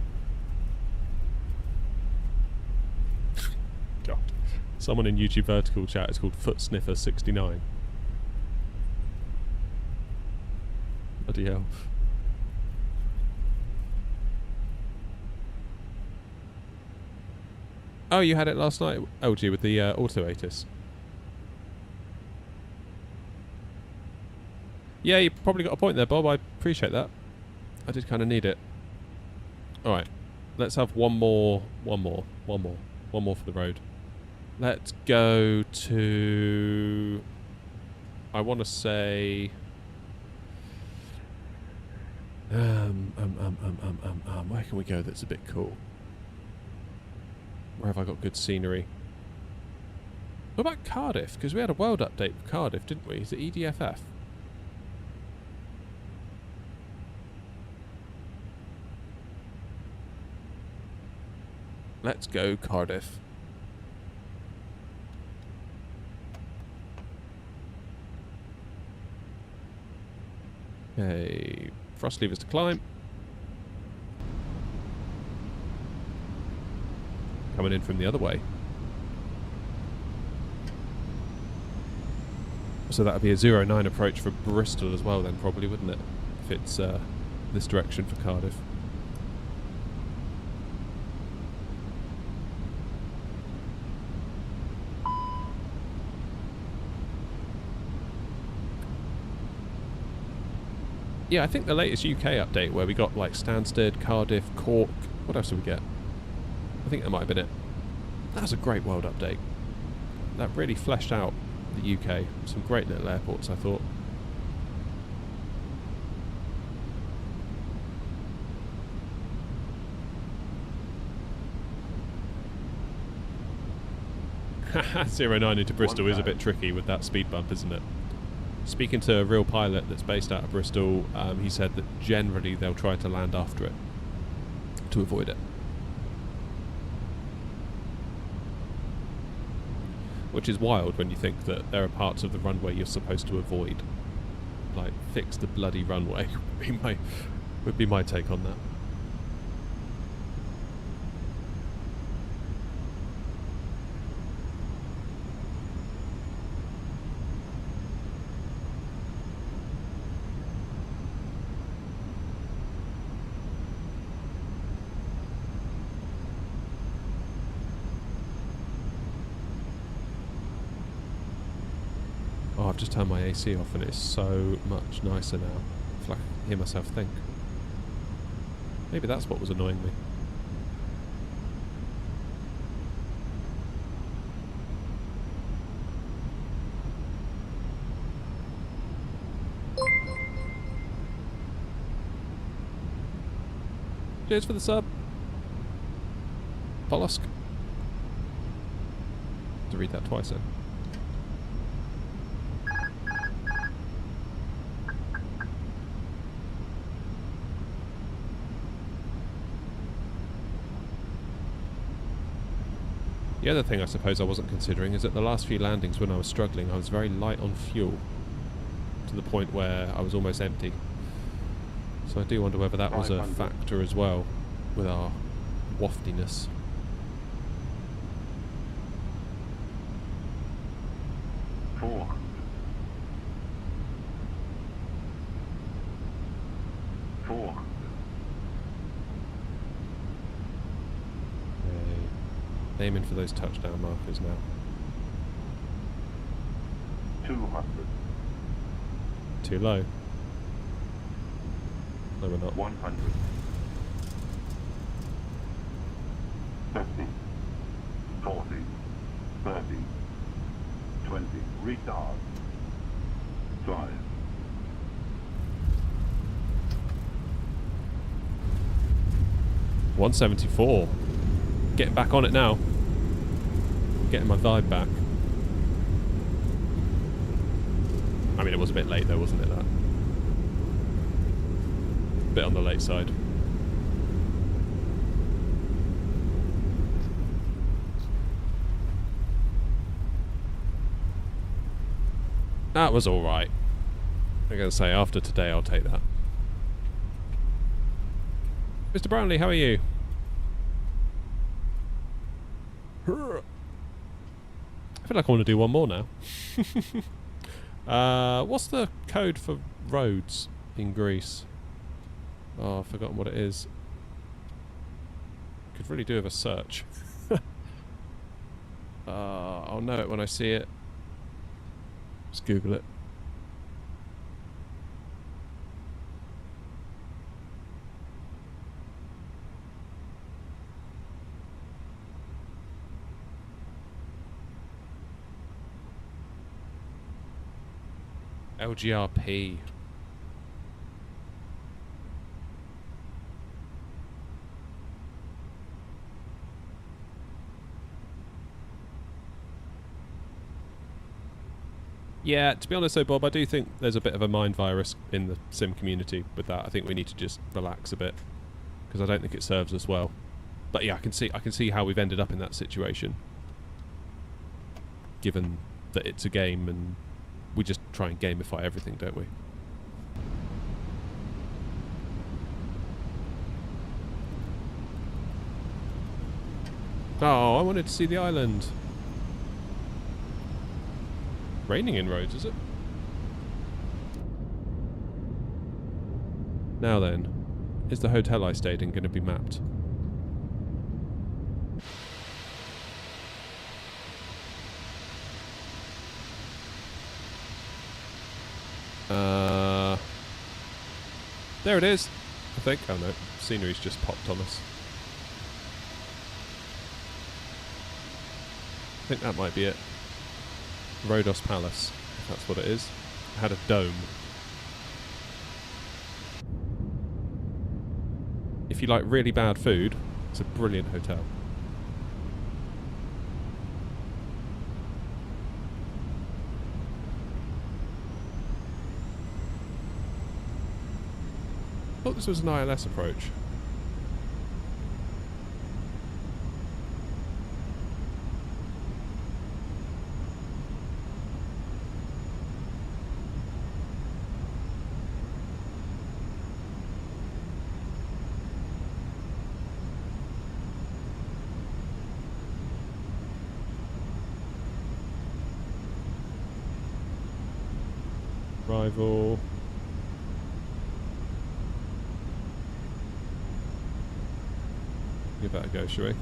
God. Someone in YouTube vertical chat is called Foot Sniffer 69. Bloody hell. Oh, you had it last night, LG, with the Auto Atis. Yeah, you probably got a point there, Bob. I appreciate that. I did kind of need it. Alright. Let's have one more for the road. Let's go to... I want to say... where can we go that's a bit cool? Where have I got good scenery? What about Cardiff? Because we had a world update for Cardiff, didn't we? Is it EDFF? Let's go Cardiff. Okay, thrust levers to climb. Coming in from the other way. So that would be a 09 approach for Bristol as well then, probably, wouldn't it? If it's this direction for Cardiff. Yeah, I think the latest UK update where we got like Stansted, Cardiff, Cork. What else did we get? I think that might have been it. That was a great world update. That really fleshed out the UK. Some great little airports, I thought. Haha, 09 into Bristol is a bit tricky with that speed bump, isn't it? Speaking to a real pilot that's based out of Bristol, he said that generally they'll try to land after it to avoid it. Which is wild when you think that there are parts of the runway you're supposed to avoid. Like, fix the bloody runway would be my take on that. I've just turned my AC off and it's so much nicer now. I feel like I can hear myself think. Maybe that's what was annoying me. Cheers for the sub. Polosk. To read that twice then. The other thing I suppose I wasn't considering is that the last few landings when I was struggling I was very light on fuel to the point where I was almost empty. So I do wonder whether that was a factor as well with our waftiness. Aiming for those touchdown markers now. 200. Too low. No, we're not. 100. 50. 40. 30. 20. Retard. 5. 174. Getting back on it now. Getting my vibe back. I mean, it was a bit late though, wasn't it, that? Bit on the late side. That was alright. I'm going to say, after today, I'll take that. Mr. Brownlee, how are you? I feel like I want to do one more now. What's the code for roads in Greece? Oh, I've forgotten what it is. Could really do with a search. I'll know it when I see it. Just Google it. LGRP. Yeah, to be honest though, Bob, I do think there's a bit of a mind virus in the sim community with that. I think we need to just relax a bit, because I don't think it serves us well. But yeah, I can see how we've ended up in that situation, given that it's a game and we just try and gamify everything, don't we? Oh, I wanted to see the island. Raining in Rhodes, is it? Now then, is the hotel I stayed in going to be mapped? There it is, I think. Oh no, scenery's just popped on us. I think that might be it. Rhodos Palace, if that's what it is. It had a dome. If you like really bad food, it's a brilliant hotel. I thought this was an ILS approach. Rival. Give that a go, shall we?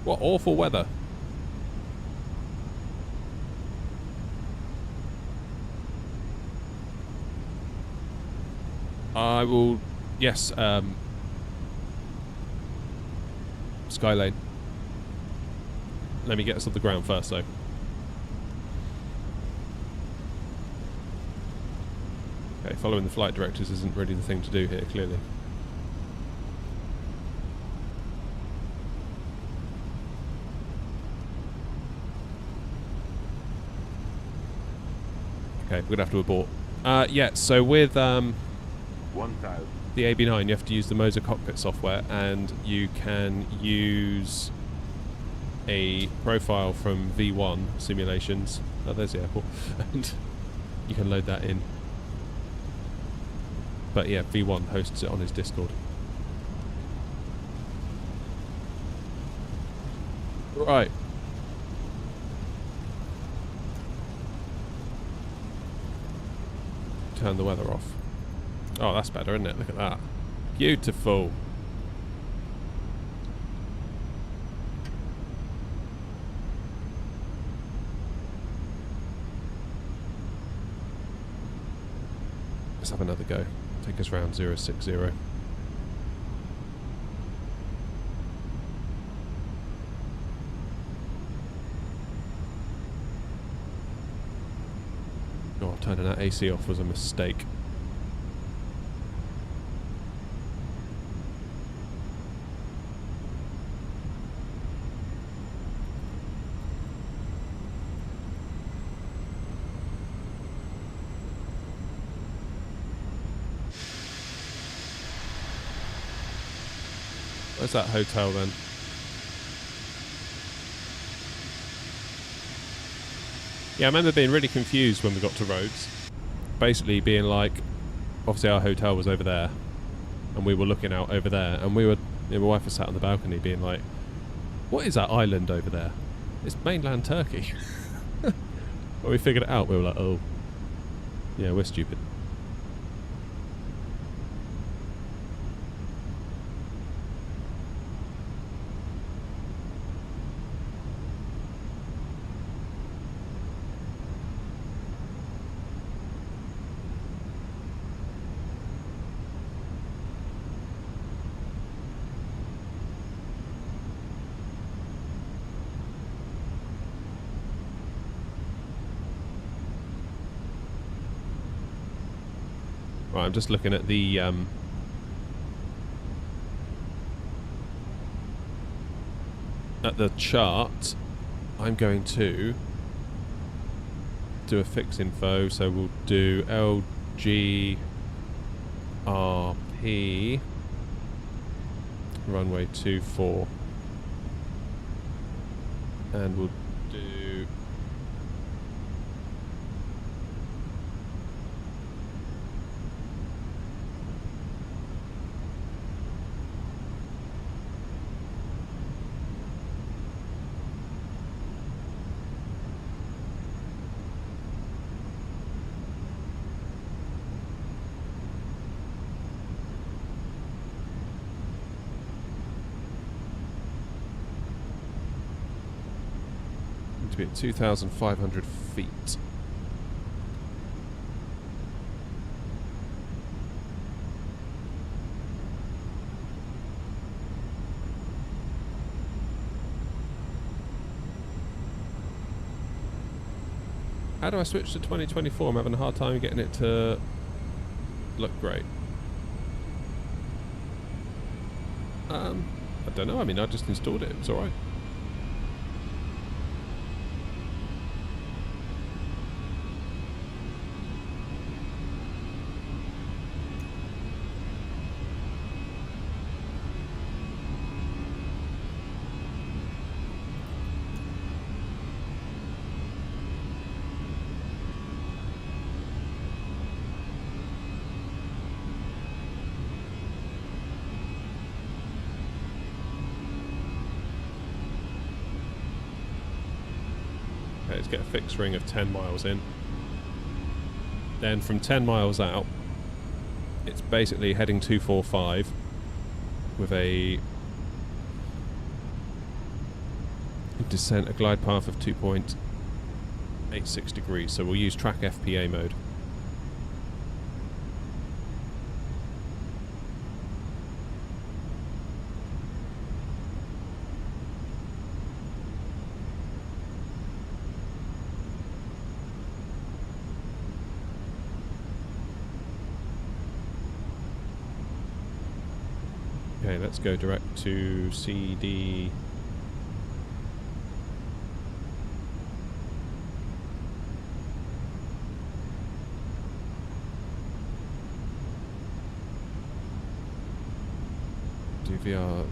What awful weather. I will... Yes, Skylane. Let me get us off the ground first, though. Okay, following the flight directives isn't really the thing to do here, clearly. Okay, we're going to have to abort. Yeah, so with the AB9, you have to use the Moza cockpit software, and you can use a profile from V1 simulations. Oh, there's the airport. And you can load that in. But yeah, V1 hosts it on his Discord. Right. Turn the weather off. Oh, that's better, isn't it? Look at that. Beautiful. Let's have another go. Take us round 060. Oh, turning that AC off was a mistake. Where's that hotel then? Yeah, I remember being really confused when we got to Rhodes. Basically being like, obviously our hotel was over there, and we were looking out over there, and we were, my wife was sat on the balcony being like, what is that island over there? It's mainland Turkey. When we figured it out, we were like, oh, yeah, we're stupid. Right, I'm just looking at the chart. I'm going to do a fix info, so we'll do LGRP runway 24, and we'll do to be at 2,500 feet. How do I switch to 2024? I'm having a hard time getting it to look great. I don't know, I mean I just installed it, it's alright. Okay, let's get a fixed ring of 10 miles in. Then from 10 miles out, it's basically heading 245 with a descent, a glide path of 2.86 degrees. So we'll use track FPA mode. Okay, let's go direct to CD. DVR.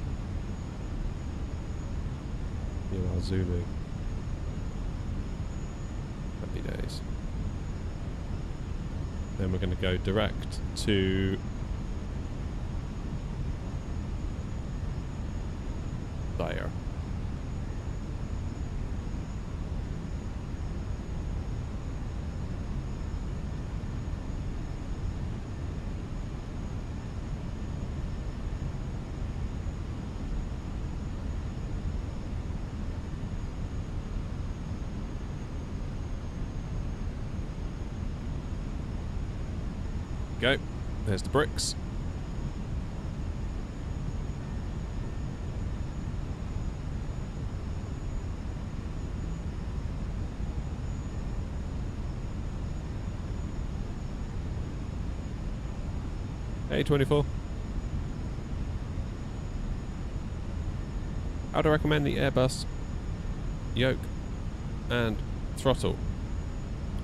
UR Zulu. Happy days. Then we're going to go direct to there. Go. There's the bricks. A24. I'd recommend the Airbus yoke and throttle.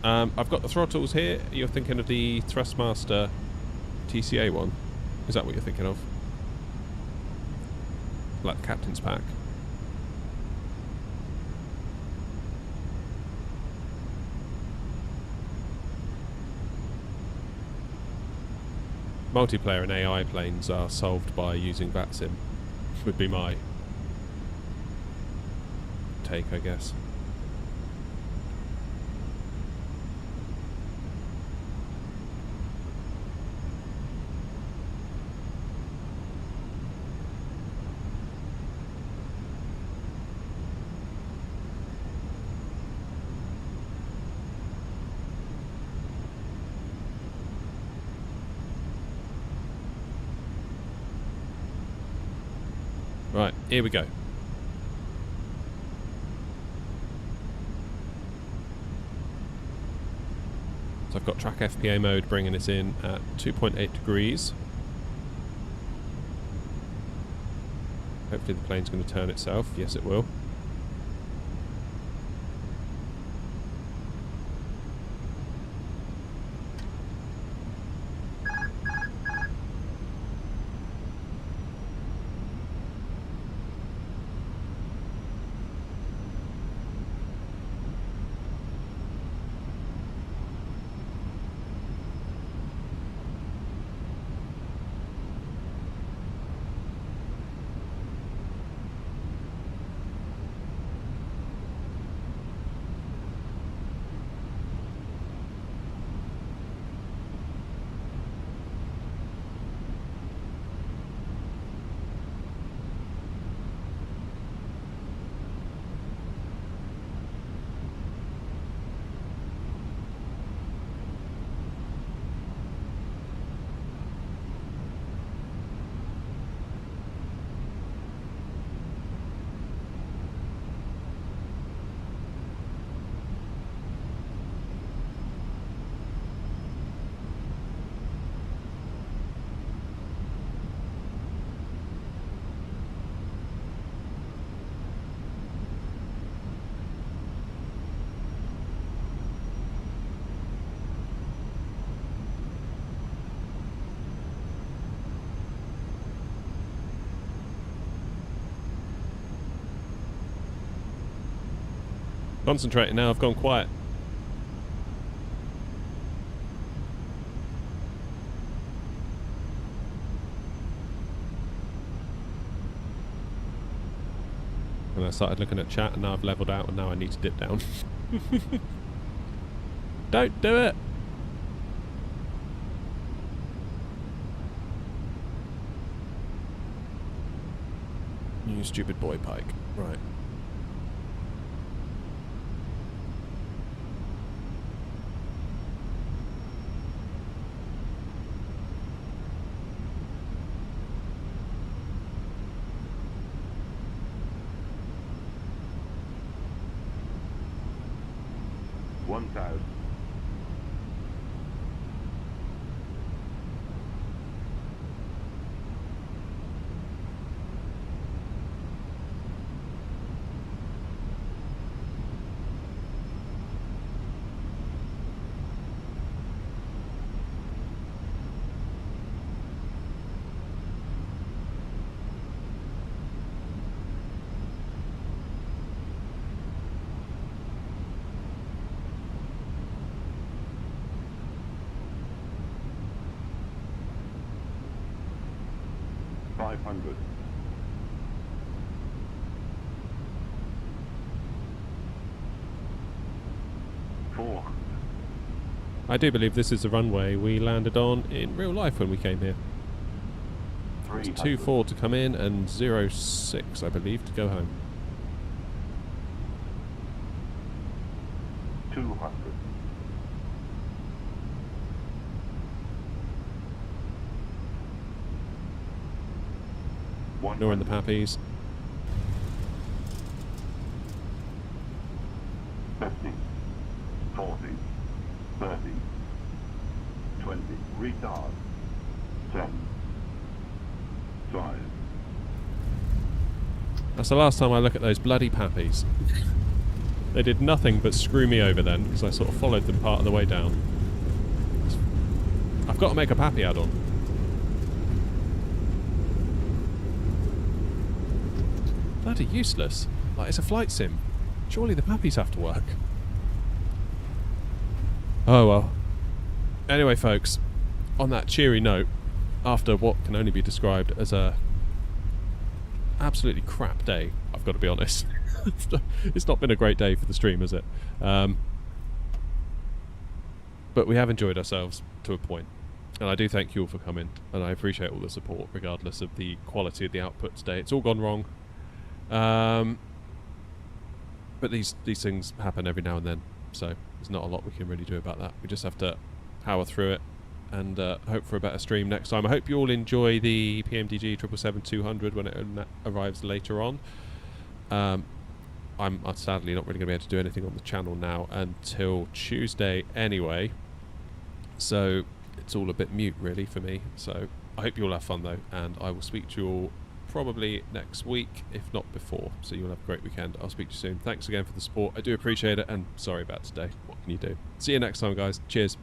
I've got the throttles here. You're thinking of the Thrustmaster TCA one. Is that what you're thinking of? Like the captain's pack. Multiplayer and AI planes are solved by using VATSIM. Would be my take, I guess. Right, here we go. So I've got track FPA mode bringing it in at 2.8 degrees. Hopefully the plane's going to turn itself. Yes, it will. Concentrating now, I've gone quiet. And I started looking at chat and now I've leveled out and now I need to dip down. Don't do it! You stupid boy, Pike. Right. I do believe this is the runway we landed on in real life when we came here. It's 24 to come in and 06, I believe, to go home. 200. Ignoring the pappies. 50, 40, 30, 20, retard, 10, 5. That's the last time I look at those bloody pappies. They did nothing but screw me over then, because I sort of followed them part of the way down. I've got to make a pappy add-on. Bloody useless. Like, it's a flight sim. Surely the pappies have to work. Oh well. Anyway, folks, on that cheery note, after what can only be described as a absolutely crap day, I've got to be honest. It's not been a great day for the stream, has it? But we have enjoyed ourselves to a point. And I do thank you all for coming, and I appreciate all the support, regardless of the quality of the output today. It's all gone wrong. But these things happen every now and then, so there's not a lot we can really do about that. We just have to power through it and hope for a better stream next time. I hope you all enjoy the PMDG 777-200 when it arrives later on. I'm sadly not really going to be able to do anything on the channel now until Tuesday anyway, so it's all a bit mute really for me. So I hope you all have fun though, and I will speak to you all probably next week, if not before. So you'll have a great weekend. I'll speak to you soon. Thanks again for the support. I do appreciate it, and sorry about today. What can you do? See you next time, guys. Cheers.